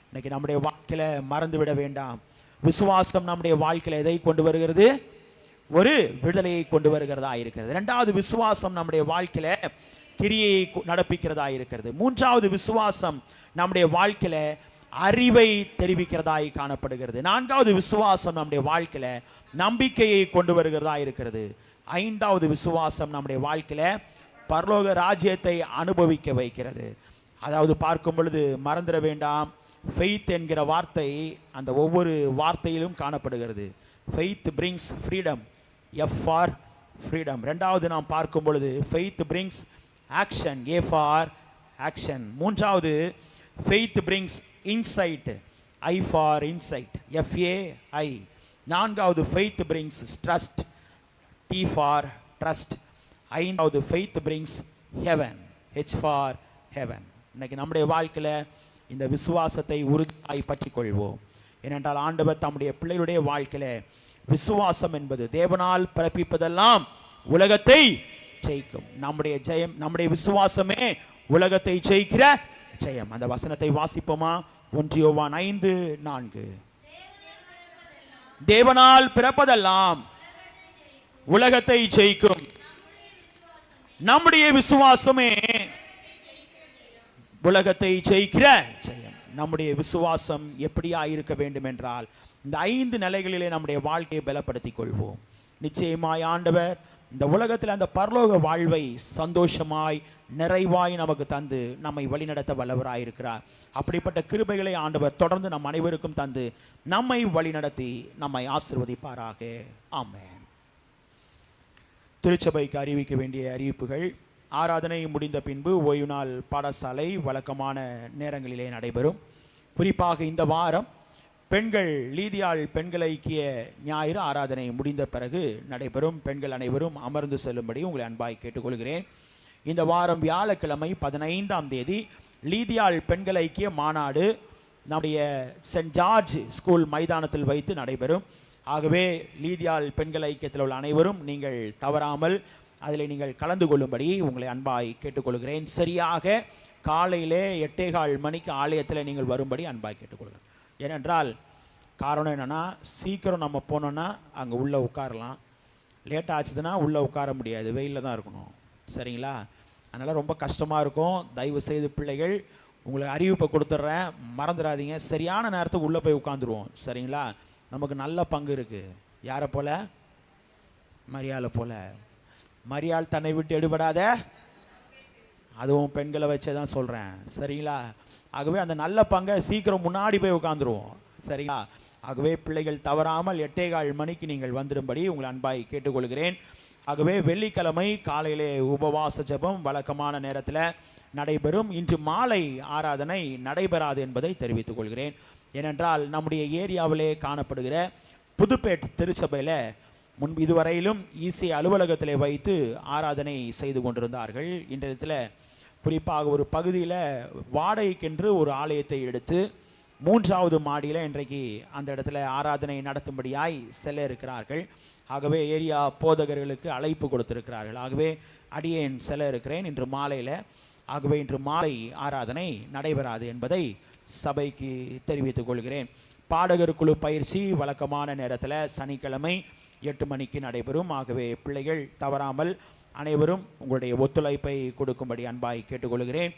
இன்னைக்கு நம்முடைய வாழ்க்கையில மறந்து விட வேண்டாம். விசுவாசம் நம்முடைய வாழ்க்கையில எதை கொண்டு வருகிறது? ஒரு விடுதலையை கொண்டு வருகிறதா இருக்கிறது. இரண்டாவது, விசுவாசம் நம்முடைய வாழ்க்கையில கிரியை நடப்பிக்கிறதா இருக்கிறது. மூன்றாவது, விசுவாசம் நம்முடைய வாழ்க்கையில அறிவை தெரிவிக்கிறதாய் காணப்படுகிறது. நான்காவது, விசுவாசம் நம்முடைய வாழ்க்கையில நம்பிக்கையை கொண்டு வருகிறதா இருக்கிறது. ஐந்தாவது, விசுவாசம் நம்முடைய வாழ்க்கையில பரலோக ராஜ்யத்தை அனுபவிக்க வைக்கிறது. அதாவது பார்க்கும் பொழுது மறந்துட வேண்டாம், ஃபெய்த் என்கிற வார்த்தை அந்த ஒவ்வொரு வார்த்தையிலும் காணப்படுகிறது. Faith brings freedom, F for freedom. ரெண்டாவது நாம் பார்க்கும் பொழுது faith brings action, A for action. மூன்றாவது faith brings insight, I for insight, FAI. நான்காவது faith brings trust, T for trust. ஐந்தாவது faith brings heaven, H for heaven. இன்னைக்கு நம்முடைய வாழ்க்கையில் இந்த விசுவாசத்தை உறுதியாய் பற்றி கொள்வோம். ஏனென்றால் ஆண்டவர் தம்முடைய பிள்ளைகளுடைய வாழ்க்கையில் விசுவாசம் என்பது தேவனால் பிறப்பிப்பதெல்லாம் உலகத்தை ஜெயிக்கும். நம்முடைய ஜெயம், நம்முடைய விசுவாசமே உலகத்தை ஜெயிக்கிற ஜெயம். அந்த வசனத்தை வாசிப்போமா? 1 யோவான் 5:4. தேவனால் பிறப்பதெல்லாம் உலகத்தை ஜெயிக்கும். நம்முடைய விசுவாசமே உலகத்தை ஜெயிக்கிற ஜெயம். நம்முடைய விசுவாசம் எப்படியா இருக்க வேண்டும் என்றால் இந்த 5 நிலைகளிலே நம்முடைய வாழ்க்கையை பலப்படுத்திக் கொள்வோம். நிச்சயமாய் ஆண்டவர் இந்த உலகத்தில் அந்த பரலோக வாழ்வை சந்தோஷமாய் நிறைவாய் நமக்கு தந்து நம்மை வழிநடத்த வல்லவராயிருக்கிறார். அப்படிப்பட்ட கிருபைகளை ஆண்டவர் தொடர்ந்து நம் அனைவருக்கும் தந்து நம்மை வழிநடத்தி நம்மை ஆசீர்வதிப்பாராக. ஆமென். திருச்சபைக்கு அறிவிக்க வேண்டிய அறிவிப்புகள். ஆராதனை முடிந்த பின்பு ஓய்வு நாள் பாடசாலை வழக்கமான நேரங்களிலே நடைபெறும். குறிப்பாக இந்த வாரம் பெண்கள் லீதியாள் பெண்கள் ஐக்கிய ஞாயிறு ஆராதனை முடிந்த பிறகு நடைபெறும். பெண்கள் அனைவரும் அமர்ந்து செல்லும்படி உங்களை அன்பாய் கேட்டுக்கொள்கிறேன். இந்த வாரம் வியாழக்கிழமை 15ஆம் தேதி லீதியாள் பெண்கள் ஐக்கிய மாநாடு நம்முடைய சென்ட் ஜார்ஜ் ஸ்கூல் மைதானத்தில் வைத்து நடைபெறும். ஆகவே லீதியாள் பெண்கள் ஐக்கியத்தில் உள்ள அனைவரும் நீங்கள் தவறாமல் அதில் நீங்கள் கலந்து கொள்ளும்படி உங்களை அன்பாய் கேட்டுக்கொள்கிறேன். சரியாக காலையிலே 8:15 மணிக்கு ஆலயத்தில் நீங்கள் வரும்படி அன்பாய் கேட்டுக்கொள்கிறேன். ஏனென்றால் காரணம் என்னென்னா, சீக்கிரம் நம்ம போனோன்னா அங்கே உள்ளே உட்காரலாம், லேட் ஆச்சுதுன்னா உள்ளே உட்கார முடியாது, வெயிலில் தான் இருக்கணும். சரிங்களா? அதனால் ரொம்ப கஷ்டமாக இருக்கும். தயவு செய்து பிள்ளைகள், உங்களுக்கு அறிவிப்பை கொடுத்துட்றேன், மறந்துடாதீங்க. சரியான நேரத்துக்கு உள்ளே போய் உட்காந்துருவோம். சரிங்களா? நமக்கு நல்ல பங்கு இருக்குது. யாரை போல்? மரியாதை போல். மரியாள் தன்னை விட்டு எடுபடாத, அதுவும் பெண்களை வச்சே தான் சொல்கிறேன். சரிங்களா? ஆகவே அந்த நல்ல பங்கை சீக்கிரம் முன்னாடி போய் உட்காந்துருவோம். சரிங்களா? ஆகவே பிள்ளைகள் தவறாமல் 8:15 மணிக்கு நீங்கள் வந்துடும்படி உங்களை அன்பாய் கேட்டுக்கொள்கிறேன். ஆகவே வெள்ளிக்கிழமை காலையிலே உபவாச ஜெபம் வழக்கமான நேரத்தில் நடைபெறும். இன்று மாலை ஆராதனை நடைபெறாது என்பதை தெரிவித்துக் கொள்கிறேன். ஏனென்றால் நம்முடைய ஏரியாவிலே காணப்படுகிற புதுப்பேட் திருச்சபையில் முன்பு இதுவரையிலும் ஈசி அலுவலகத்திலே வைத்து ஆராதனை செய்து கொண்டிருந்தார்கள். இன்றைய குறிப்பாக ஒரு பகுதியில் வாடகைக்கென்று ஒரு ஆலயத்தை எடுத்து 3வது மாடியில் இன்றைக்கு அந்த இடத்துல ஆராதனை நடத்தும்படியாய் செல்ல இருக்கிறார்கள். ஆகவே ஏரியா போதகர்களுக்கு அழைப்பு கொடுத்திருக்கிறார்கள். ஆகவே அடியேன் செல்ல இருக்கிறேன் இன்று மாலையில். ஆகவே இன்று மாலை ஆராதனை நடைபெறாது என்பதை சபைக்கு தெரிவித்துக் கொள்கிறேன். பாடகர் குழு பயிற்சி வழக்கமான நேரத்தில் சனிக்கிழமை 8 மணிக்கு நடைபெறும். ஆகவே பிள்ளைகள் தவறாமல் அனைவரும் உங்களுடைய ஒத்துழைப்பை கொடுக்கும்படி அன்பாய் கேட்டுக்கொள்கிறேன்.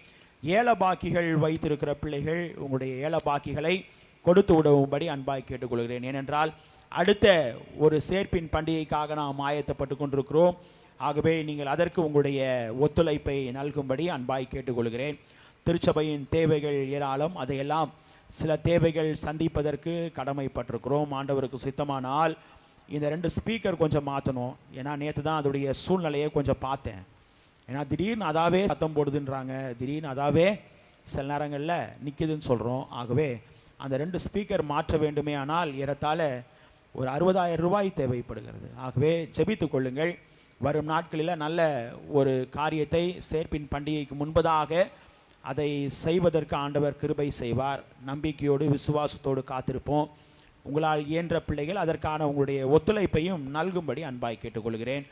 ஏலபாக்கிகள் வைத்திருக்கிற பிள்ளைகள் உங்களுடைய ஏலபாக்கிகளை கொடுத்து விடும்படி அன்பாய் கேட்டுக்கொள்கிறேன். ஏனென்றால் அடுத்த ஒரு சேர்ப்பின் பண்டிகைக்காக நாம் ஆயத்தப்பட்டு கொண்டிருக்கிறோம். ஆகவே நீங்கள் அதற்கு உங்களுடைய ஒத்துழைப்பை நல்கும்படி அன்பாய் கேட்டுக்கொள்கிறேன். திருச்சபையின் தேவைகள் ஏராளம், அதையெல்லாம் சில தேவைகள் சந்திப்பதற்கு கடமைப்பட்டிருக்கிறோம். ஆண்டவருக்கு சித்தமானால் இந்த 2 ஸ்பீக்கர் கொஞ்சம் மாற்றணும். ஏன்னா நேற்று தான் அதோடைய சூழ்நிலையை கொஞ்சம் பார்த்தேன். ஏன்னா திடீர்னு அதாவே சத்தம் போடுதுன்றாங்க, திடீர்னு அதாவே சில நேரங்களில் நிற்குதுன்னு சொல்கிறோம். ஆகவே அந்த 2 ஸ்பீக்கர் மாற்ற வேண்டுமே ஆனால் ஏறத்தாழ ஒரு 60,000 ரூபாய் தேவைப்படுகிறது. ஆகவே ஜெபித்துக் கொள்ளுங்கள். வரும் நாட்களில் நல்ல ஒரு காரியத்தை சேர்ப்பின் பண்டிகைக்கு முன்பதாக அதை செய்வதற்கு ஆண்டவர் கிருபை செய்வார். நம்பிக்கையோடு விசுவாசத்தோடு காத்திருப்போம். உங்களால் இயன்ற பிள்ளைகள் அதற்கான உங்களுடைய ஒத்துழைப்பையும் நல்கும்படி அன்பாய் கேட்டுக்கொள்கிறேன்.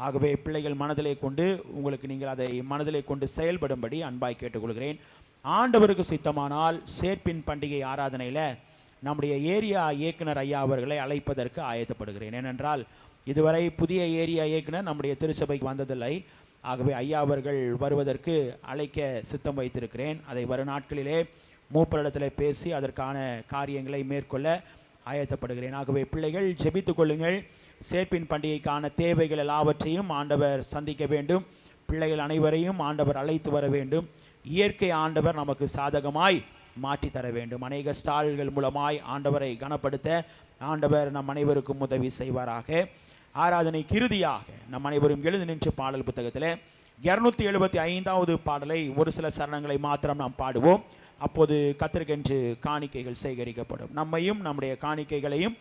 ஆகவே பிள்ளைகள் மனதிலே கொண்டு உங்களுக்கு நீங்கள் அதை மனதிலே கொண்டு செயல்படும்படி அன்பாய் கேட்டுக்கொள்கிறேன். ஆண்டவருக்கு சித்தமானால் சேர்ப்பின் பண்டிகை ஆராதனையில் நம்முடைய ஏரியா இயக்குனர் ஐயா அவர்களை அழைப்பதற்கு ஆயத்தப்படுகிறேன். ஏனென்றால் இதுவரை புதிய ஏரியா இயக்குனர் நம்முடைய திருச்சபைக்கு வந்ததில்லை. ஆகவே ஐயா அவர்கள் வருவதற்கு அழைக்க சித்தம் வைத்திருக்கிறேன். அதை வரும் நாட்களிலே மூப்பரிடத்தில் பேசி அதற்கான காரியங்களை மேற்கொள்ள ஆயத்தப்படுகிறேன். ஆகவே பிள்ளைகள் ஜெபித்துக் கொள்ளுங்கள். சேர்ப்பின் பண்டிகைக்கான தேவைகள் எல்லாவற்றையும் ஆண்டவர் சந்திக்க வேண்டும். பிள்ளைகள் அனைவரையும் ஆண்டவர் அழைத்து வர வேண்டும். இயற்கை ஆண்டவர் நமக்கு சாதகமாய் மாற்றி தர வேண்டும். அநேக ஸ்டால்கள் மூலமாய் ஆண்டவரை கனப்படுத்த ஆண்டவர் நம் அனைவருக்கும் உதவி செய்வாராக. ஆராதனைக்கு இறுதியாக நம் அனைவரும் எழுந்து நின்று பாடல் புத்தகத்தில் 275வது பாடலை ஒரு சில சரணங்களை மாத்திரம் நாம் பாடுவோம். அப்போது கர்த்தருக்கென்று காணிக்கைகள் சேகரிக்கப்படும். நம்மையும் நம்முடைய காணிக்கைகளையும்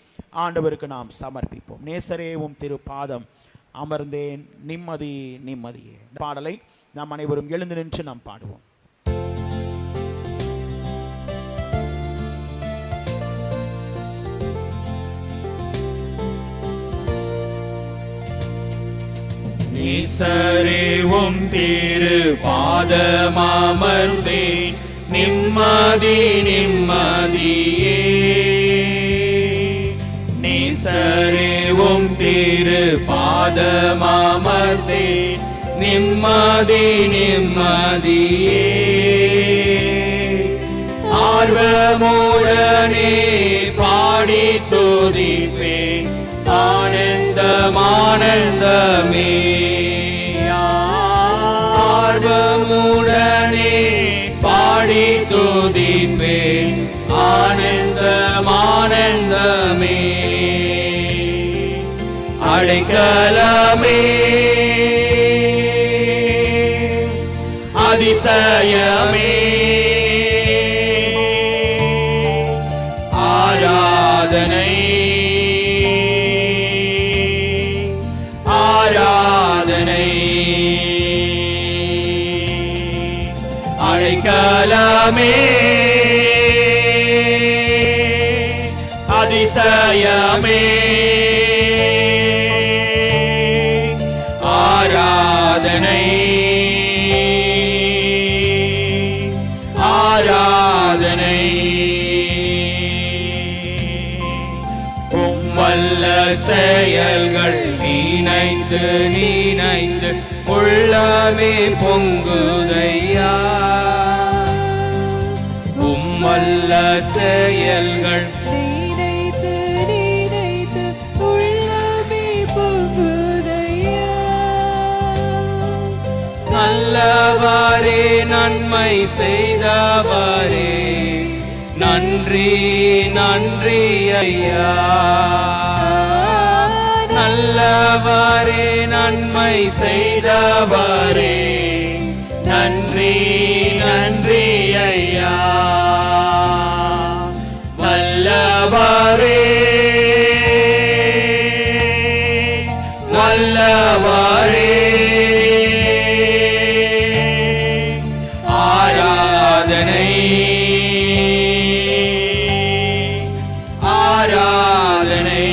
ஆண்டவருக்கு நாம் சமர்ப்பிப்போம். நேசரேவும் திருப்பாதம் அமர்ந்தேன் நிம்மதி நிம்மதியே பாடலை நாம் அனைவரும் எழுந்து நின்று நாம் பாடுவோம். நேசரேவும் திருப்பாதம் அமர்ந்தேன் நிம்மதி நிம்மதியே. நேசரேவும் திருப்பாதம் அமர்ந்தேன் நிம்மதி நிம்மதியே. ஆர்வமுடனே பாடி துதிப்பேன் ஆனந்தம் ஆனந்தமே. ஆர்வமுடனே பாடி துதிப்பேன் ஆனந்தம் ஆனந்தமே. அடைக்கலமே அதிசயமே ஆராதனை ஆராதனை அழைக்கலாமே அதிசயமே ஆராதனை ஆராதனை உம்மல்ல செயல்கள் நினைத்து நினைத்து உள்ளமே பொங்குதையா உம்மல்ல செயல்கள் நினைத்து நினைத்து உள்ளமே பொங்குதையா நல்லவரே நன்மை செய்தவரே நன்றி நன்றி ஐயா நல்லவரே நன்மை செய்தவரே நன்றி நன்றி ஐயா வல்லவரே வல்லவரே ஆராதனை ஆராதனை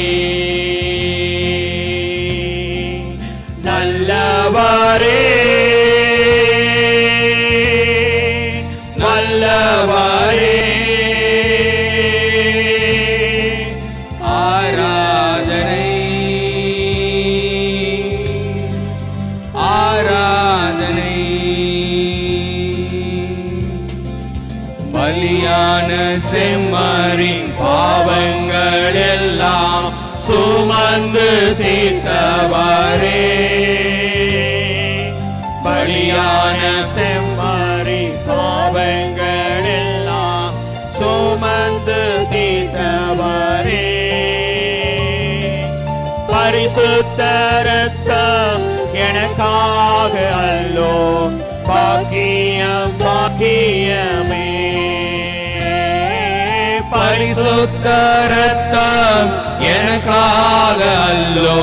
நல்லவரே நல்லவரே ஆராதனை ஆராதனை பலியான செம்மறி பாவங்கள் எல்லாம் சுமந்து தீர்த்தவரே பலியான செம்மறி பாவங்கள் எல்லாம் சுமந்து தீர்த்தவரே பரிசுத்த ரத்தம் எனக்காக அல்லோ பாக்கியம் பாக்கியமே பரிசுத்த ரத்தம் எனக்காக அல்லோ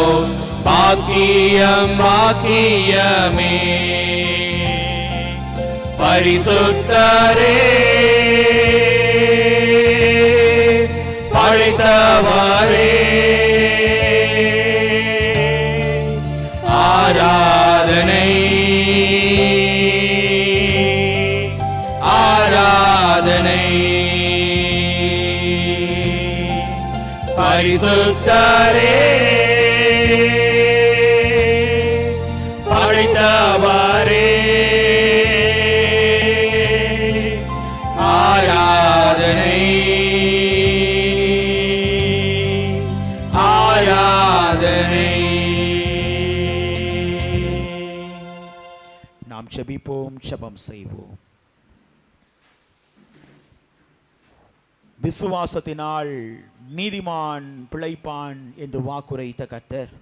பாக்கியம் பாக்கியமே பரிசுத்தரே படைத்தவரே ஆராதனை ஆராதனை பரிசுத்தரே படைத்தவரே ஆராதனை ஆராதனை நாம் ஜெபிப்போம், ஜெபம் செய்வோம். விசுவாசத்தினால் நீதிமான் பிழைப்பான் என்று வாக்குரைத்த கர்த்தர்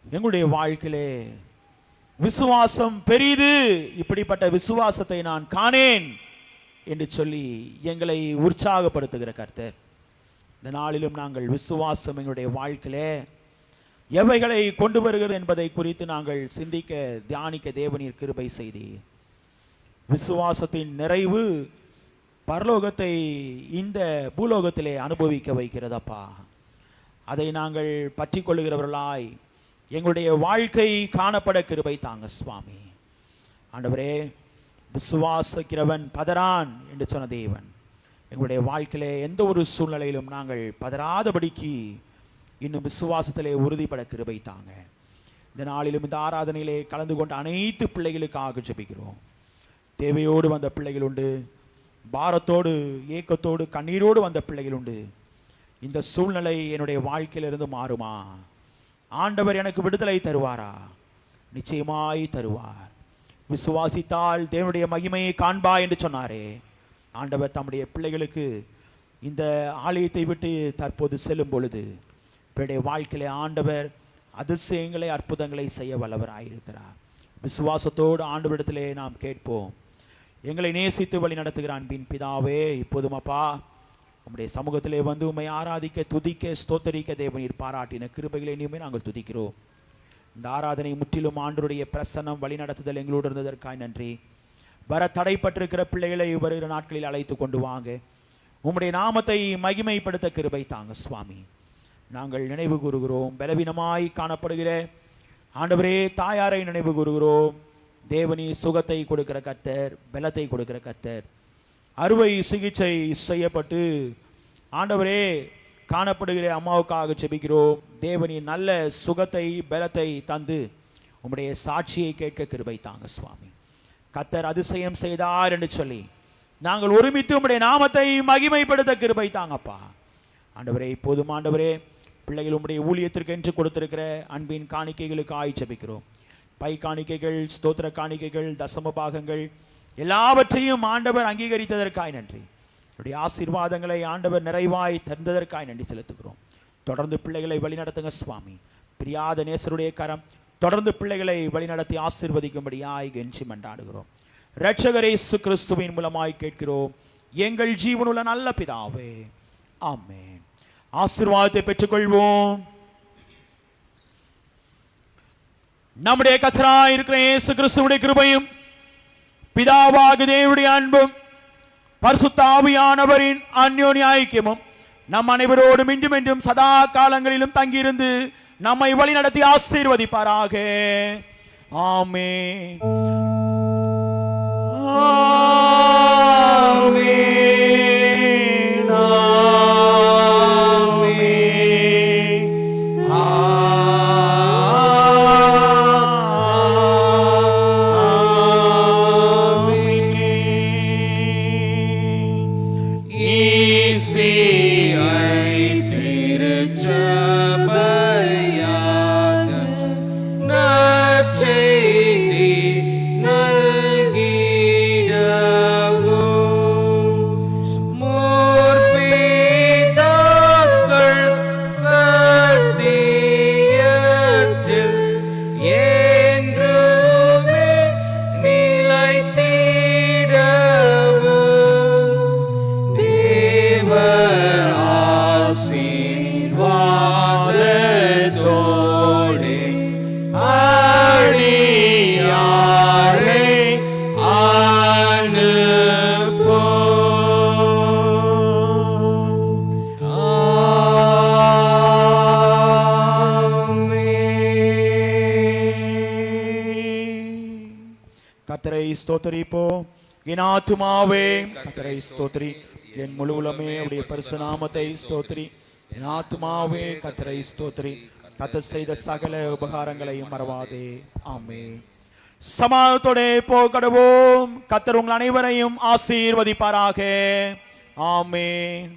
எங்களுடைய வாழ்க்கையிலே விசுவாசம் பெரிது, இப்படிப்பட்ட விசுவாசத்தை நான் காணேன் என்று சொல்லி எங்களை உற்சாகப்படுத்துகிற கர்த்தர். இந்த நாளிலும் நாங்கள் விசுவாசம் எங்களுடைய வாழ்க்கையிலே எவைகளை கொண்டு வருகிறது என்பதை குறித்து நாங்கள் சிந்திக்க தியானிக்க தேவனீர் கிருபை செய்தி. விசுவாசத்தின் நிறைவு பரலோகத்தை இந்த பூலோகத்திலே அனுபவிக்க வைக்கிறதப்பா. அதை நாங்கள் பற்றி கொள்ளுகிறவர்களாய் எங்களுடைய வாழ்க்கை காணப்பட கிருபை தாங்க சுவாமி. ஆண்டவரே, விசுவாசிக்கிறவன் பதறான் என்று சொன்ன தேவன், எங்களுடைய வாழ்க்கையிலே எந்த ஒரு சூழ்நிலையிலும் நாங்கள் பதறாதபடிக்கு இன்னும் விசுவாசத்திலே உறுதிப்பட கிருபை தாங்க. இந்த நாளிலும் இந்த ஆராதனையிலே கலந்து கொண்ட அனைத்து பிள்ளைகளுக்காக ஜெபிக்கிறோம். தேவையோடு வந்த பிள்ளைகள் உண்டு, பாரத்தோடு ஏக்கத்தோடு கண்ணீரோடு வந்த பிள்ளைகள் உண்டு. இந்த சூழ்நிலை என்னுடைய வாழ்க்கையிலிருந்து மாறுமா? ஆண்டவர் எனக்கு விடுதலை தருவாரா? நிச்சயமாய் தருவார். விசுவாசித்தால் தேவனுடைய மகிமையை காண்பா என்று சொன்னாரே. ஆண்டவர் தம்முடைய பிள்ளைகளுக்கு இந்த ஆலயத்தை விட்டு தற்போது செல்லும் பொழுது இவருடைய வாழ்க்கையிலே ஆண்டவர் அதிசயங்களை அற்புதங்களை செய்ய வல்லவராயிருக்கிறார். விசுவாசத்தோடு ஆண்டவரிடத்திலே நாம் கேட்போம். எங்களை நேசித்து வழி நடத்துகிற அன்பின் பிதாவே, இப்போதும் அப்பா உம்முடைய சமூகத்திலே வந்து உம்மை ஆராதிக்க, துதிக்க, ஸ்தோத்தரிக்க தேவனீர் பாராட்டின கிருபைகளை இனிமே நாங்கள் துதிக்கிறோம். இந்த ஆராதனை முற்றிலும் ஆண்டவருடைய பிரசன்னம் வழி நடத்துதல் எங்களோடு இருந்ததற்காய் நன்றி. வர தடைப்பட்டிருக்கிற பிள்ளைகளை வருகிற நாட்களில் அழைத்து கொண்டு வாங்க. உம்முடைய நாமத்தை மகிமைப்படுத்த கிருபை தாங்க சுவாமி. நாங்கள் நினைவு கூறுகிறோம், பலவீனமாய் காணப்படுகிற ஆண்டவரே தாயாரை நினைவு கூறுகிறோம். தேவனி சுகத்தை கொடுக்கிற கர்த்தர், பலத்தை கொடுக்கிற கர்த்தர். அறுவை சிகிச்சை செய்யப்பட்டு ஆண்டவரே காணப்படுகிற அம்மாவுக்காக ஜெபிக்கிறோம். தேவனி நல்ல சுகத்தை பலத்தை தந்து உம்முடைய சாட்சியை கேட்க கிருபை தாங்க சுவாமி. கர்த்தர் அதிசயம் செய்தார் என்று சொல்லி நாங்கள் ஒருமித்து உம்முடைய நாமத்தை மகிமைப்படுத்த கிருபை தாங்கப்பா. ஆண்டவரே, இப்போதும் ஆண்டவரே பிள்ளைகள் உம்முடைய ஊழியத்திற்கு என்று கொடுத்திருக்கிற அன்பின் காணிக்கைகளுக்கு ஜெபிக்கிறோம். பை காணிக்கைகள், ஸ்தோத்திர காணிக்கைகள், தசம பாகங்கள் எல்லாவற்றையும் ஆண்டவர் அங்கீகரித்ததற்காய் நன்றி. என்னுடைய ஆசீர்வாதங்களை ஆண்டவர் நிறைவாய் தந்ததற்காய் நன்றி செலுத்துகிறோம். தொடர்ந்து பிள்ளைகளை வழிநடத்துங்க சுவாமி. பிரியாத நேசருடைய கரம் தொடர்ந்து பிள்ளைகளை வழிநடத்தி ஆசீர்வதிக்கும்படியாய் கெஞ்சி மன்றாடுகிறோம். இரட்சகர் இயேசு கிறிஸ்துவின் மூலமாய் கேட்கிறோம் எங்கள் ஜீவனுள்ள நல்ல பிதாவே, ஆமென். ஆசீர்வாதத்தை பெற்றுக்கொள்வோம். நம்முடைய கர்த்தராய் இருக்கிற இயேசு கிறிஸ்துவுடைய கிருபையும், பிதாவாகிய தேவனுடைய அன்பும், பரிசுத்த ஆவியானவரின் அந்யோன்ய ஐக்கியமும் நம் அனைவரோடும் இன்றும் என்றும் சதா காலங்களிலும் தங்கியிருந்து நம்மை வழி நடத்தி ஆசீர்வதிப்பாராக. ஆமென். கர்த்தரை ஸ்தோத்திரிப்போம். என் ஆத்துமாவே கர்த்தரை ஸ்தோத்திரி, என் முழு உலகமே அவருடைய பரிசுத்த நாமத்தை ஸ்தோத்திரி. என் ஆத்துமாவே கர்த்தரை ஸ்தோத்திரி, கர்த்தர் செய்த சகல உபகாரங்களையும் மறவாதே. ஆமென். சமாதானத்தோட போகடவோம். கர்த்தர் உங்கள் அனைவரையும் ஆசீர்வதிப்பாராக. ஆமென்.